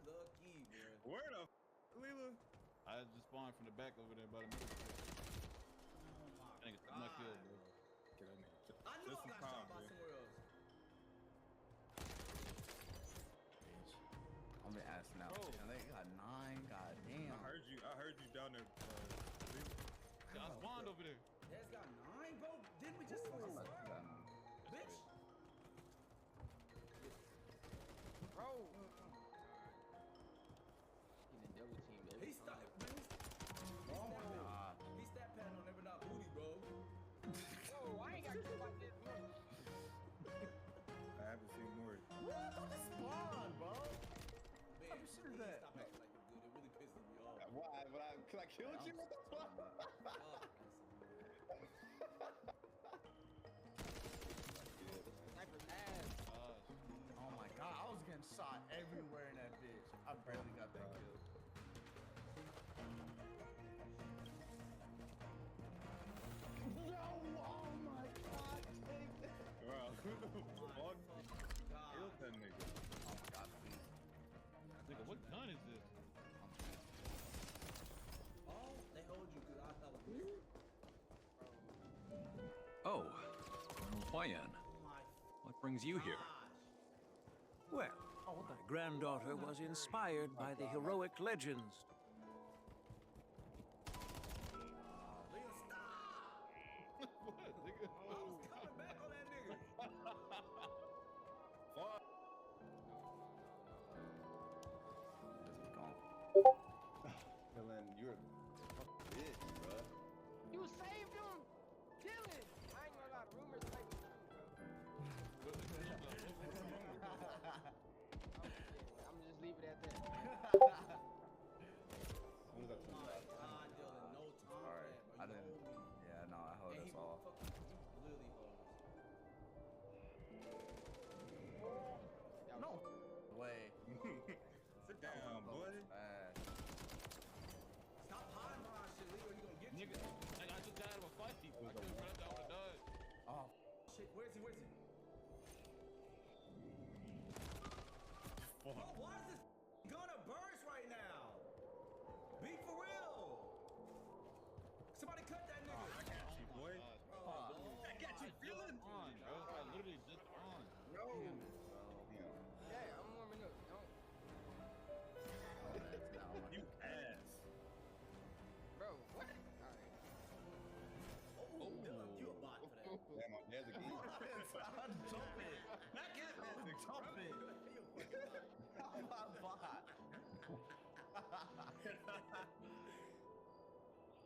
Lucky, bro. Where the Leela? I just spawned from the back over there by the middle. I think it's my kill, bro. Get that nigga. I knew Just I in got time, shot by bro. somewhere else. I'm gonna ask now. Bro. And they got 9. God damn. I heard you down there. See, I spawned over there. That's got 9, bro. Didn't we just fucking swear? Bitch. Bro. He the double team, baby. He stopped, man. Oh my god. He stat pattern on never not booty, bro. Whoa, I ain't got killed like this, bro. I haven't seen more. What? Don't just spawn, bro. Man, How consider that? Stop acting like you're good. It really pisses me off. Why? Cause I killed you? What the fuck? Sniper's ass. Oh my god, I was getting shot everywhere in that bitch. I barely got that kill. Yo, oh my god, take that. Bro, who the fuck killed that nigga? Oh my god, please. Nigga, what gun is this? So, 괚ᴜᴘᴘ, what brings you here? Well, my granddaughter was inspired by the heroic legends. Dylan, you're a bitch, bro. You saved him! Dylan! I ain't gonna lie, rumors might be true, bro. I'm just leave it at that. What is that? Alright, I didn't. Yeah, no, I hold us off. No way. Sit down, boy. Stop hiding behind shit, Leo. You gonna get you. Nigga, like, I just got out of a fight. I could've run down with a dud. Oh, shit. Where is he? Where is he? Bro, why is this gonna burst right now? Be for real. Somebody cut that nigga. I got you, boy. I got you, Dylan. On, bro. I literally just on. No. Yeah, I'm warming up. Don't. You ass. Bro, what? Alright. Oh, Dylan, you a bot for that. Damn, my dad's again. I'm jumping. Not get I'm jumping. I'm a bot.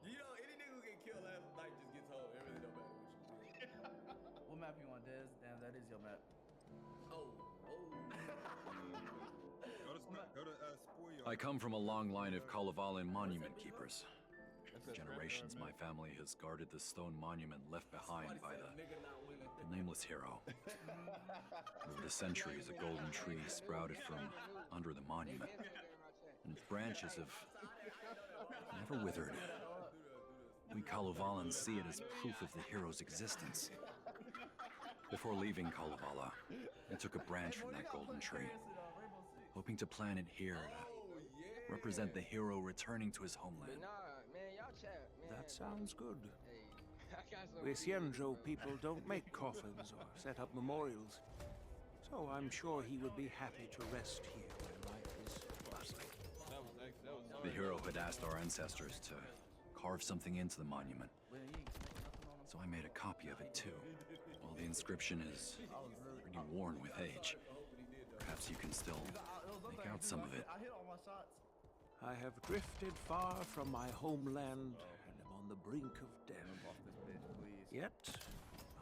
You know, any nigga who get killed last night just gets home. It really don't matter what you do. What map you want, Dez? Damn, that is your map. Oh. Go to Spoil. I come from a long line of 괁 monument keepers. For generations, my family has guarded the stone monument left behind by the nameless hero. Over the centuries, a golden tree sprouted from under the monument, and its branches have never withered. We 괁 see it as proof of the hero's existence. Before leaving Kalevala, I took a branch from that golden tree, hoping to plant it here to represent the hero returning to his homeland. Nah, man, y'all chat, man. That sounds good. Hey, I got some. The Xianzhou people don't make coffins or set up memorials, so I'm sure he would be happy to rest here where life is bustling. The hero had asked our ancestors to carve something into the monument, so I made a copy of it too. While the inscription is pretty worn with age, perhaps you can still make out some of it. I hit all my shots. I have drifted far from my homeland and am on the brink of death. Yet,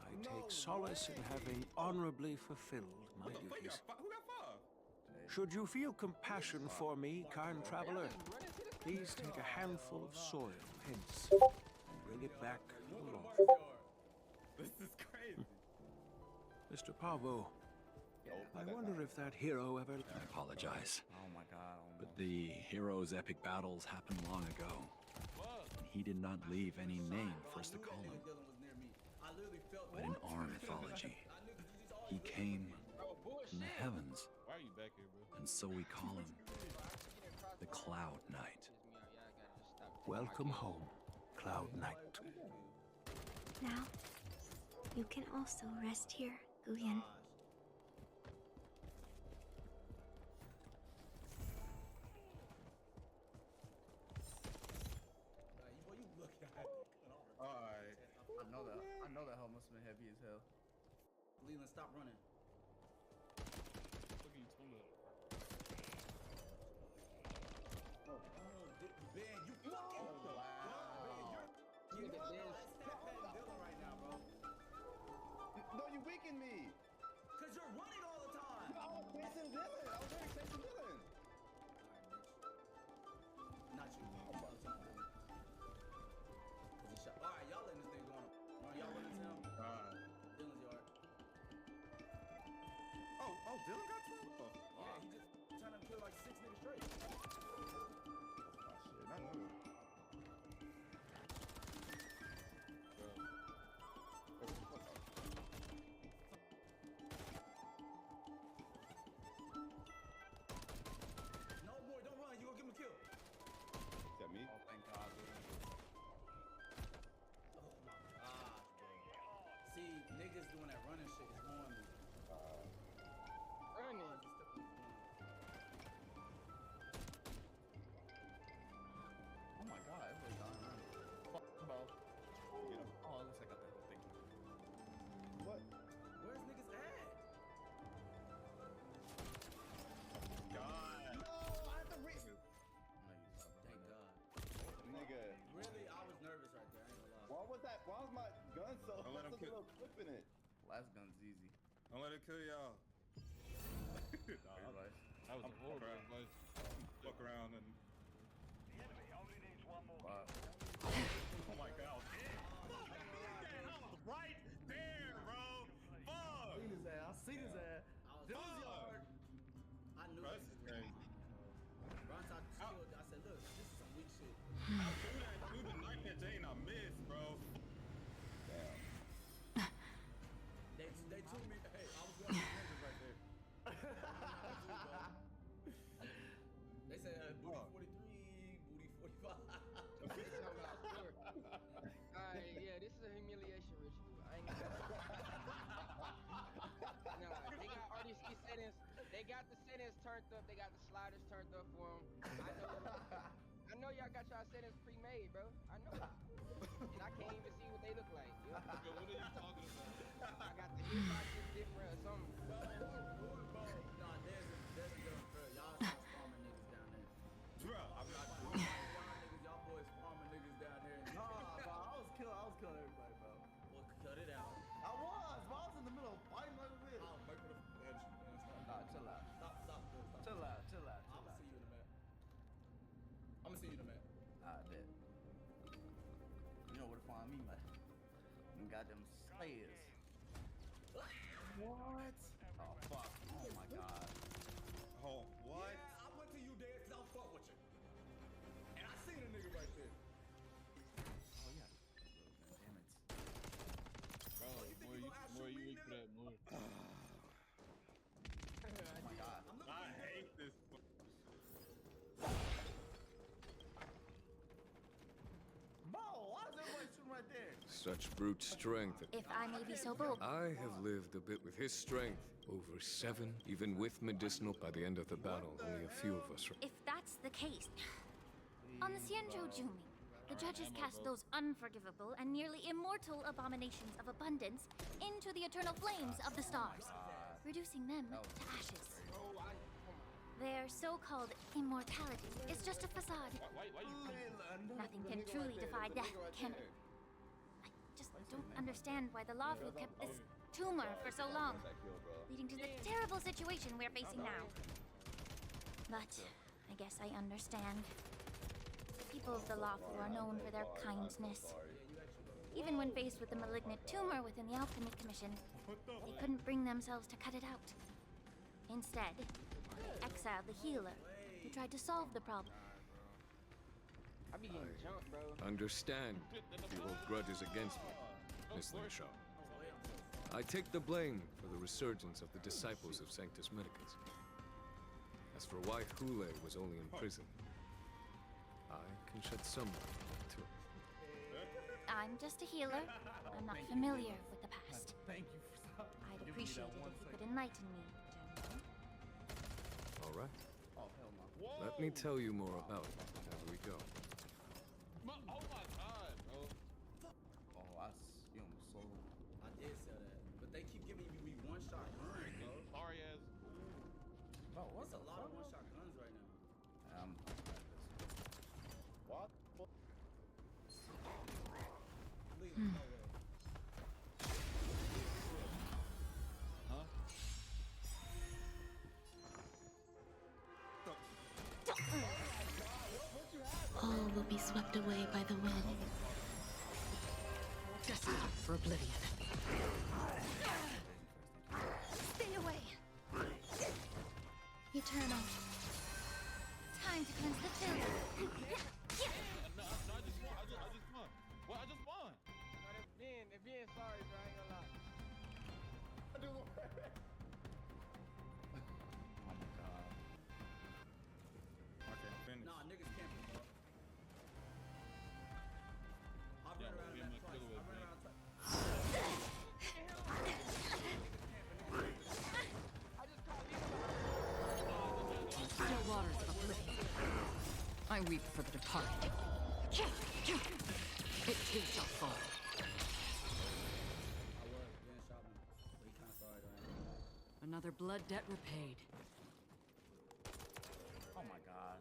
I take solace in having honorably fulfilled my duties. Should you feel compassion for me, kind traveler, please take a handful of soil hence and bring it back aloft. This is crazy. Mr. Pavo, I wonder if that hero ever... I apologize. Oh my god. But the hero's epic battles happened long ago. And he did not leave any name for us to call him. But in our mythology, he came from the heavens. Why are you back here, bro? And so we call him the Cloud Knight. Welcome home, Cloud Knight. Now, you can also rest here, Guyan. Alright. I know that hell must have been heavy as hell. Leland, stop running. Look at you, swim up. Ben, you fucking. Nigga, Dez. Step patting Dylan right now, bro. No, you weakened me. Cause you're running all the time. I was chasing Dylan. I was already chasing Dylan. Not you. All the time. Cause he shot. All right, y'all letting this thing go on. Y'all running him. Dylan's yard. Oh, Dylan got 12? Oh, Yeah, he just trying to kill like 6 niggas straight. shit, I knew it. No more, don't run. You gonna give him a kill. Is that me? Oh, thank God. Oh my gosh, bro. See, they just doing that running shit. It's on me. Running. Oh my god, everybody's dying running. Fuck, bro. Get him. Oh, it looks like I got that thing. What? Where's niggas at? God. No, I have to reach. Thank God. Nigga. Really, I was nervous right there. I ain't gonna lie. Why was that? Why was my gun so? Don't let him That's a kill- little clip in it. Last gun's easy. Don't let it kill y'all. That was a horrible advice. Fuck around and. Wow. Oh my god. Right there, bro. Fuck. I seen his ass. I seen his ass. This was yard. I knew Bro, this this is was crazy. Ron talked to Shield. I said, look, this is some weak shit. I threw that through the knife at Jane. I missed, bro. They took me. Hey, I was going to the ninjas right there. They said booty 43, booty 45. Alright, yeah, this is a humiliation ritual. I ain't gonna Nah, they got RDC settings. They got the settings turned up. They got the sliders turned up for them. I know y'all got y'all settings pre-made, bro. I know. And I can't even see what they look like. Yo. What are you talking about? I got the hitboxes different or something. Nah, there's a different girl. Y'all start farming niggas down there. Bro, I'm not. Y'all boys farming niggas down there. Nah, bro. I was killing everybody, bro. Well, cut it out. I was in the middle of fighting like a bitch. I'll break with a edge. Nah, chill out. Stop. Chill out. I'm gonna see you in a minute. I'm gonna see you in a minute. I bet. You know where to find me, man. You got them slayers. What? Oh, fuck. Oh, my God. Oh, what? Yeah, I went to you there because I was fuck with you. And I seen a nigga right there. Oh, yeah. Damn it. Bro, more you weak for that, more. Oh, my God. I hate this. Bro, why is everybody shooting right there? Such brute strength. If I may be so bold. I have lived a bit with his strength. Over 7, even with medicinal. By the end of the battle, only a few of us. If that's the case, on the ⴍᴅ the judges cast those unforgivable and nearly immortal abominations of abundance into the eternal flames of the stars, reducing them to ashes. Their so-called immortality is just a facade. Nothing can truly defy death, can it? I just don't understand why the Lafu kept this tumor for so long, leading to the terrible situation we're facing now. But I guess I understand. The people of the Lafu are known for their kindness. Even when faced with the malignant tumor within the Alchemy Commission, they couldn't bring themselves to cut it out. Instead, they exiled the healer, who tried to solve the problem. I be getting jumped, bro. Understand, you hold grudges against me, Miss Linshaw. I take the blame for the resurgence of the disciples of Sanctus Medicus. As for why 괜ᴜᴇ was only in prison, I can shed some light to it. I'm just a healer. I'm not familiar with the past. Thank you for stopping. I'd appreciate it if you could enlighten me, General. All right. Oh, hell no. Let me tell you more about it as we go. Oh my god, bro. Oh, you almost sold. I did sell that. But they keep giving me one-shot guns, bro. Sorry ass. Bro, what's There's a lot of one-shot guns right now. What? Please, no way. All will be swept away by the wind. Destined for oblivion. Stay away! Eternal. Time to cleanse the field. No, I just won. What? I just won. If being sorry, bro, I ain't gonna lie. Oh my god. Okay, I'm finished. Nah, niggas camping, bro. I ran around that twice. I ran around twice. I weep for the departed. It too shall fall. Another blood debt repaid. Oh my gosh.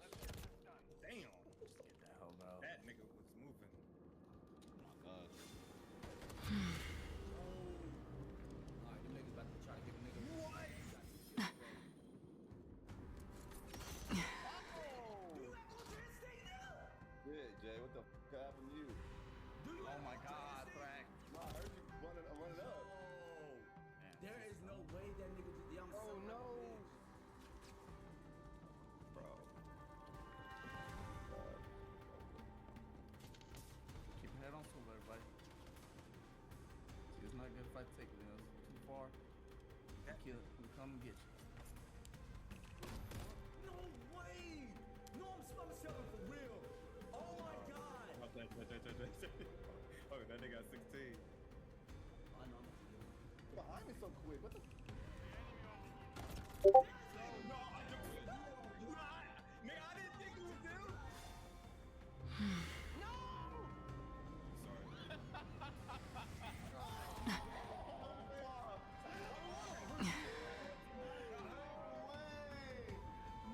Damn. Just get the hell out. That nigga was moving. Oh my god. Alright, them niggas about to try to give a nigga. What? Yeah, Jay, what the fuck happened to you? Oh my god, Thrack. No, I heard you running up. There is no way that nigga just. Yeah, I'm Oh no. Bro. Keep your head on swivel, everybody. See, it's not good if I take it. It's too far. I'll kill it. We'll come and get you. No way! No, I'm selling for real. Oh my god! Okay, that nigga got 16. I know. Behind me so quick. What the? No, nigga, I didn't think it was you. No!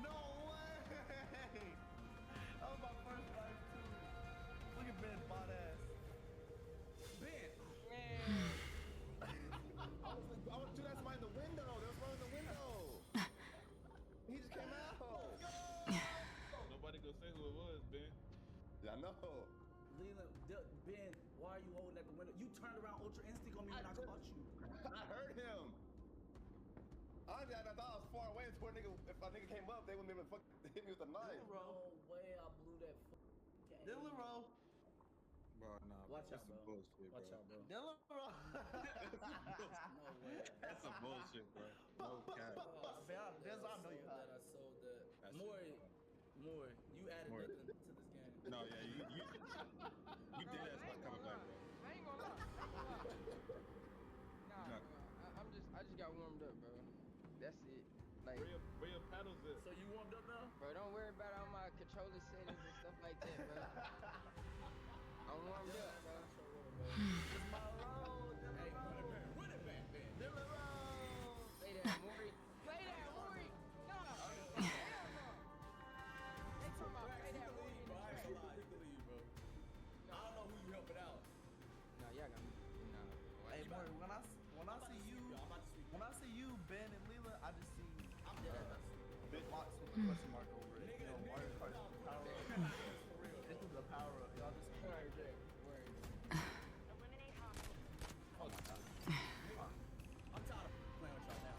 No way! That was my first life too. Look at Ben, bot ass. Ben! I was dude, that's somebody in the window. There's one in the window. He just came out. Nobody gonna say who it was, Ben. Yeah, I know. Leland, Ben, why are you holding at the window? You turned around ultra instinct on me when I caught you. I heard him. I thought I was far away. If a nigga came up, they wouldn't even hit me with a knife. No way I blew that Dylan roll. Bro, nah. Watch that's out, some bro. bullshit, Watch bro. out, bro. Dylan roll. No way. That's some bullshit, bro. No cap. That's I know you hot. That I sold that. That's Maury, you added Maury. nothing to this game. No, yeah, you did that spot coming back, bro. I ain't gonna lie. Nah, bro. I just got warmed up, bro. That's it. Like, Where your paddles at? So you warmed up now? bro, don't worry about all my controller settings and stuff like that, bro. I'm warmed up, bro. It's my road. Hey, run it back, Ben. Dylan roll. Play that, Maury. Play that, Maury. No. Hell no. They talking about play that, Maury. Bro, I ain't gonna lie. You can leave, bro. I don't know who you helping out. Nah, y'all got me. Nah. Hey, Maury, when I see you, Ben, and Leela, I just see the box with a question mark over it. You know, Mario Kart is the power up. This is the power up. Y'all just Word, word. Oh my god. I'm tired of playing with y'all now.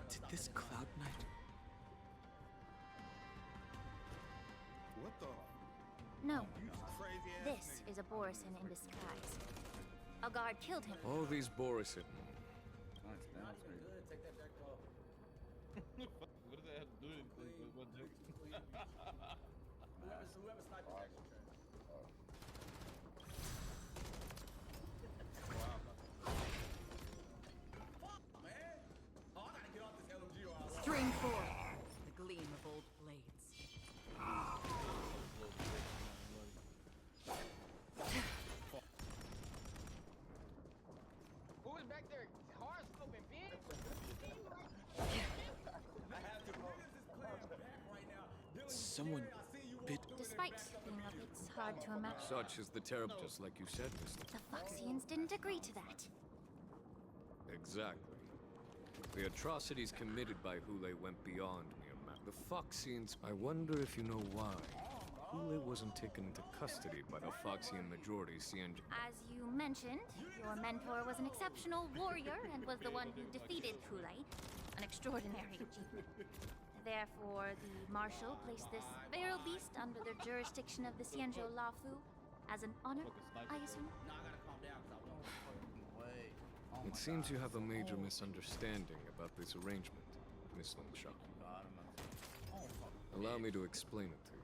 Did this Cloud Knight? What the? No, Crazy ass this is a Borisin in disguise. A guard killed him. All these Borisin. Nice, man. Not even good. Take that back off. What does that have to do with what Jake? Whoever sniped the action track. Fuck, man. Oh, I gotta get off this LMG or I'll String forth the gleam of old blades. Who is back there? Hard scoping, Ben? I have to. What is this plan back right now? Dylan, Someone bit. Despite being a bit hard to imagine, Such is the terrible, just like you said, Mr. the Foxians didn't agree to that. Exactly. The atrocities committed by Ḥūlē went beyond mere math. The Foxians, I wonder if you know why. Ḥūlē wasn't taken into custody by the Foxian majority CNJ. As you mentioned, your mentor was an exceptional warrior and was the one who defeated Ḥūlē, an extraordinary achievement. Therefore, the Marshal placed this feral beast under the jurisdiction of the Xianzhou Lafu as an honor, I assume? No, I gotta calm down because I won't. Wait. Oh It seems you have a major misunderstanding about this arrangement, Miss Longshaw. Allow me to explain it to you.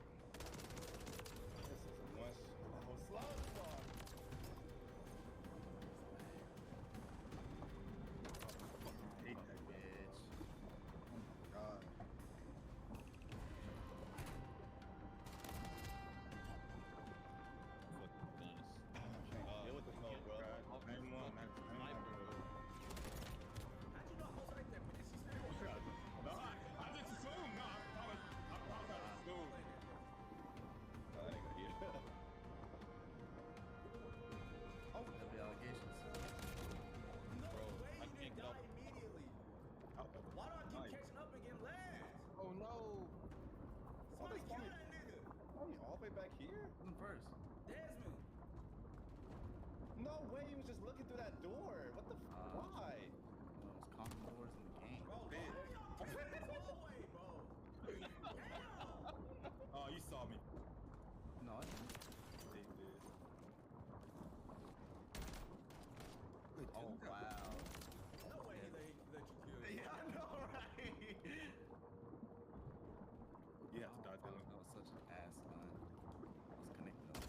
all the way back here? First. Desmond. No way, he was just looking through that door. What the why? Those common doors in the game. Bro, hallway, bro. Oh, you saw me. No, I didn't. They did. Oh, wow. No way he let you kill you. Yeah, I know, right? You have to die through it. That was such an ass line. I was connecting them.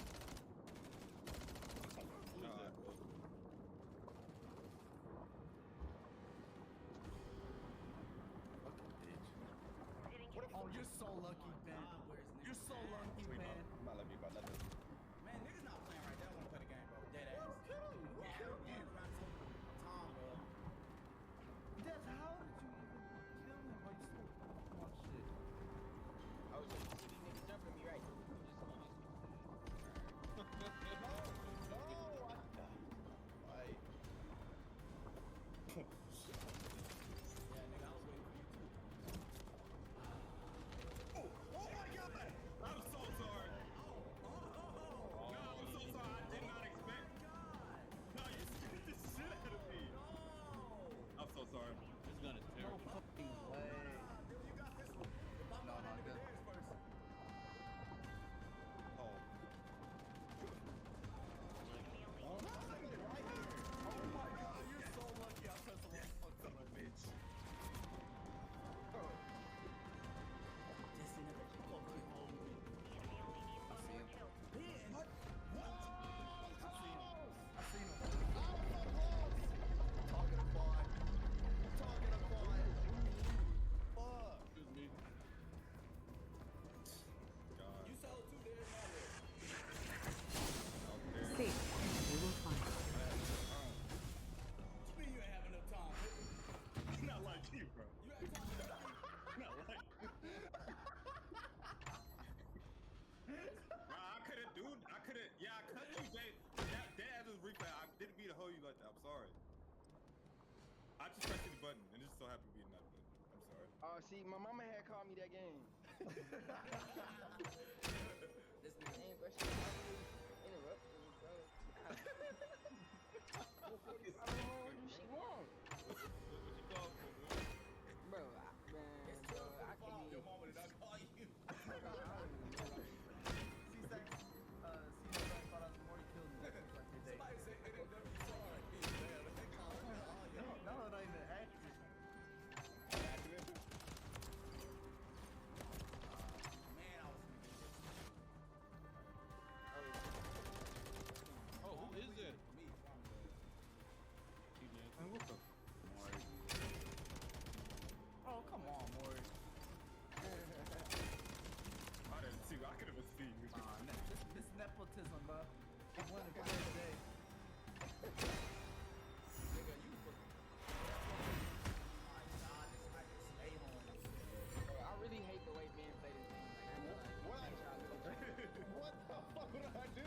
Oh, you're so lucky, Ben. You're so lucky, man. I'm not letting me about nothing. Man, niggas not playing right. They don't want to play the game, bro. Dead ass. Who killed you? Who killed you? Tom, bro. Des, how did you even kill him? Why you still? Oh shit. I was just see these niggas jumping me right. I'm so sorry. No, I'm so sorry. I did not expect. No, you scared the shit out of me. I'm so sorry. This gun is No terrible. fucking way. No, good. Oh. Oh my god, you're so lucky. I pressed the wrong fucking button, bitch. This nigga fucking hungry. I see him. Ben, what? I see him. Talking about. Fuck. Excuse me. God. You sold two there, Out there. See, we will find What you mean you ain't have enough time? Not like you, bro. You had time to die. Not like you. Nah, I couldn't, dude. I couldn't. Yeah, I cut you, Jay. That was replay. I didn't mean to hold you like that. I'm sorry. I just pressed the button and just so happened to be in that button. I'm sorry. Oh, see, my mama had called me that game. This nigga Ain't but she interrupted me, bro. I don't know what she want. What you call for, bro? Bro, I can't your even. mama did not call you. C-Sex, C-Sex thought I was more you killed me. Like your day. Somebody say NW sorry. Damn, they call me. No, not even accurate. Man, I was gonna get this. Oh, who is that? Me, Man, what the? Oh, come on, Maury. I didn't see. I could have seen you. This nepotism, bro. I won a good day. nigga, you fucking. My God, this sniper stay home. Bro, I really hate the way men play this game. Like, I know, like, What? like, y'all look at you. What the fuck? What did I do?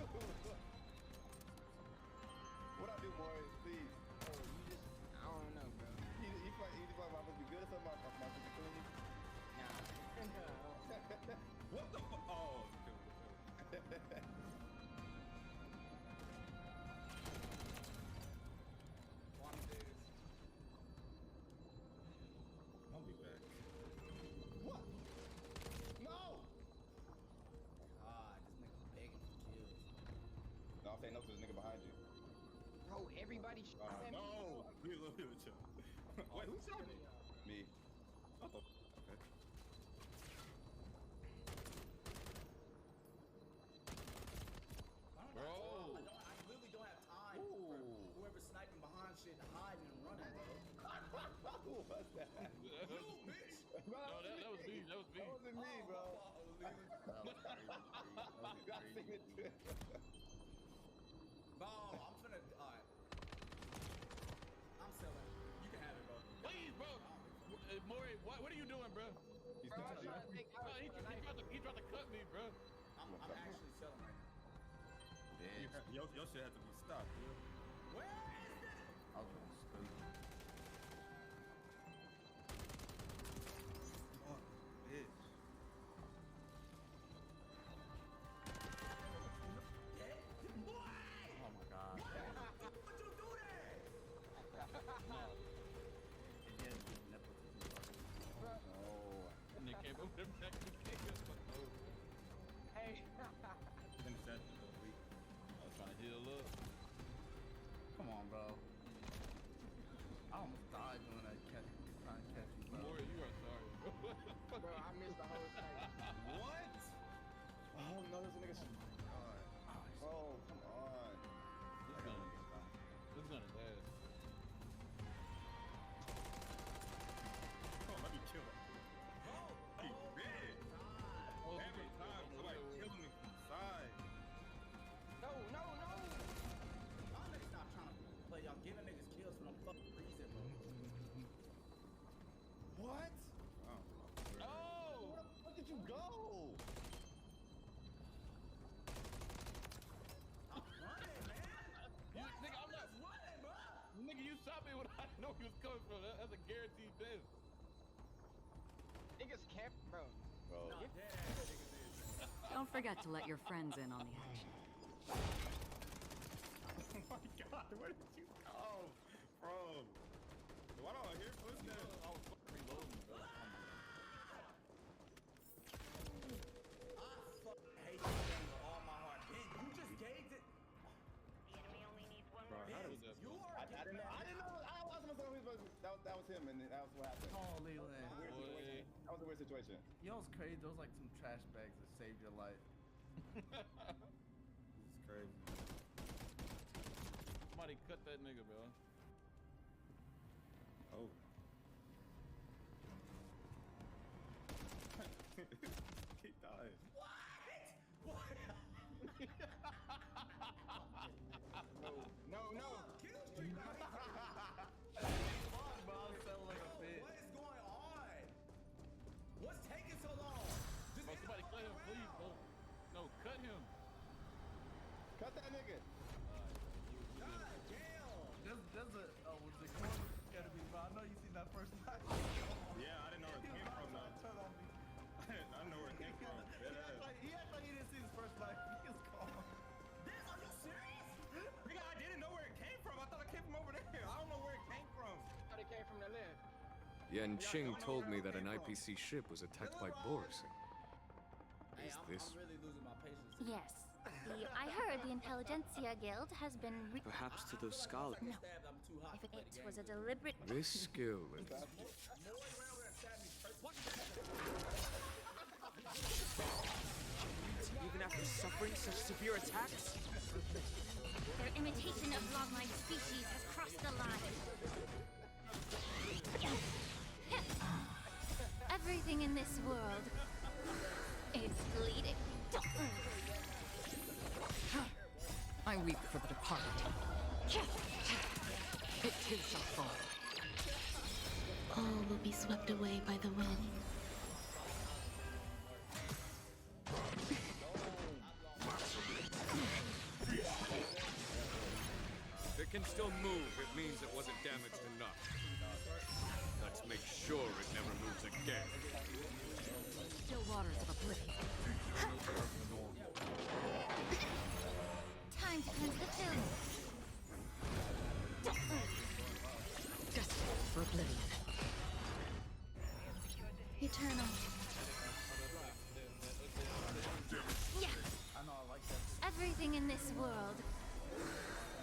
What I do, boy? Please. Oh, you just, I don't know, bro. You fight my supposed to be good or something? My supposed to be killing you? Nah. What the fuck? Oh. I'll be back. What? No! God, this nigga begging for kills. No, I'm saying no to this nigga behind you. Bro, everybody shot at me. No! Be a little bit of chill. Wait, who shot me? Me. What the? Okay. Bro. I literally don't have time for whoever's sniping behind shit, hiding and running, bro. Who was that? You, bitch! No, that was me. That was me. That wasn't me, bro. I seen it too. Bro, I'm finna. Alright. I'm selling. You can have it, bro. Please, bro. Maury, what are you doing, bro? He's Bro, I touching was you. trying to think. He tried to cut me, bro. I'm actually selling right now. Your shit had to be stopped, dude. Where is this? I was going stupid. Oh, bitch. on, bro. I almost died doing that trying to catch you, bro. Boy, you are sorry, bro. Bro, I missed the whole thing. What? Oh no, there's a nigga. Oh, come on. This gun is ass. Oh, let me kill him. He big. Every time somebody killing me from the side. No, no, no. Y'all niggas stop trying to play. Y'all giving niggas kills for no fucking reason, bro. What? Oh! Where the fuck did you go? I'm running, man. Nigga, I'm not running, bro. Nigga, you shot me when I know he was coming from. That's a guaranteed death. Niggas camp, bro. Bro. Nah, dead ass niggas is. Don't forget to let your friends in on the action. Oh my god, where did you go? Bro. Why don't I hear footsteps? I was fucking reloading, bro. I fucking hate this game with all my heart. Ben, you just gauged it. Bro, Ben, you are. I didn't know. I wasn't know who was. That was him, and that was what happened. Oh, Leland. Weird situation. That was a weird situation. You know what's crazy? Those like some trash bags that saved your life. This is crazy. Somebody cut that nigga, bro. Oh. He died. What? What? No, no. Get up, street dog. Bro, I'm selling like a bitch. What is going on? What's taking so long? Just Bro, somebody cut him, please, bro. No, cut him. Cut that nigga. God damn. There's a was the corner gotta be, bro. I know you seen that first night. Yeah, I didn't know where it came from though. Turn on me. I didn't know where it came from. He acted like he didn't see his first life. He was calm. This, are you serious? Nigga, I didn't know where it came from. I thought it came from over there. I don't know where it came from. Thought it came from the left. Yanqing told me that an IPC ship was attacked by Boris. Is this I'm really losing my patience. Yes. I heard the Intelligentsia Guild has been Perhaps to those scholars? No. If it was a deliberate... this skill is Even after suffering such severe attacks? Their imitation of log-like species has crossed the line. Everything in this world is bleeding. I weep for the departed. It too shall fall. All will be swept away by the wind. If it can still move, it means it wasn't damaged enough. Let's make sure it never moves again. Still waters of oblivion. Time to cleanse the film. Destined for oblivion. Eternal. Yeah. I know I like that. Everything in this world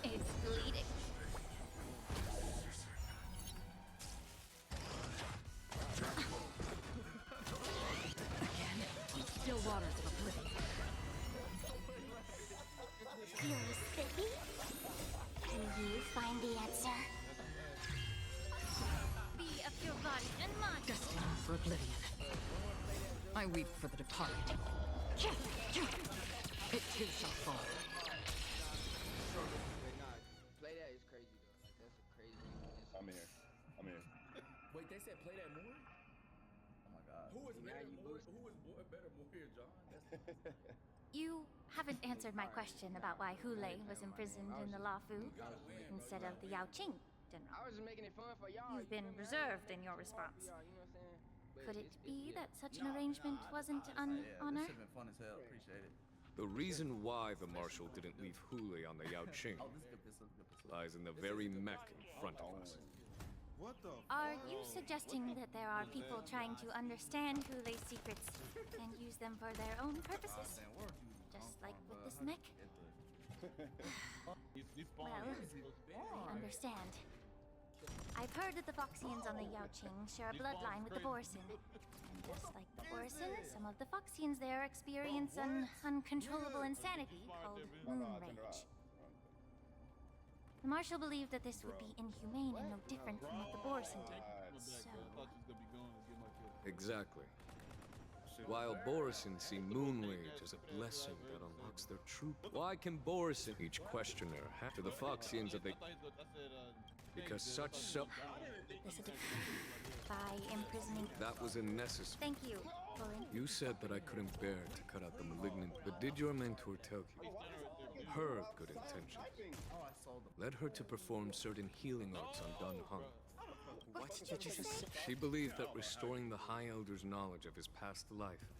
is bleeding. Again, on still waters of oblivion. Feeling sticky? Can you find the answer? Be of your body and mind. Destined for oblivion. I weep for the departed. It too shall fall. Play that is crazy though. Like that's a crazy. I'm here. I'm here. Wait, they said play that more? Oh my god. Who is Now better, you more? lose. Who is better, more here, John? You haven't answered my question about why Hule was imprisoned in the Lafu instead of the Yaoqing general. I was just making it fun for y'all. You've been reserved in your response. You know what I'm saying? But Could it it's be lit. that such an arrangement wasn't an Yeah, honor? this should've been fun as hell. Appreciate it. The reason why the Marshal didn't leave Hule on the Yaoqing Oh, this is good. This is good. lies in the very mech in front of us. What the Are you suggesting that there are people trying to understand Hule's secrets and use them for their own purposes? Just like with this mech? Well, I understand. I've heard that the Foxians on the Yaoqing share a bloodline with the Borsin. And just like the Borsin, some of the Foxians there experience an uncontrollable insanity called moon rage. The Marshal believed that this would be inhumane and no different from what the Borsin did. So... Exactly. While Borsin see moon rage as a blessing that unlocks their true... Why can Borsin... Each questioner have to the Foxians of the... Because such This is by imprisoning... That was unnecessary. Thank you, Orin. You said that I couldn't bear to cut out the malignant, but did your mentor tell you her good intentions led her to perform certain healing arts on Dun Hung? What did you just say? She believed that restoring the High Elder's knowledge of his past life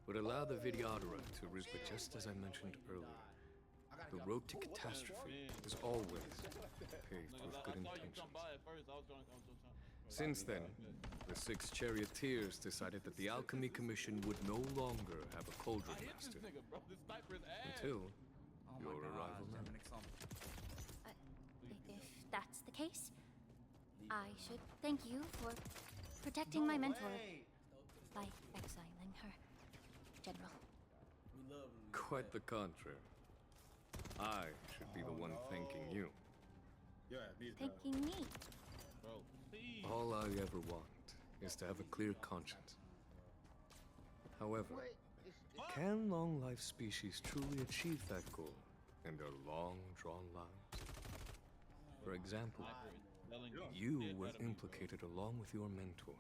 would allow the Vidyadhara to but just as I mentioned earlier, the road to catastrophe is always paved with good intentions. Since then, the 6 charioteers decided that the Alchemy Commission would no longer have a cauldron master until your arrival now. If that's the case, I should thank you for protecting my mentor by exiling her, General. Quite the contrary. I should be the one thanking you. Thanking me? All I ever want is to have a clear conscience. However, can long-life species truly achieve that goal in their long-drawn lives? For example, you were implicated along with your mentor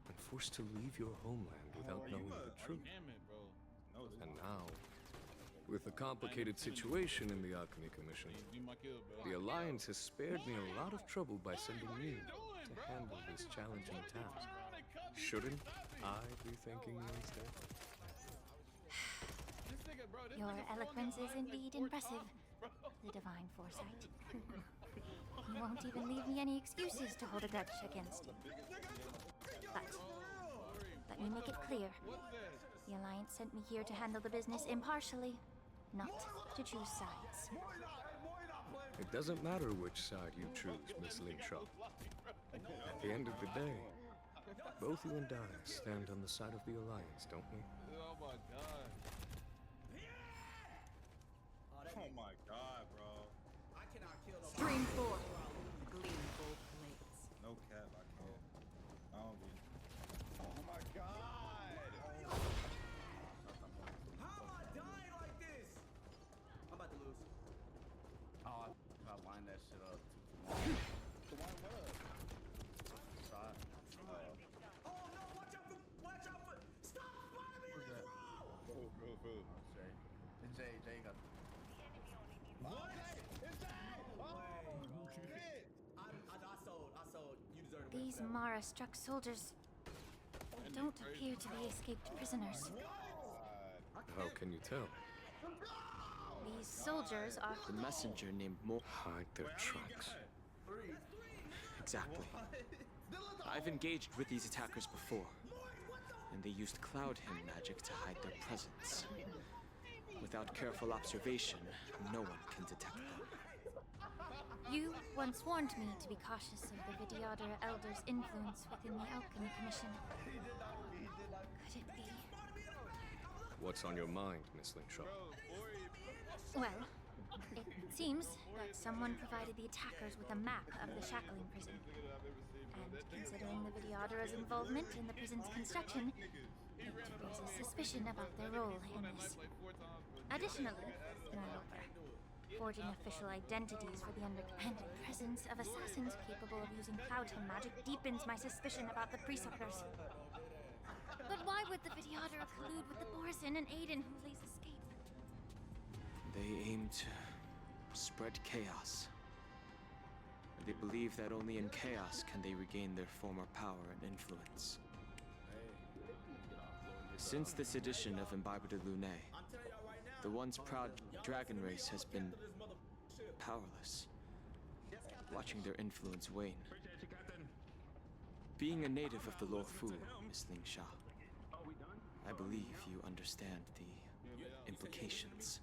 and forced to leave your homeland without knowing the truth. And now, with the complicated situation in the Alchemy Commission, the Alliance has spared me a lot of trouble by sending me to handle this challenging task. Shouldn't I be thanking you instead? Your eloquence is indeed impressive. The divine foresight. You won't even leave me any excuses to hold a grudge against. But let me make it clear. The Alliance sent me here to handle the business impartially, not to choose sides. It doesn't matter which side you choose, Miss Lingshaw. At the end of the day, both you and I stand on the side of the Alliance, don't we? Oh my god. Oh my god, bro. I cannot kill no Stream 4. Gleamful blades. No cap, I can't. I don't be. Oh my god. How am I dying like this? I'm about to lose. Oh, I lined that shit up too long. So why what up? Shot. Oh no, watch out for, stop spotting me in this row! Bro. Jay got What? It's Jay! Oh, shit! I sold. You deserve it. These Mara-struck soldiers don't appear to be escaped prisoners. How can you tell? These soldiers are... The messenger named Mo... Hide their tracks. Exactly. I've engaged with these attackers before, and they used cloud hymn magic to hide their presence. Without careful observation, no one can detect them. You once warned me to be cautious of the Vidyadhara Elder's influence within the Alchemy Commission. Could it be? What's on your mind, Miss Lingshaw? Well, it seems that someone provided the attackers with a map of the shackling prison. And considering the Vidyadhara's involvement in the prison's construction, it raises suspicion about their role in this. Additionally, moreover, forging official identities for the underhanded presence of assassins capable of using cloud hymn magic deepens my suspicion about the preceptors. But why would the Vidyadhara collude with the Borsin and aid in Hulay's escape? They aim to spread chaos. They believe that only in chaos can they regain their former power and influence. Since this edition of ✱ᴜᴇ, the once proud dragon race has been powerless, watching their influence wane. Being a native of the ⴕ Miss Lingshaw, I believe you understand the implications.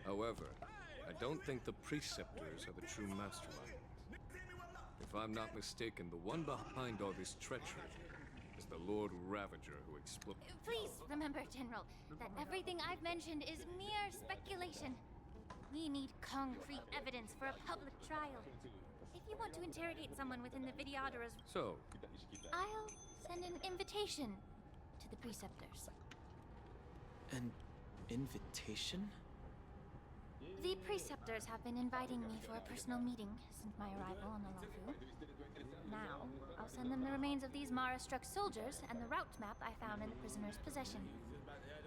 However, I don't think the preceptors are the true mastermind. If I'm not mistaken, the one behind all this treachery is the Lord Ravager who exploded. Please remember, General, that everything I've mentioned is mere speculation. We need concrete evidence for a public trial. If you want to interrogate someone within the Vidyadhara's... So? I'll send an invitation to the preceptors. An invitation? The preceptors have been inviting me for a personal meeting since my arrival on the Lafu. Now, I'll send them the remains of these Mara-struck soldiers and the route map I found in the prisoner's possession.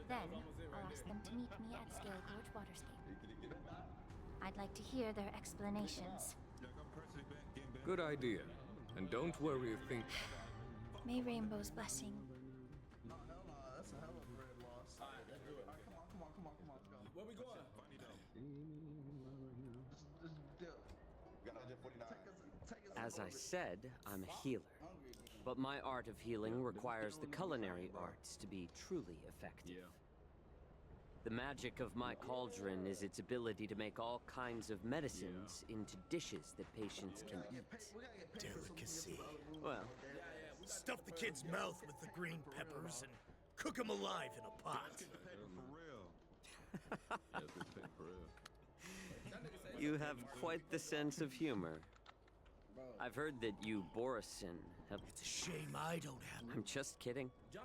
Then, I'll ask them to meet me at Scale Gorge Waterscape. I'd like to hear their explanations. Good idea. And don't worry a thing. May Rainbow's blessing. No, that's a hell of a red loss. Alright, let's do it. Alright, come on, let's go. Where we going? As I said, I'm a healer. But my art of healing requires the culinary arts to be truly effective. The magic of my cauldron is its ability to make all kinds of medicines into dishes that patients can eat. Delicacy. Well, Stuff the kid's mouth with the green peppers and cook him alive in a pot. you have quite the sense of humor. I've heard that you, Borisin, have... It's a shame I don't have... I'm just kidding. I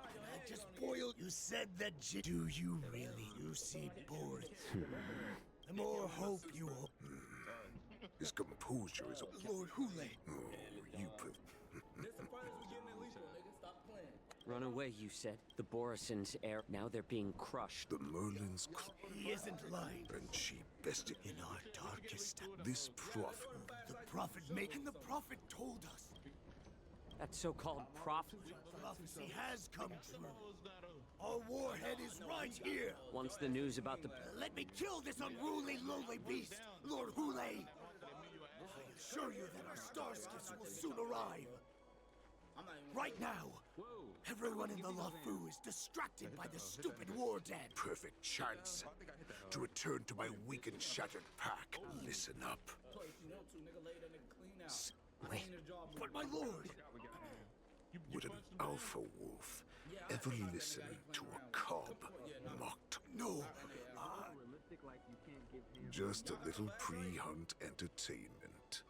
just boiled... You said that... Do you really? You see, Boris? The more hope you hope... His composure is a... Lord Hule. Oh, you... Run away, you said. The Borisins' heir. Now they're being crushed. The Merlin's... He isn't lying. And she bested... In our darkest... This prophet... The prophet making the prophet told us. That so-called prophet? Prophecy has come true. Our warhead is right here. Once the news about the... Let me kill this unruly, lowly beast, Lord Hule. I assure you that our star skiffs will soon arrive. Right now, everyone in the Lafu is distracted by the stupid war dead. Perfect chance to return to my weak and shattered pack. Listen up. Wait. But my lord! Would an alpha wolf ever listen to a cub mocked? No. Just a little pre-hunt entertainment.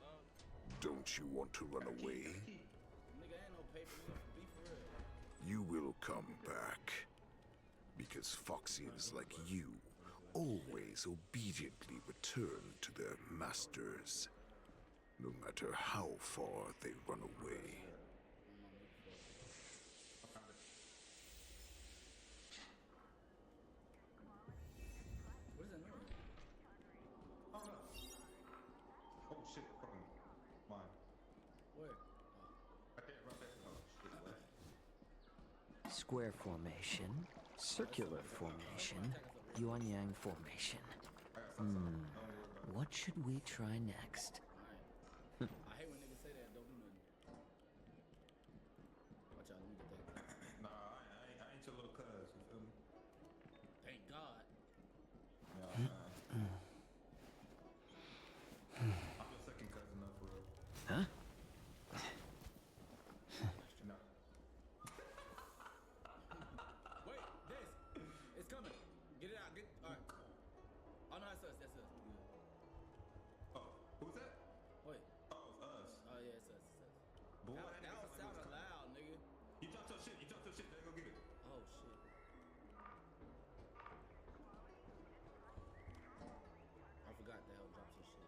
Don't you want to run away? You will come back. Because foxies like you always obediently return to their masters, no matter how far they run away. What is that noise? Oh no. Oh shit, fucking mine. Where? Square formation, circular formation, yuan-yang formation. What should we try next? I hate when niggas say that and don't do nothing. Watch out, let me get that. Nah, I ain't your little cuz, you feel me? Thank God. I'm your second cousin up for real. Huh? Wait, this! It's coming! Get it out, alright. Oh no, that's us, that's us. Oh, who's that? Wait. Oh, it's us. Oh yeah, it's us, it's us. Boy, that was sounding loud, nigga. You dropped your shit, there, go get it. Oh shit. I forgot that hell dropped your shit.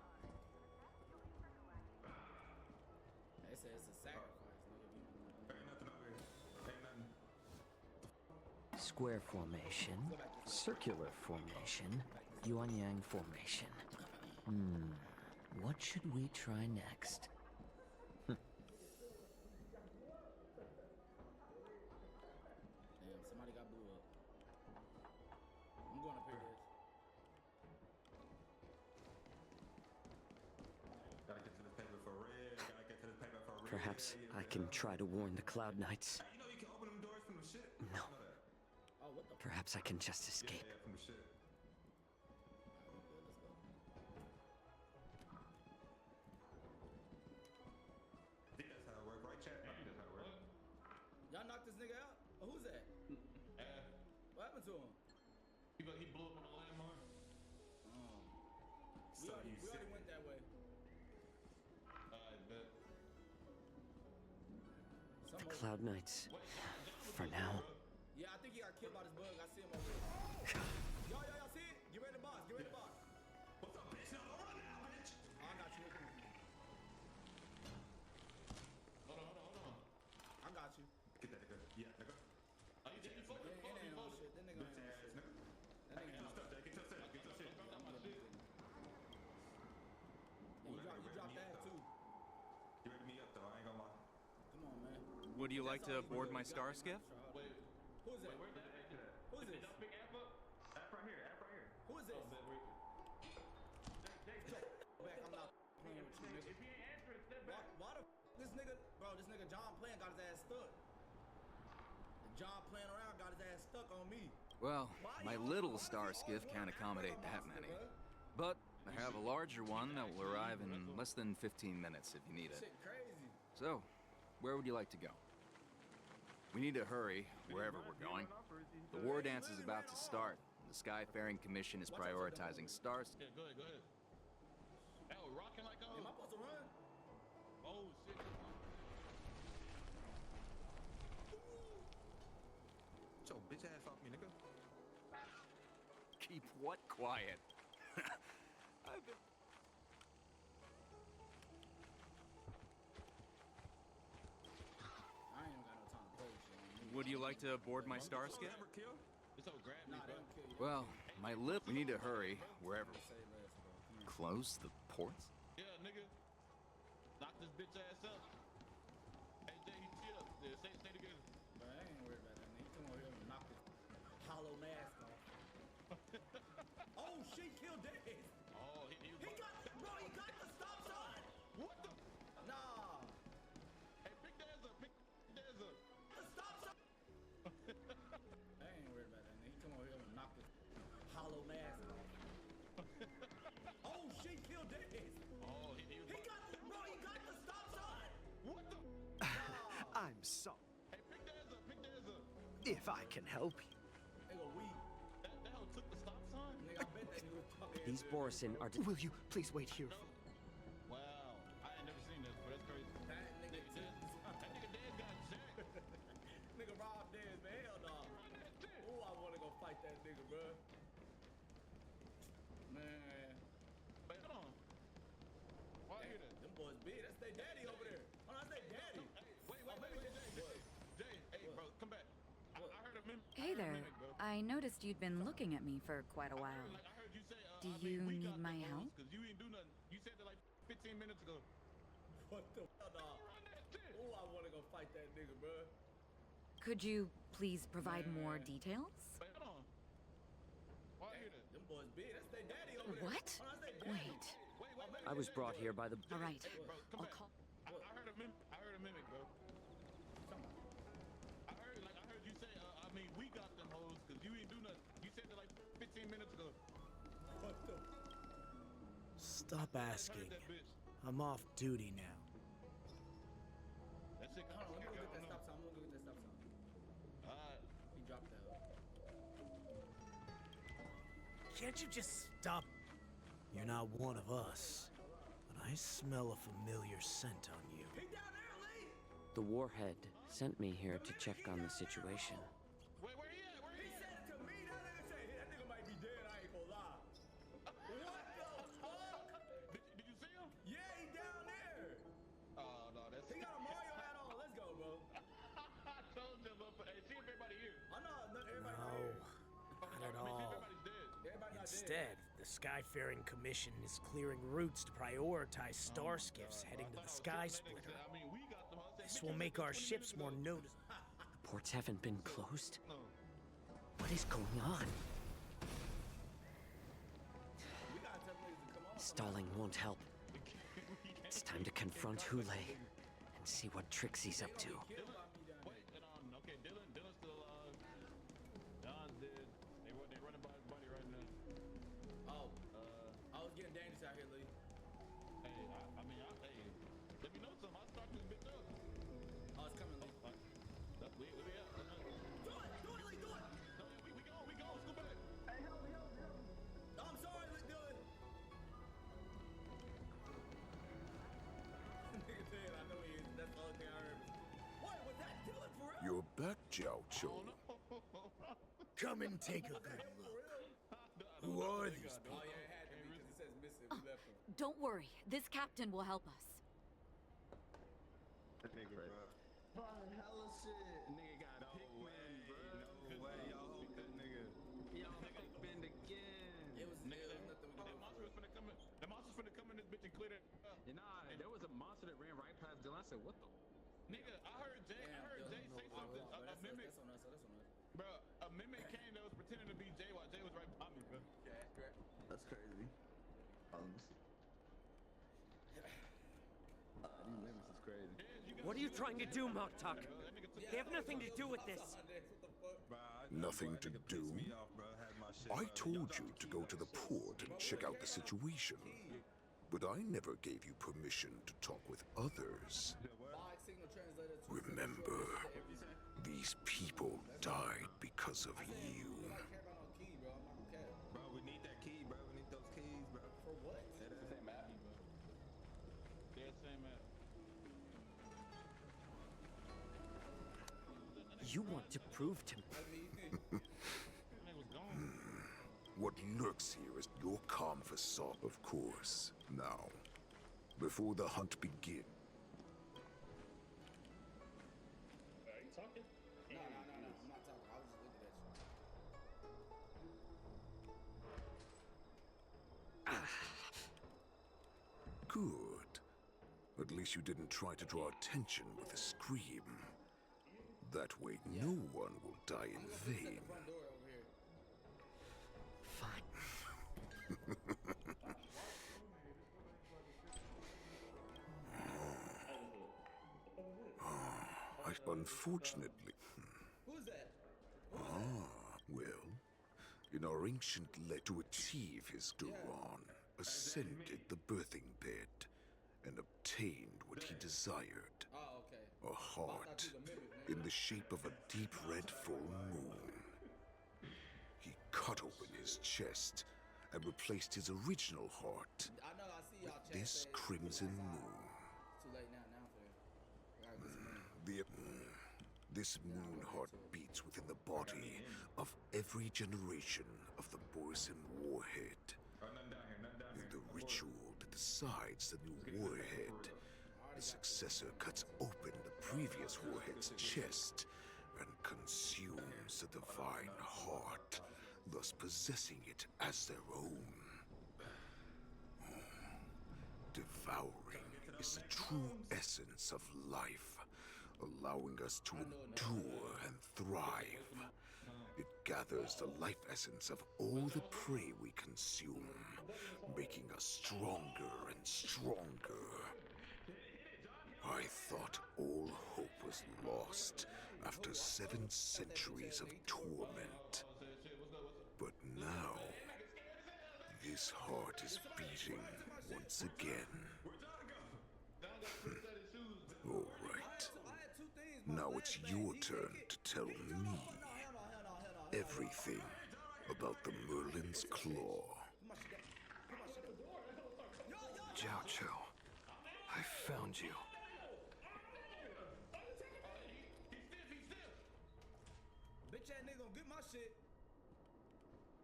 They said it's a sacrifice, nigga. Ain't nothing over here. Ain't nothing. Square formation, circular formation, yuan-yang formation. What should we try next? Damn, somebody got blew up. I'm going up here, guys. Gotta get to this paper for real. Gotta get to this paper for real. Perhaps I can try to warn the Cloud Knights. You know you can open them doors from the shit. No. Oh, what the Perhaps I can just escape. Yeah, from the shit. out? Oh, who's that? What happened to him? He blew up on the landmine. We already went that way. I bet. The Cloud Knights. For now. Yeah, I think he got killed by this bug. I see him over there. Y'all see it? Get ready to box. Get ready to box. What's up, bitch? No, run now, bitch. I got you. Hold on. I got you. Get that nigga. Yeah, nigga. Oh, you fucking shit. That nigga ain't on shit. That nigga ain't on shit. Get your shit. Get your shit. You dropped that too. You ready me up though? I ain't gonna lie. Come on, man. Would you like to board my star skiff? Wait. Who's that? Where's that exit at? Who's this? Big app up? App right here. Who is this? Oh, man, wait. Back, I'm not playing with you, nigga. If he ain't answering, step back. Why the this nigga, bro, this nigga John playing got his ass stuck. John playing around got his ass stuck on me. Well, my little star skiff can't accommodate that many. But I have a larger one that will arrive in less than 15 minutes if you need it. Shit crazy. So, where would you like to go? We need to hurry wherever we're going. The war dance is about to start. The Skyfaring Commission is prioritizing stars. Yeah, go ahead. That was rocking like Am I supposed to run? Oh, shit. Get your bitch ass off me, nigga. Keep what quiet? I've been... I ain't even got no time to play shit. Would you like to board my star skiff? It's so grab me, Nah, they bro. don't kill you. Well, my lip... We need to hurry wherever. Close the ports? Yeah, nigga. Knock this bitch ass up. Hey, Jay, you chill. Yeah, stay together. Bro, I ain't worried about that, nigga. Come over here and knock this hollow mask off. Oh, she killed Dave. Oh, he got the stop sign. What the? Nah. Hey, pick theirs up. The stop sign. I ain't worried about that, nigga. Come over here and knock this hollow mask off. Oh, she killed Dave. Oh, he got the stop sign. What the? I'm sorry. Hey, pick theirs up. If I can help you. Nigga, That hoe took the stop sign? Nigga, I bet that nigga was talking. These Borisin are... Will you please wait here? Wow. I ain't never seen this, but that's crazy. That nigga Dad got jacked. Nigga Rob Dez, man. Hell no. Ooh, I wanna go fight that nigga, bro. Man. Wait, hold on. Why you hear that? Them boys big. That's their daddy over there. Oh, that's their daddy. Wait, Jay, hey, bro, come back. I heard a mimic. Hey there. I noticed you'd been looking at me for quite a while. I heard you say, Do you need my help? Because you didn't do nothing. You said that like 15 minutes ago. What the hell, dog? Ooh, I wanna go fight that nigga, bro. Could you please provide more details? Wait, hold on. Why you hear that? Them boys big. That's their daddy over there. What? Oh, that's their daddy. Wait. I was brought here by the... All right. Bro, come back. call... I heard a mimic, bro. I heard you say, we got them hoes, because you didn't do nothing. You said that like 15 minutes ago. What the? Stop asking. I'm off duty now. That shit Hold on, let me go get that stop sign. I'm gonna go get that stop sign. Alright. He dropped that. Can't you just stop? You're not one of us, but I smell a familiar scent on you. He down there, Lee. The Warhead sent me here to check on the situation. Wait, where he at? He said it to me. That nigga said, that nigga might be dead. I ain't gonna lie. What the fuck? Did you see him? Yeah, he down there. Oh, no, that's... He got a Mario hat on. Let's go, bro. I told you, hey, see if everybody here. I know, everybody No, here. not at all. Everybody's dead. Everybody not Instead, the Skyfaring Commission is clearing routes to prioritize star skiffs heading to the Sky Splitter. We got them. This will make our ships more noticeable. The ports haven't been closed? What is going on? We gotta tell niggas to come on. Stalling won't help. It's time to confront ⴚᴜᴇ and see what tricks he's up to. Wait, okay, Dylan's still alive. John's dead. They running by his body right now. Oh, I was getting dangerous out here, Lee. Hey, hey, let me know something. I'll start this bitch up. Oh, it's coming, Lee. Where we at? 괊ᴤ. Come and take a good look. Who are these people? Don't worry, this captain will help us. That nigga, bro. Hella shit. Nigga got Pikmin, bro. No way, y'all hope that nigga. Y'all Pikmin again. It was Nigga, nothing we the did. monster was finna come in. The monster's finna come in this bitch and clear that. Nah, there was a monster that ran right past Dylan. I said, what the? Nigga, I heard Jay say something. A mimic. That's on us. That's on us. Bro, a mimic came that was pretending to be Jay while Jay was right behind me, bro. That's crazy. These mimics is crazy. What are you trying to do, Moktak? They have nothing to do with this. Nothing to do? I told you to go to the port and check out the situation. But I never gave you permission to talk with others. Remember, these people died because of you. Bro, we need that key, bro. We need those keys, bro. For what? That's the same map, bro. That's the same map. You want to prove to me. What lurks here is your 괺ᴜᴜ, of course. Now, before the hunt begins. Are you talking? No, I'm not talking. I was just looking at you. Good. At least you didn't try to draw attention with a scream. That way, no one will die in vain. Unfortunately. Who's that? Well, in our ancient legend, to achieve his 괱ᴜ, ascended the birthing bed and obtained what he desired. Oh, okay. A heart in the shape of a deep red full moon. He cut open his chest and replaced his original heart I know. I see y'all with chat this saying- crimson moon. Too late now. Now for I gotta get some money. This moon heart beats within the body of every generation of the Borisin warhead. In the ritual that decides the new warhead, the successor cuts open the previous warhead's chest and consumes the divine heart, thus possessing it as their own. Devouring is the true essence of life, allowing us to endure and thrive. It gathers the life essence of all the prey we consume, making us stronger and stronger. I thought all hope was lost after 7 centuries of torment. But now, this heart is beating once again. All right. Now it's your turn to tell me everything about the Merlin's Claw. ⴕⴕⴕ I found you. Bitch ass nigga gonna get my shit.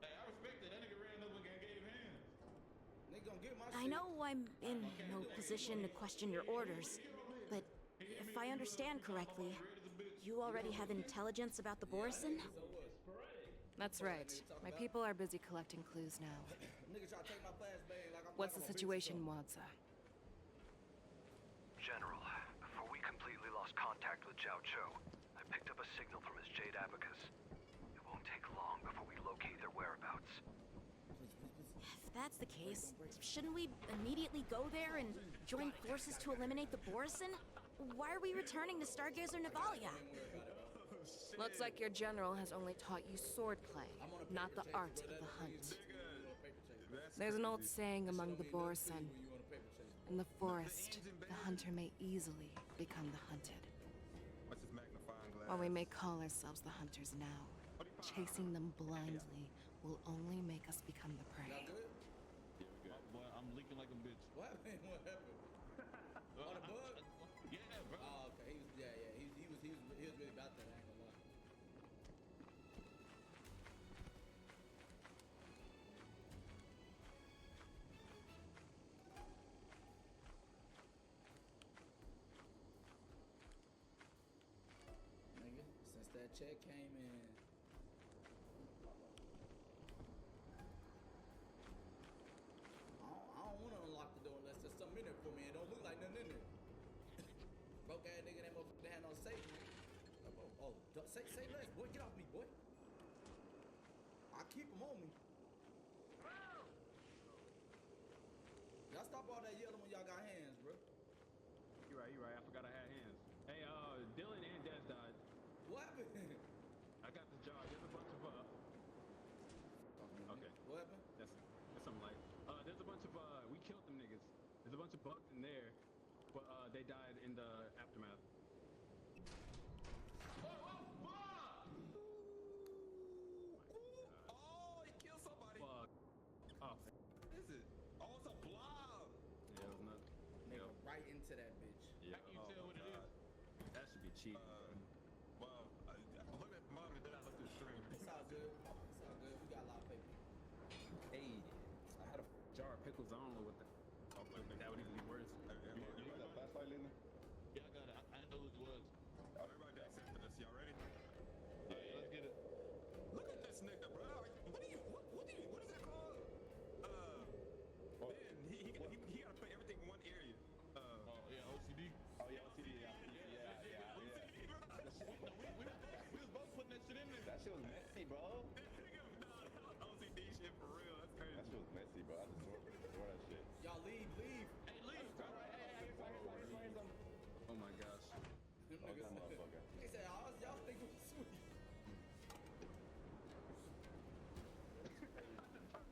Hey, I respect it. That nigga ran over and gave hands. Nigga gonna get my shit. I know I'm in no position to question your orders, but if I understand correctly, you already have intelligence about the Borisin? That's right. My people are busy collecting clues now. Nigga try to take my flashbang like I'm What's the like I'm a situation, bitch. Vods? General, before we completely lost contact with ⴕⴕ I picked up a signal from his jade abacus. It won't take long before we locate their whereabouts. If that's the case, shouldn't we immediately go there and join forces to eliminate the Borisin? Why are we returning to Stargazer Navalia? Looks like your general has only taught you swordplay, not the art of the hunt. There's an old saying among the Borisin. In the forest, the hunter may easily become the hunted. What's this magnifying glass? While we may call ourselves the hunters now, chasing them blindly will only make us become the prey. Boy, I'm leaking like a bitch. What happened? What happened? Oh, the bug? Yeah, bro. Oh, okay. He was really about that. I ain't gonna lie. check came in. I don't want to unlock the door unless there's something in there for me. It don't look like nothing in there. Broke ass nigga, that motherfucker had no safe. Say less, boy. Get off me, boy. I keep him on me. Y'all stop all that yelling when y'all got hands, bro. You're right. I forgot I had hands. Hey, Dylan and Des died. What happened? I got the jar. There's a bunch of okay. What happened? That's something like. There's a bunch of we killed them niggas. There's a bunch of bugs in there, but they died in the aftermath. Oh, he killed somebody. Fuck. Oh. What is it? Oh, it's a blob. Yeah, it was nuts. Nigga, right into that bitch. Yeah. How can you tell what it is? That should be cheating. Well, look at mom and then I looked at the stream. It's all good. It's all good. We got a lot of paper. Hey, I had a jar of pickles. I don't know what that. Oh, that would even be worse. You got that flashlight, Linda? Yeah, I got it. I didn't know who it was. Everybody accepted us. Y'all ready? Yeah, let's get it. Look at this nigga, bro. What is it called? Ben, he gotta put everything in one area. OCD. Oh yeah, OCD. Yeah. We was both putting that shit in there. That shit was messy, bro. OCD shit for real. That's crazy. That shit was messy, bro. I just tore that shit. Y'all leave. Hey, leave. Oh my gosh. Them niggas motherfucker. They said, y'all think it was sweet.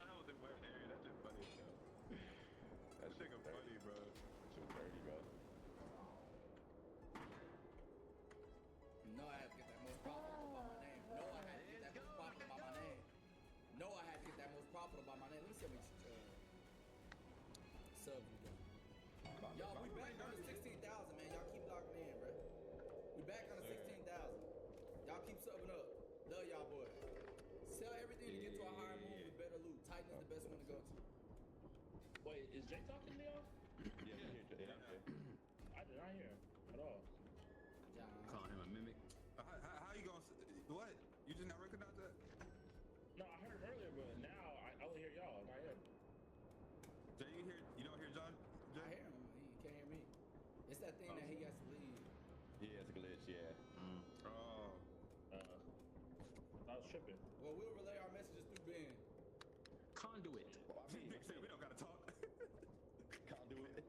I was in where area. That shit funny as hell. That shit funny, bro. That shit was dirty, bro. No, I had to get that most profitable by my name. No, I had to get that most profitable by my name. No, I had to get that most profitable by my name. Let me see how many subs we got. Y'all, we back on the 16,000, man. Y'all keep locking in, bro. We back on the 16,000. Y'all keep subbing up. Love y'all boys. Sell everything to get to a higher moon with better loot. Titan is the best one to go to. Wait, is Jay talking to y'all? Yeah. I did not hear him at all. John. Calling him a mimic. How you gonna? What? You just not recognize that? No, I heard earlier, but now I only hear y'all in my head. Jay, you don't hear John? Jay? I hear him. He can't hear me. It's that thing that he has to leave. Yeah, it's a glitch, yeah. Oh. I was tripping. Well, we'll relay our messages through Ben. Conduit. Well, I mean, we don't gotta talk. conduit.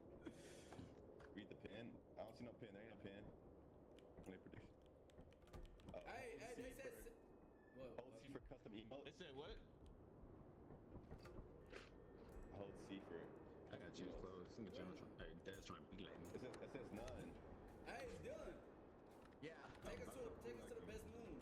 Read the pin. I don't see no pin. There ain't no pin. Only prediction. Hey, they said. What? Hold C for custom emote. They said what? Hold C for. I got you close. Hey, Dad's trying to be like me. It says none. Hey, Dylan. Yeah. Take us to the best moon.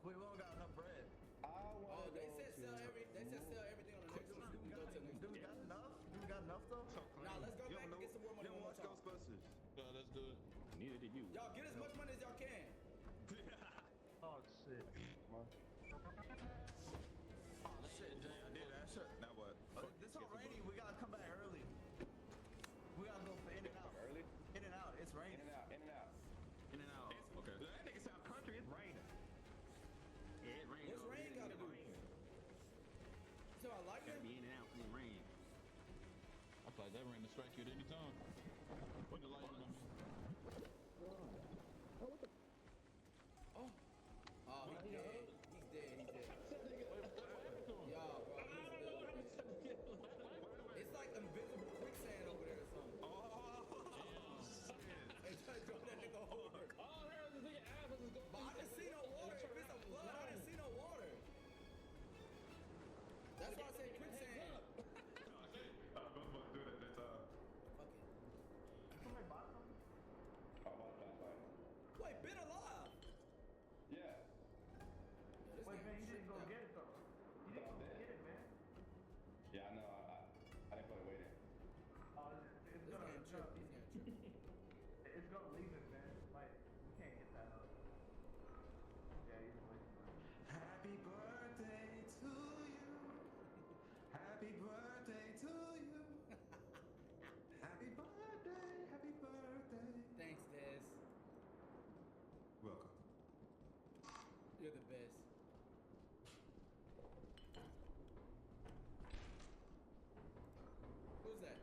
We don't got enough bread. Oh, they said sell everything on the next one. We can go to the next Do one. we got enough? Do we got enough though? Nah, let's go back and get some more money one more time. Ghostbusters. Let's do it. Neither did you. Y'all get as much money as y'all can. Oh shit. Shit, Jay, I did that shit. Now what? This so rainy. We gotta come back early. We gotta go for in and out. Early? In and out. It's raining. In and out. In and out. In and out. Okay. That nigga sound country. It's raining. Yeah, it rained. What's rain gotta do? So I like Gotta it. be in and out in the rain. I thought that rain to strike you at any time. Put the light on me. Oh, he's dead. He's dead. Y'all, bro. It's like invisible quicksand over there or something. Hey, try to drop that nigga over. But I didn't see no water. If it's a flood, I didn't see no water. That's why I say quicksand. I was about to do that that time. Fuck it. Somebody bought something? Wait, been alive. Yeah. This Wait, game man, you tripped didn't go out. get it though. You didn't go get it, man. Yeah, I know. I didn't put it waiting. Oh, This game tripped. It's gonna leave it, man. Like, we can't get that up. Yeah, you're wasting money. Happy birthday to you. Happy birthday to you. Happy birthday. Happy birthday. Thanks, Des. Welcome. You're the best. Who's that?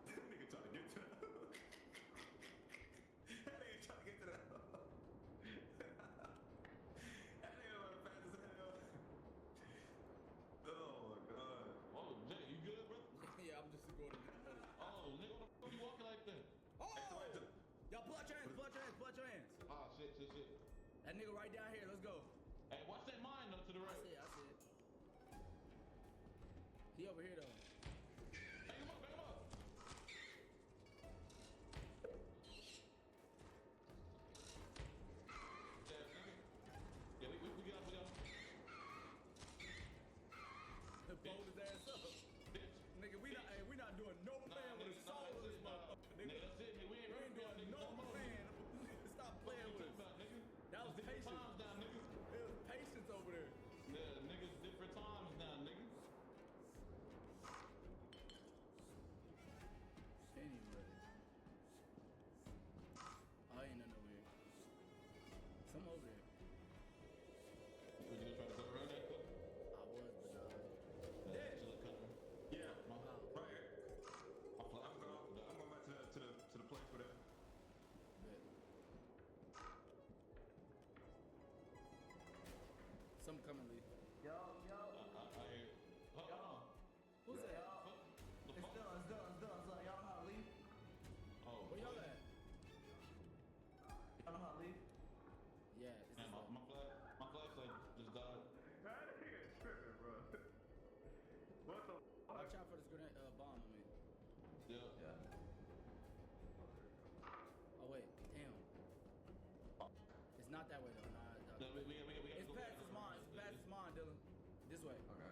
That nigga trying to get to that hook. That nigga trying to get to that hook. That nigga run fast as hell. Oh my god. Oh, Jay, you good, bro? Yeah, I'm just going to get the money. Oh, nigga, what you walking like that? Oh! Y'all pull out your hands, pull out your hands, pull out your hands. Ah, shit. That nigga right down here, let's go. Hey, watch that mine though to the right. I see it. He over here though. Hang him up. Yeah, we got him. Blow his ass up. Bitch. Nigga, we not doing no man with a soul in this motherfucker. Nigga, that's it. We ain't doing no man. Stop playing with us. That was patience. Times now, nigga. It was patience over there. Yeah, niggas different times now, nigga. Anyway. Oh, ain't nothing over here. Some over there. Was you gonna try to go around that quick? I was, but Yeah, right here. I'm going back to the place for that. Some coming, Lee. Yo. I hear. Hold on. Who's that? It's done. Y'all know how to leave? Oh, where y'all at? Y'all know how to leave? Yeah. Man, my flashlight just died. That nigga tripping, bro. What the Watch out for this grenade bomb, I mean. Yeah. Oh wait, damn. It's not that way though. Nah, No, we gotta it's go past back. his mind. It's past his mind, Dylan. This way. Okay.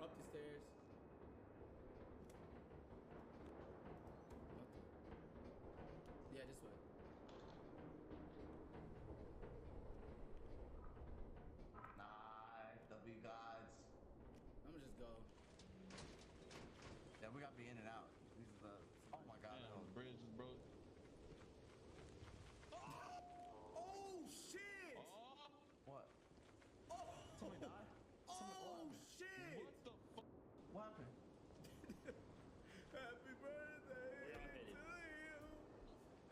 Up the stairs. Yeah, this way. Nah, they'll be gods. I'ma just go. Yeah, we gotta be in and out. These are the. Oh my god. Damn, the bridge is broke. Oh shit! What? Oh! Somebody died? Oh shit! What the fuck? What happened? Happy birthday to you!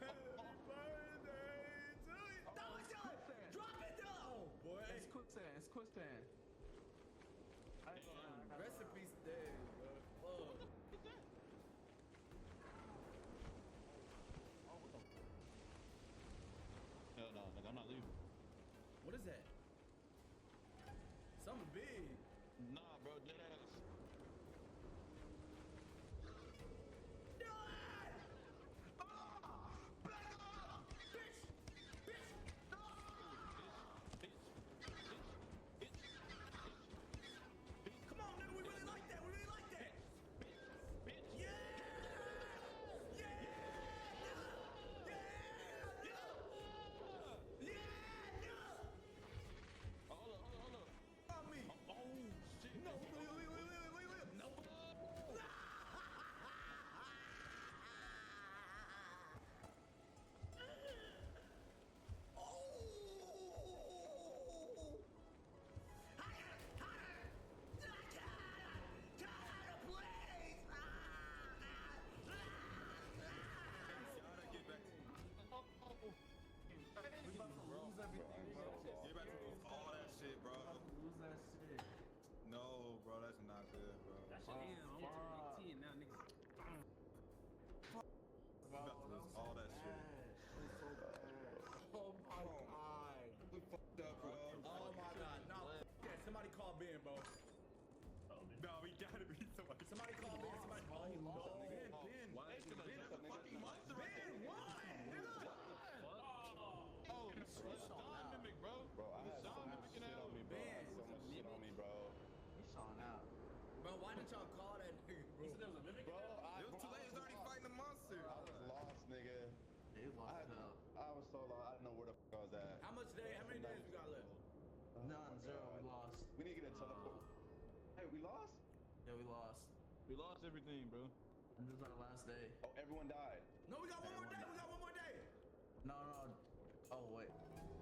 Happy birthday to you! That was Dylan! Drop it, Dylan! Oh boy! It's quicksand. Recipes today, bro. Oh. Hell no, nigga, I'm not leaving. What is that? Something big. Nah, bro, dead ass. Come on, nigga, we really like that. Yeah! Hold up. On me. Oh, shit. No, wait. No. We about to lose everything, bro. You're about to lose all that shit, bro. Lose that shit. No, bro, that's not good, bro. That shit is. I'm on 18 now, niggas. You're about to lose all that shit. Oh my god. We fucked up, bro. Oh my god. No. Yeah, somebody call Ben, bro. No, we gotta be somebody. Somebody call Ben. Somebody call him. Ben. Why is it Ben is a fucking monster right Ben, there. why? Oh, it's John Mimic, bro. Bro, I had so John much mimicking shit out. on me, bro. I had so much shit on me, bro. He's showing out. Bro, why didn't y'all call that nigga, bro? Bro, It was too late. He's already fighting the monster. I was lost, nigga. They lost it up. I was so lost. I didn't know where the fuck I was at. How many days we got left? None, zero. We lost. We need to get a teleport. Hey, we lost? Yeah, we lost. We We lost everything, bro. And this is our last day. Oh, everyone died. No, we got one more day. We got one more day. No. Oh wait.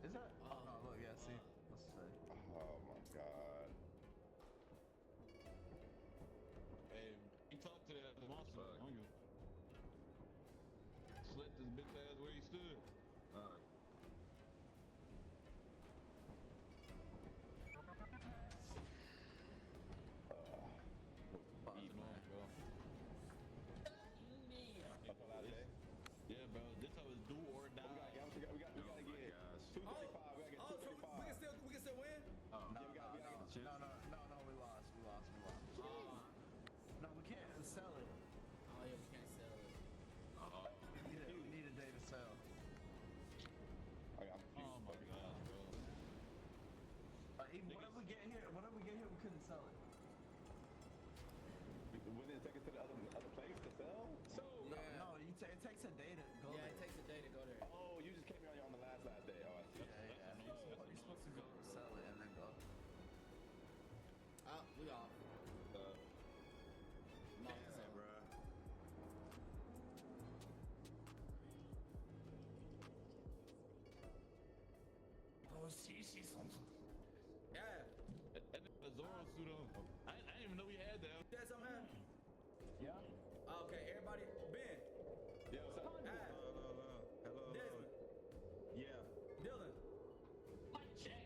Is that? Oh no. Look, yeah. See. Let's say. Oh my god. Hey, he talked to that monster on you. Slit this bitch ass where he stood. Alright. Yeah, bro. This how it's do or die. We gotta get 235. We gotta get 235. We can still win. No, we lost. No, we can't sell it. Oh yeah, we can't sell it. We need a day to sell. Oh my god, bro. Even whatever we get here, we couldn't sell it. Wouldn't it take us to the other place to sell? So No, it takes a day to go there. Yeah, it takes a day to go there. Oh, you just came here on the last day. Oh, I see. Yeah. You're supposed to go sell it and then go. We off. Damn, bro. Yeah. That nigga Zoro suit on. I didn't even know we had that. You had something, man? Yeah. Okay, everybody. Ben. Yeah, what's up? Hello. Desmond. Yeah. Dylan. check.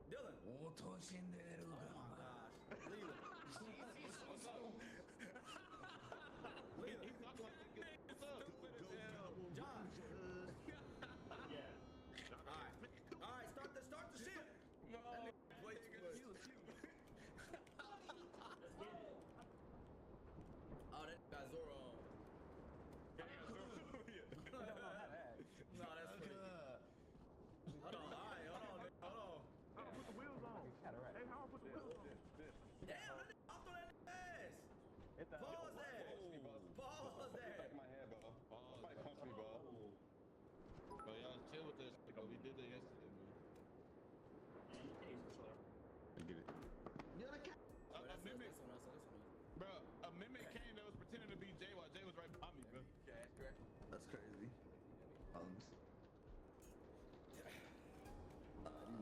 Dylan. Oh gosh. Leland. John. All right, start the ship. No. Way too much. Oh, that got Zoro on. No, that's pretty good. Hold on, all right, hold on. Put the wheels on. Hey, how I put the wheels on? Damn, I'm throwing that ass. Pause that. Pause that. Back of my head, bro. Somebody punch me, bro. Bro, y'all chill with that shit, bro. We did that yesterday, man. I get it. A mimic. Bro, a mimic came that was pretending to be Jay while Jay was right behind me, bro. That's crazy.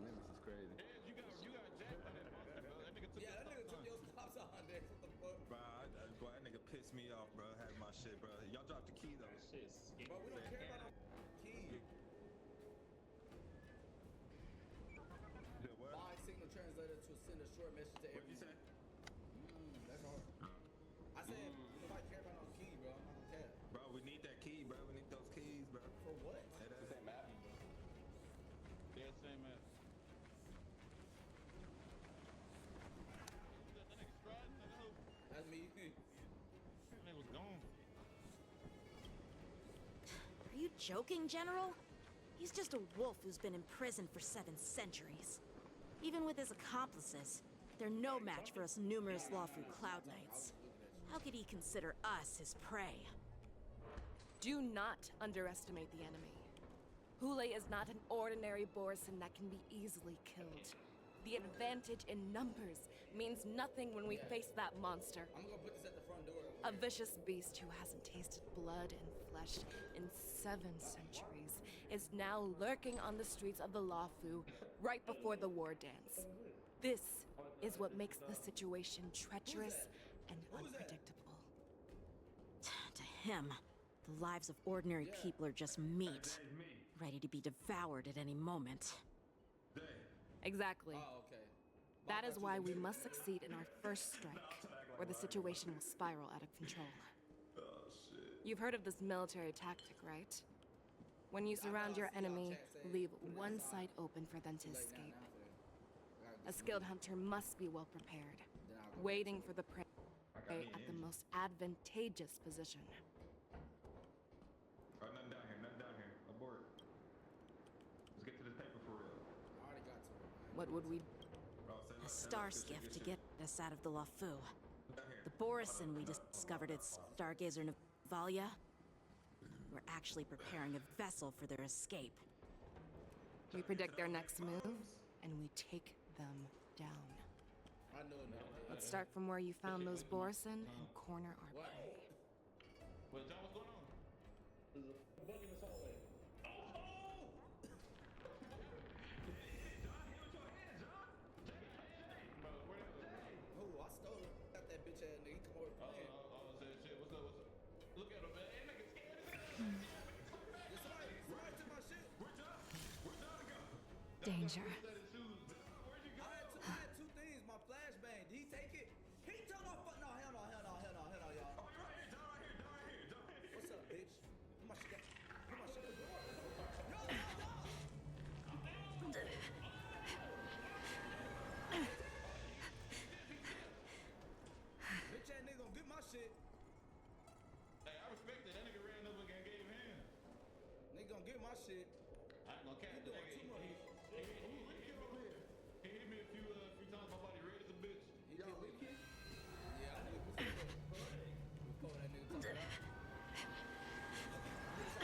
Mimics is crazy. Yeah, you got Jack by that monster, bro. That nigga took that nigga took your stops on there. What the fuck? Bro, that nigga pissed me off, bro. Had my shit, bro. Y'all dropped the key, though. Bro, we don't care about no key. Bind signal translator to send a short message to everyone. What did you say? That's hard. I said, nobody care about no key, bro. I'm not gonna care. Bro, we need that key, bro. We need those keys, bro. For what? That's the same map. Yeah, same man. That nigga striding, that hoe. That's me. That nigga was gone. Are you joking, General? He's just a wolf who's been in prison for 7 centuries. Even with his accomplices, they're no match for us numerous lawful Cloud Knights. How could he consider us his prey? Do not underestimate the enemy. 괜ᴜᴇ is not an ordinary Borison that can be easily killed. The advantage in numbers means nothing when we face that monster. I'm gonna put this at the front door. A vicious beast who hasn't tasted blood and flesh in 7 centuries is now lurking on the streets of the Lawfu right before the war dance. This is what makes the situation treacherous and unpredictable. To him, the lives of ordinary people are just meat, ready to be devoured at any moment. Exactly. Oh, okay. That is why we must succeed in our first strike, or the situation will spiral out of control. You've heard of this military tactic, right? When you surround your enemy, leave one side open for them to escape. A skilled hunter must be well prepared, waiting for the prey at the most advantageous position. Nothing down here. Abort. Let's get to this paper for real. I already got to it. What would we... A star skiff to get us out of the Lawfu. The Borison we discovered at Stargazer Navalia were actually preparing a vessel for their escape. We predict their next move, and we take them down. I know Let's start from where you found those Borson and corner our prey. Well, John, what's going on? There's a bug in this hallway. Oh, I stole it. Got that bitch ass nigga. Come over playing. Shit. What's up? Look at him, man. That nigga scared as hell. Somebody took my shit. Where'd John go? Danger. I had two things. My flashbang. Did he take it? He took my fuck. No, hell no, y'all. Oh, you're right here, John, right here. What's up, bitch? Put my shit. Bitch ass nigga gonna get my shit. Hey, I respect that. That nigga ran up and gave him. Nigga gonna get my shit. I ain't gonna catch the nigga. He hit me a few times. My body red as a bitch. He did what he can. Yeah, I knew it was before that nigga talking about.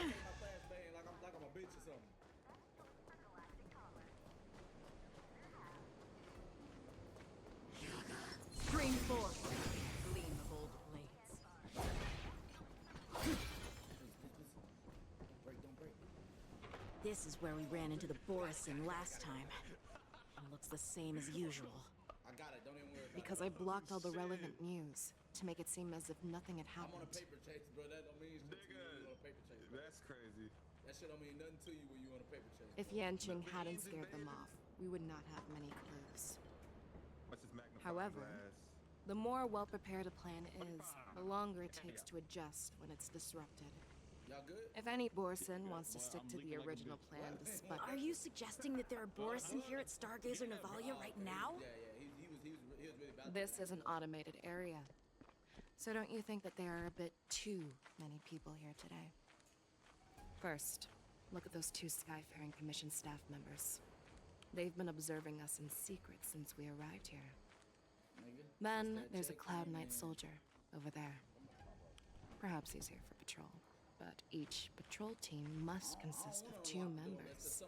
Niggas trying to take my flashbang like I'm a bitch or something. Bring forth gleam of old blades. Don't break. This is where we ran into the Borison last time. It looks the same as usual. I got it. Don't even worry about Because I blocked all the relevant news to make it seem as if nothing had it. I'm on a happened. paper chase, bro. That don't mean shit to you when you on a paper chase. Bro. That's crazy. That shit don't mean nothing to you when you on a paper chase. If Yanqing hadn't scared them off, we would not have many clues. What's this magnifying However, glass? the more well-prepared a plan is, the longer it takes to adjust when it's disrupted. Y'all good? If any Borson wants to stick to the original plan despite... Are you suggesting that there are Borison here at Stargazer Navalia right now? Yeah. He was really bad. This is an automated area. So don't you think that there are a bit too many people here today? First, look at those two Skyfaring Commission staff members. They've been observing us in secret since we arrived here. Then there's a Cloud Knight soldier over there. Perhaps he's here for patrol, but each patrol team must consist of 2 members.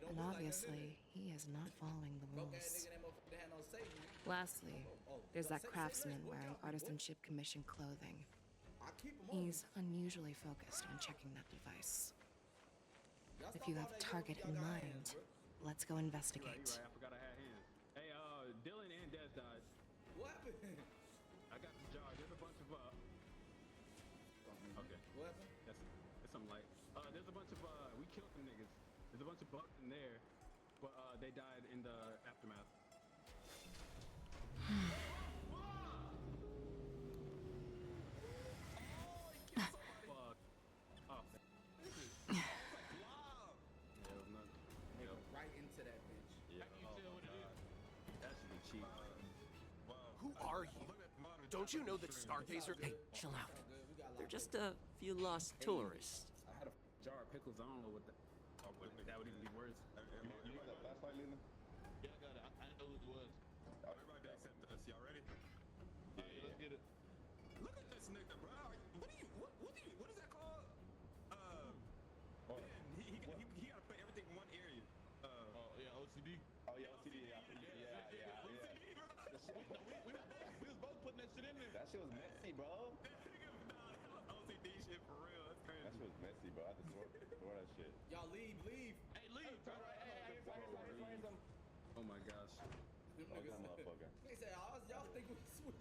And obviously, he is not following the rules. Lastly, there's that craftsman wearing Artisanship Commission clothing. He's unusually focused on checking that device. If you have a target in mind, let's go investigate. You're right. I forgot I had him. Hey, Dylan and Des died. What happened? I got the jar. There's a bunch of Okay. What happened? That's something like. There's a bunch of we killed them niggas. There's a bunch of bugs in there, but they died in the aftermath. Fuck. Oh. Right into that bitch. Yeah. How can you tell what it is? That should be cheap. Who are you? Don't you know that Stargazer... Hey, chill out. They're just a few lost tourists. I had a jar of pickles. I don't know what that. Oh, that would even be worse. You got that flashlight, Leland? Yeah, I got it. I know who it was. Everybody except us. Y'all ready? Yeah, let's get it. Look at this nigga, bro. What is that called? Ben, he gotta put everything in one area. Yeah, OCD. Oh, yeah, OCD. Yeah. We was both putting that shit in there. That shit was messy, bro. OCD shit for real. That's crazy. That shit was messy, bro. I had to sort that shit. Y'all leave. Hey, leave. Oh my gosh. Them niggas, motherfucker. They said, y'all think we sweet.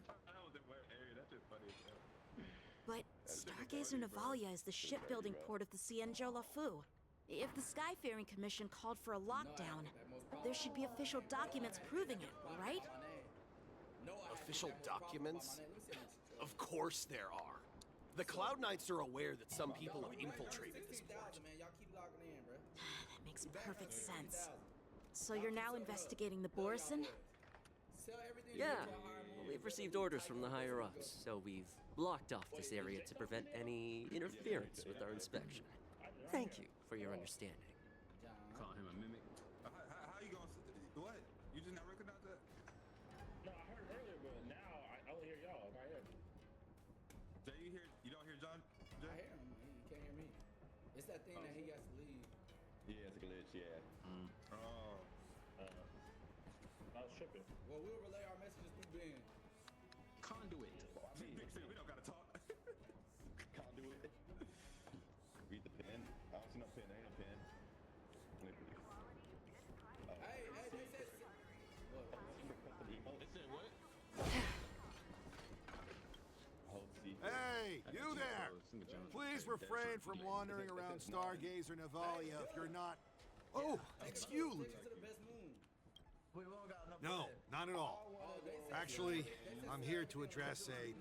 I was in where area. That's just funny as hell. But Stargazer Navalia is the shipbuilding port of the Cienjo Lafu. If the Skyfaring Commission called for a lockdown, there should be official documents proving it, right? Official documents? Of course there are. The Cloud Knights are aware that some people have infiltrated this port. That makes perfect sense. So you're now investigating the Borison? Yeah, we've received orders from the higher-ups, so we've blocked off this area to prevent any interference with our inspection. Thank you for your understanding. Call him a mimic. How you gonna... What? You just not recognize that? No, I heard earlier, but now I only hear y'all. I hear. Jay, you don't hear John? Jay? I hear him. He can't hear me. It's that thing that he has to leave. Yeah, it's a glitch, yeah. Oh. tripping. Well, we'll relay our messages through Ben. Conduit. Big said we don't gotta talk. Conduit. Read the pen. I don't see no pen. There ain't no pen. Hey, they said. What? They said what? Hey, you there! Please refrain from wandering around Stargazer Navalia if you're not... Oh, it's you, Lieutenant. No, not at all. Actually, I'm here to address a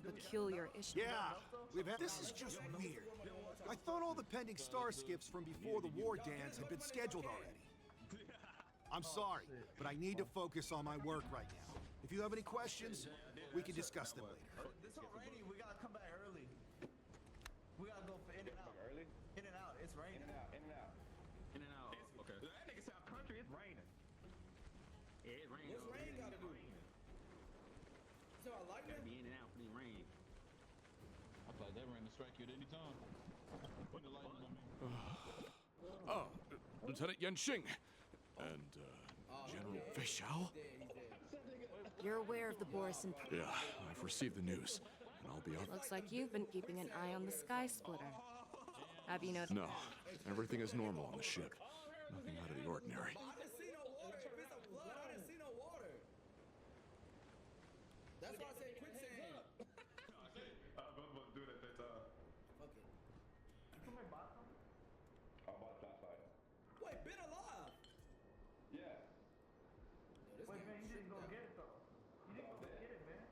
peculiar issue. Yeah, this is just weird. I thought all the pending star skips from before the war dance had been scheduled already. I'm sorry, but I need to focus on my work right now. If you have any questions, we can discuss them later. This so rainy, we gotta come back early. We gotta go for in and out. Early? In and out, it's raining. In and out, in and out. In and out. Okay. That nigga sound country, it's raining. Yeah, it rained. What's rain gotta do? So I like Gotta be in and out for the rain. I thought that rain to strike you at any time. Put the lightning on me. Lieutenant Yanxing and General Fei Xiao. You're aware of the Borison... Yeah, I've received the news, and I'll be out. Looks like you've been keeping an eye on the Sky Splitter. Have you noticed? No, everything is normal on the ship. Nothing out of the ordinary. I didn't see no water. If it's a flood, I didn't see no water. That's why I said quicksand. I was about to do it at that time. Fuck it. Somebody bought something? I bought a flashlight. Wait, been alive? Yeah. Wait, man, you didn't go get it though. You didn't go get it, man.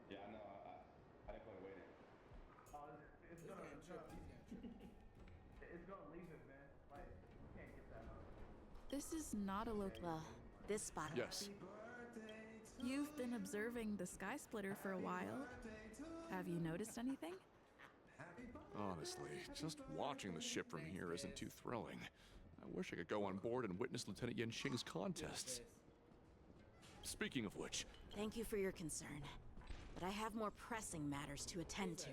Yeah, I know. I didn't put it waiting. Oh, it's gonna leave it, man. Like, you can't get that out. This is not a local. This spot. Yes. You've been observing the Sky Splitter for a while. Have you noticed anything? Honestly, just watching the ship from here isn't too thrilling. I wish I could go on board and witness Lieutenant Yanxing's contests. Speaking of which... Thank you for your concern, but I have more pressing matters to attend to.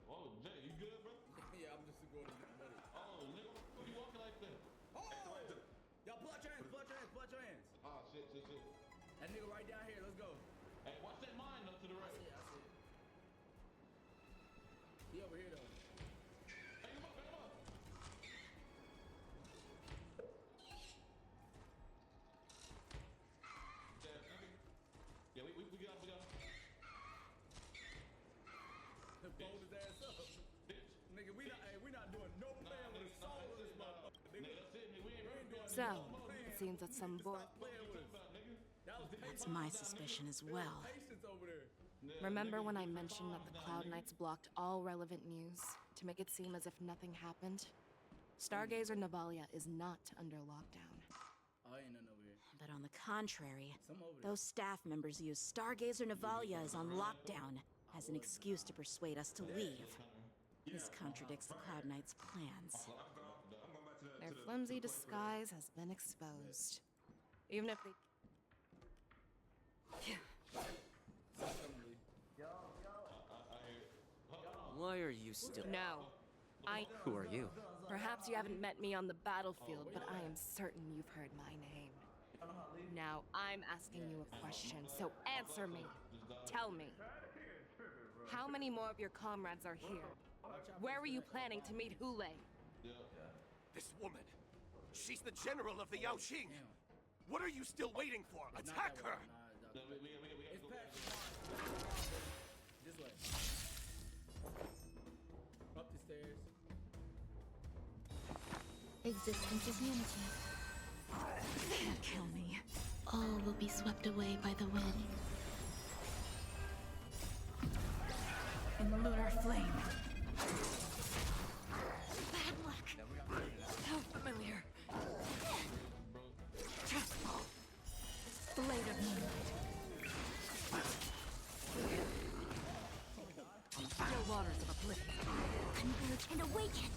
Oh, Jay, you good, bro? Yeah, I'm just going to get the money. Oh, nigga, why you walking like that? Oh! Y'all pull out your hands, pull out your hands, pull out your hands. Ah, shit. That nigga right down here, let's go. Hey, watch that mine up to the right. I see it. He over here though. Hey, come up. Yeah, we got him. Fold his ass up. Bitch. Nigga, we not doing no plan with a soul of this motherfucker. Nigga, that's it, nigga. We ain't doing So, it seems that some boy... That's my suspicion as well. Remember when I mentioned that the Cloud Knights blocked all relevant news to make it seem as if nothing happened? Stargazer Navalia is not under lockdown. Oh, ain't nothing over here. But on the contrary, those staff members use Stargazer Navalia is on lockdown as an excuse to persuade us to leave. This contradicts the Cloud Knights' plans. Their flimsy disguise has been exposed. Even if they... Why are you still... No. Who are you? Perhaps you haven't met me on the battlefield, but I am certain you've heard my name. Now, I'm asking you a question, so answer me. Tell me. How many more of your comrades are here? Where were you planning to meet Hule? This woman, she's the general of the Yaoxing. What are you still waiting for? Attack her! This way. Up the stairs. Existence is unity. Can't kill me. All will be swept away by the wind. In the lunar flame. Bad luck. How familiar. Blade of moonlight. Still waters of oblivion. Converge and awaken.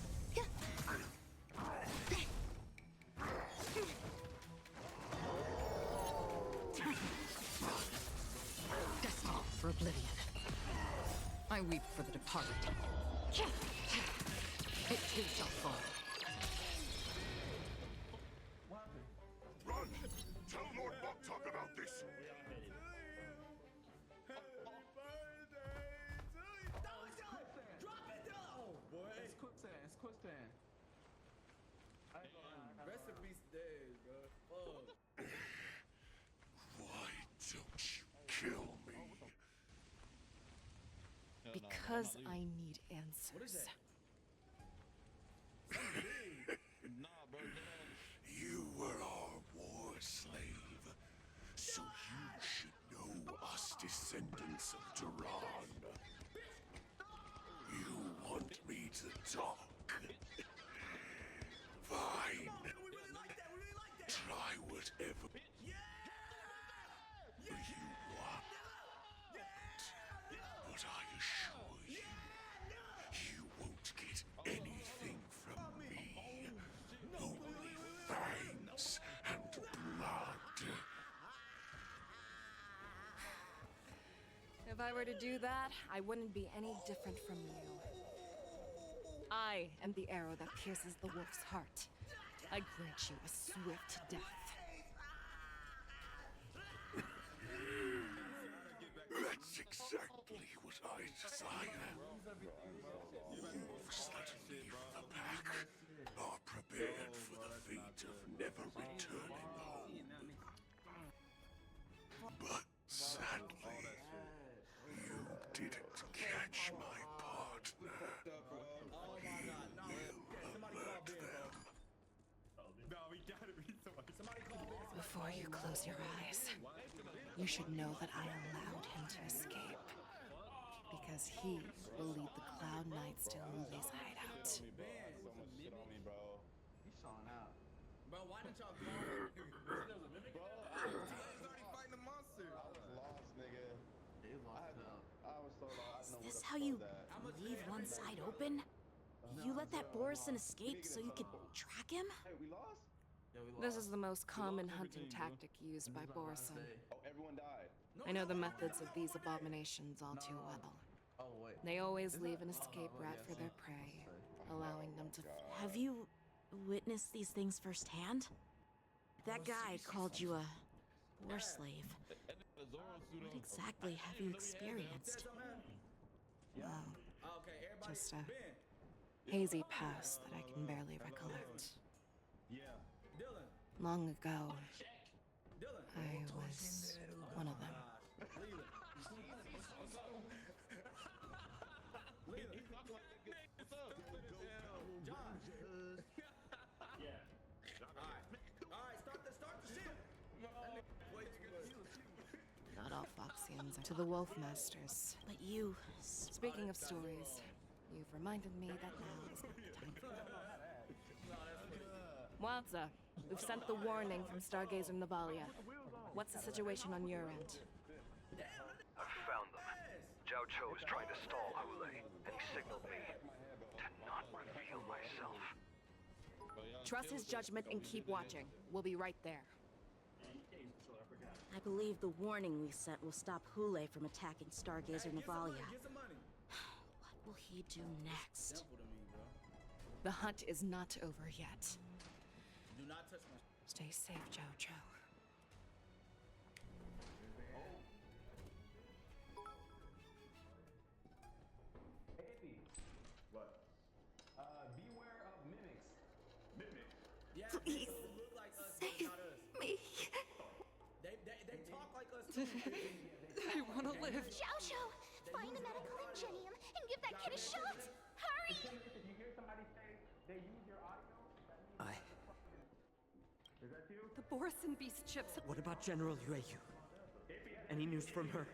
for oblivion. I weep for the departed. It too shall fall. Run! Tell Lord Moktok about this! It's quicksand. It's quicksand. Rest in peace, days, bro. Why don't you kill me? Because I need answers. What is that? You were our war slave, so you should know us descendants of Duran. You want me to talk? Fine. Try whatever you want. But I assure you, you won't get anything from me. Only fangs and blood. If I were to do that, I wouldn't be any different from you. I am the arrow that pierces the wolf's heart. I grant you a swift death. That's exactly what I desire. Wolves that leave the pack are prepared for the fate of never returning home. But sadly, you didn't catch my partner. He will alert them. Before you close your eyes, you should know that I allowed him to escape. Because he will lead the Cloud Knights to Hule's hideout. He's showing out. Bro, why didn't y'all call him? He's already fighting the monster. I was lost, nigga. They lost out. I was so lost. Is this how you leave one side open? You let that Borison escape so you could track him? Hey, we lost? This is the most common hunting tactic used by Borison. Oh, everyone died. I know the methods of these abominations all too well. They always leave an escape route for their prey, allowing them to... Have you witnessed these things firsthand? That guy called you a war slave. What exactly have you experienced? Well, just a hazy past that I can barely recollect. Long ago, I was one of them. Not all Foxians are to the Wolf Masters. But you... Speaking of stories, you've reminded me that now is not the time for them. Wadza, we've sent the warning from Stargazer Navalia. What's the situation on your end? I've found them. Xiao is trying to stall Hule, and he signaled me to not reveal myself. Trust his judgment and keep watching. We'll be right there. I believe the warning we sent will stop Hule from attacking Stargazer Navalia. What will he do next? The hunt is not over yet. Do not touch my... Stay safe, Xiao. What? Beware of mimics. Mimics? Yeah, Please, look like us, save not us. me. They talk like us too. I want to live. Xiao, find the medical ingenium and give that kid a shot. Hurry! If you hear somebody say they use your audio, is that you? The Borison beast chips. What about General Yueyu? Any news from her?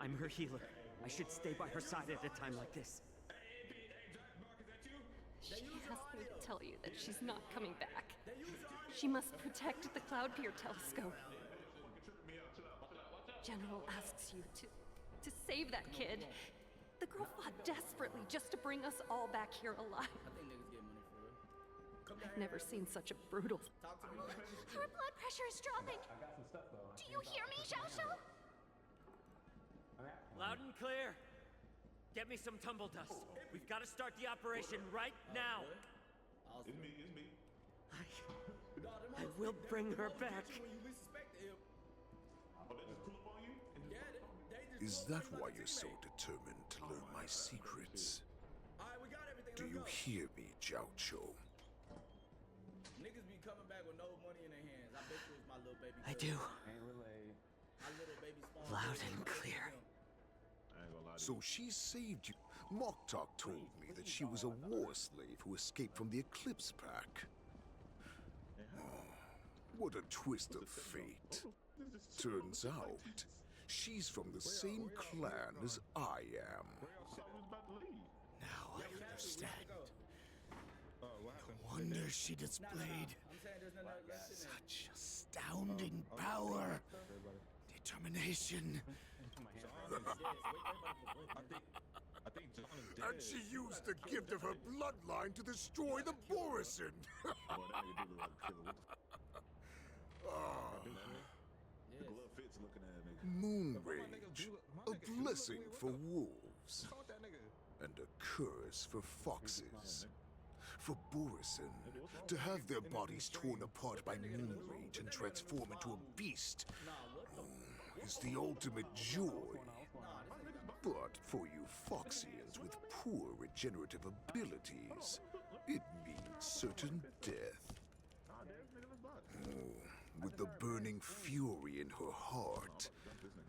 I'm her healer. I should stay by her side at a time like this. She asked me to tell you that she's not coming back. She must protect the Cloudpeer telescope. General asks you to save that kid. The girl fought desperately just to bring us all back here alive. I think niggas get money for real. I've never seen such a brutal... Her blood pressure is dropping. I got some stuff though. Do you hear me, Xiao? I'm Loud and clear. Get me some tumble dust. We've got to start the operation right now. It's me, it's me. I will bring her back. Is that why you're so determined to learn my secrets? Do you hear me, Xiao? Niggas be coming back with no money in their hands. I bet you it's my little baby. I do. My little baby spawn. Loud and clear. So she saved you. Moktok told me that she was a war slave who escaped from the Eclipse Pack. Oh, what a twist of fate. Turns out, she's from the same clan as I am. Now I understand. No wonder she displayed such astounding power, determination. And she used the gift of her bloodline to destroy the Borisin. Moon rage, a blessing for wolves, and a curse for foxes. For Borisin, to have their bodies torn apart by moon rage and transform into a beast is the ultimate joy. But for you Foxians with poor regenerative abilities, it means certain death. With the burning fury in her heart,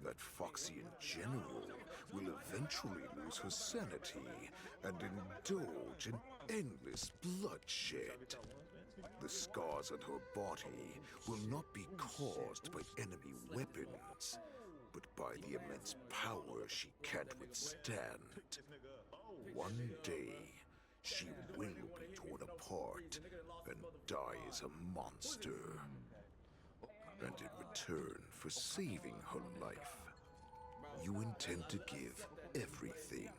that Foxian general will eventually lose her sanity and indulge in endless bloodshed. The scars on her body will not be caused by enemy weapons, but by the immense power she can't withstand. One day, she will be torn apart and die as a monster. And in return for saving her life, you intend to give everything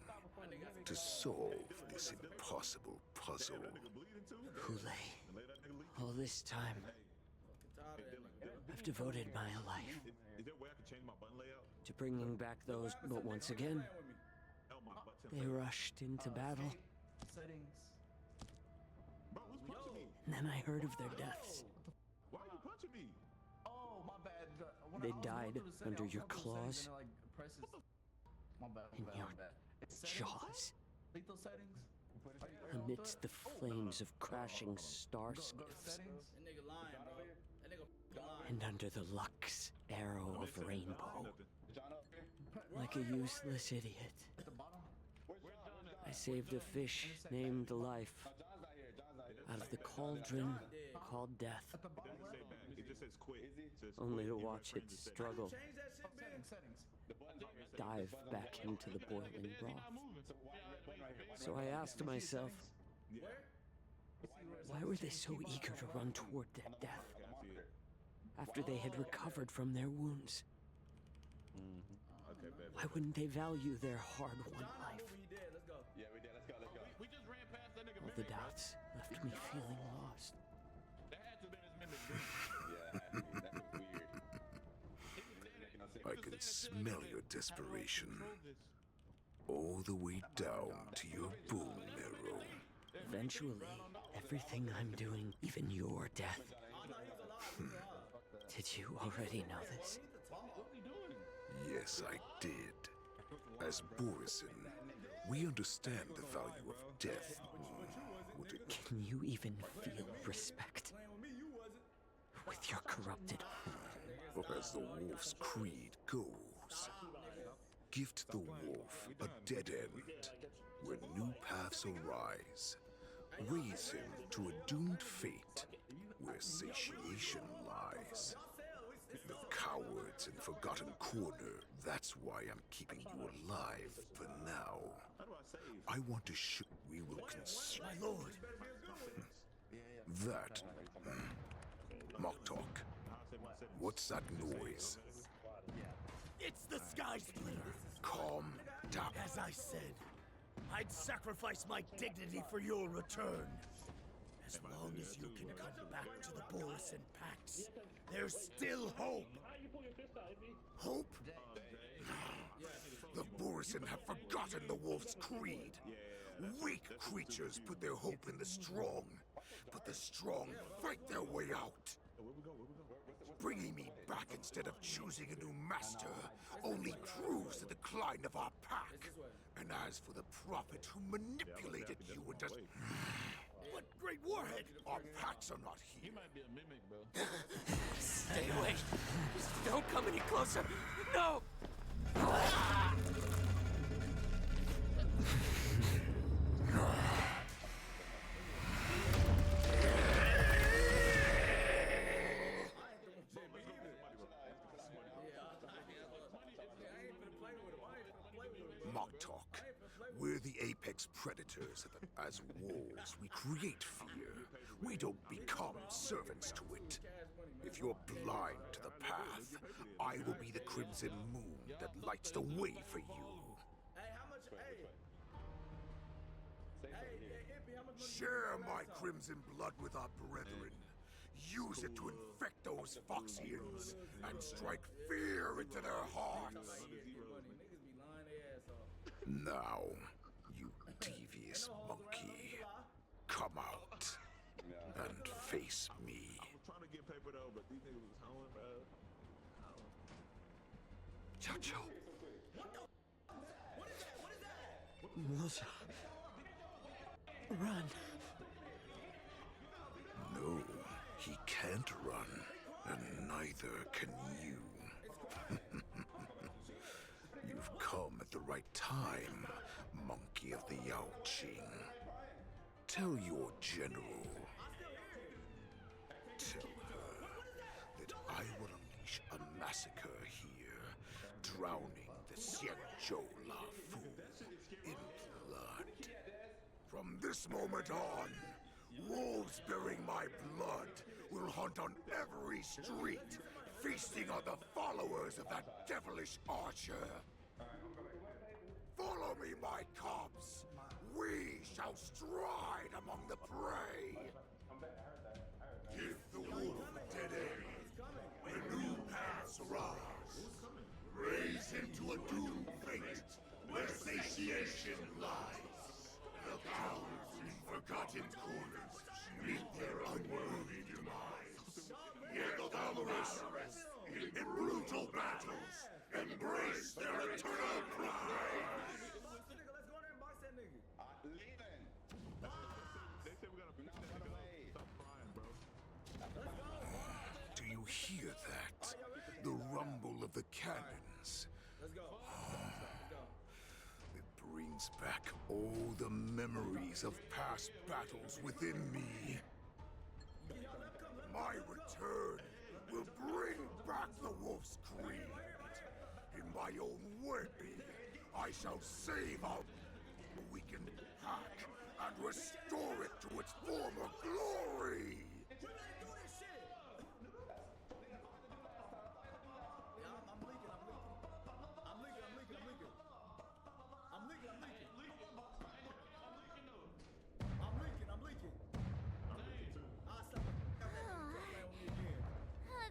to solve this impossible puzzle. Hule, all this time, I've devoted my life to bringing back those, but once again, they rushed into battle. And then I heard of their deaths. Why are you punching me? Oh, my bad. They died under your claws and your jaws. Lethal settings? Amidst the flames of crashing star skiffs, and under the Lux arrow of rainbow, like a useless idiot, I saved a fish named Life out of the cauldron called Death, only to watch it struggle, dive back into the boiling broth. So I asked myself, why were they so eager to run toward their death after they had recovered from their wounds? Why wouldn't they value their hard-won life? All the doubts left me feeling lost. I can smell your desperation. All the way down to your bone marrow. Eventually, everything I'm doing, even your death. Did you already know this? Yes, I did. As Borisin, we understand the value of death. Can you even feel respect? With your corrupted... As the wolf's creed goes, gift the wolf a dead end. When new paths arise, raise him to a doomed fate where satiation lies. The cowards in Forgotten Corner, that's why I'm keeping you alive for now. I want to show we will consume. My lord! That. Moktok. What's that noise? It's the Sky Splitter! Calm down. As I said, I'd sacrifice my dignity for your return. As long as you can come back to the Borisin Pax, there's still hope. Hope? The garrison have forgotten the wolf's creed. Weak creatures put their hope in the strong, but the strong fight their way out. Bringing me back instead of choosing a new master only proves the decline of our pack. And as for the prophet who manipulated you into... What great warhead? Our packs are not here. He might be a mimic, bro. Stay away. Just don't come any closer. No! Mock talk. We're the apex predators. As wolves, we create fear. We don't become servants to it. If you're blind to the path, I will be the crimson moon that lights the way for you. Share my crimson blood with our brethren. Use it to infect those Foxians and strike fear into their hearts. Now, you devious monkey, come out and face me. I'm trying to get paper though, but these niggas was howling, bro. Chacho. Melissa. Run. No, he can't run, and neither can you. You've come at the right time, monkey of the Yaoqing. Tell your general. Tell her that I will unleash a massacre here, drowning the Xianzhou Lafu in blood. From this moment on, wolves bearing my blood will hunt on every street, feasting on the followers of that devilish archer. Follow me, my cubs. We shall stride among the prey. Give the wolf dead end. The new paths arise. Raise him to a doomed fate where satiation lies. The cowards in forgotten corners meet their unworthy demise. Yet the valorous, in brutal battles, embrace their eternal pride. Do you hear that? The rumble of the cannons. It brings back all the memories of past battles within me. My return will bring back the wolf's creed. In my own way, I shall save our weakened pack and restore it to its former glory.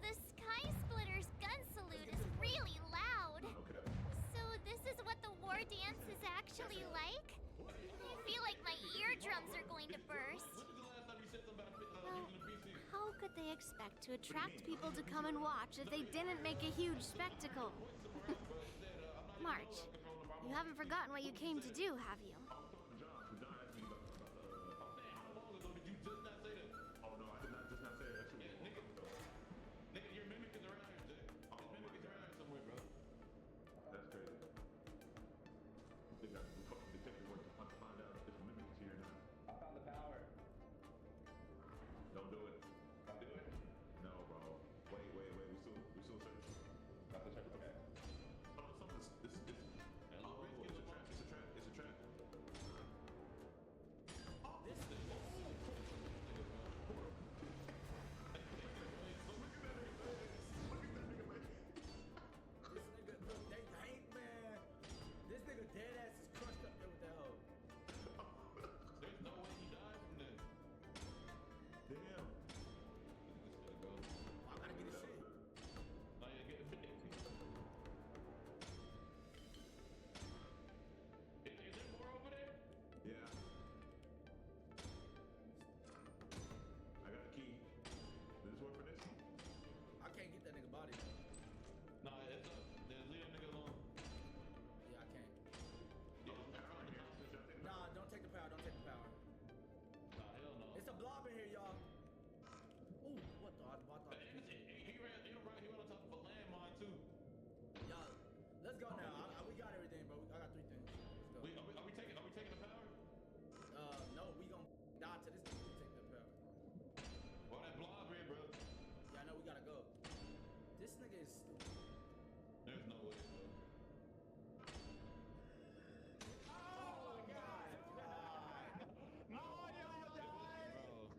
The Sky Splitter's gun salute is really loud. So this is what the war dance is actually like? I feel like my eardrums are going to burst. Well, how could they expect to attract people to come and watch if they didn't make a huge spectacle? March, you haven't forgotten what you came to do, have you?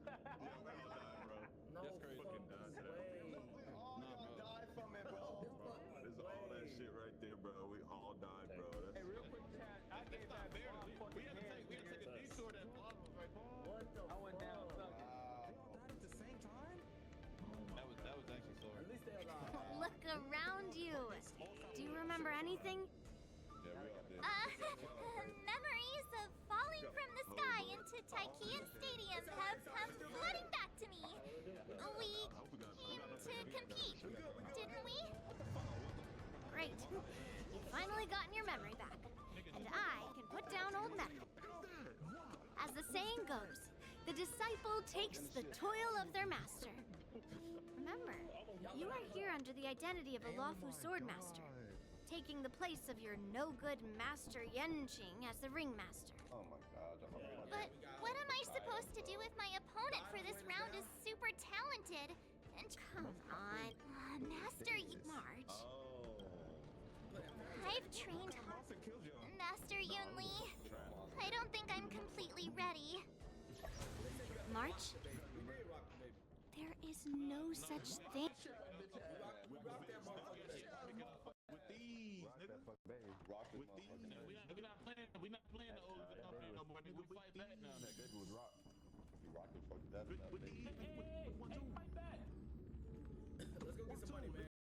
There's no way, bro. No That's crazy. fucking way. died from it, bro. This is all that shit right there, bro. We all died, bro. That's Hey, real quick, chat. I gave that bomb fucking hand. We had to take a detour that bomb was right there. What the I went down fuck? sucking. At the same time? That was actually so. At least they alive. Look around you. Do you remember anything? yeah, we all did. Memories of falling from the sky into Tykean Stadium have come flooding back to me. We came to compete, didn't we? Great. You've finally gotten your memory back. And I can put down old metal. As the saying goes, the disciple takes the toil of their master. Remember, you are here under the identity of a lawful swordmaster, taking the place of your no-good master Yenching as the ringmaster. Oh my god. But what am I supposed to do if my opponent for this round is super talented? And Come on. Master March. I've trained Master Yunli. I don't think I'm completely ready. March, there is no such thing. With these, nigga. With these. We not playing the old no more, nigga. We fight back now. With these.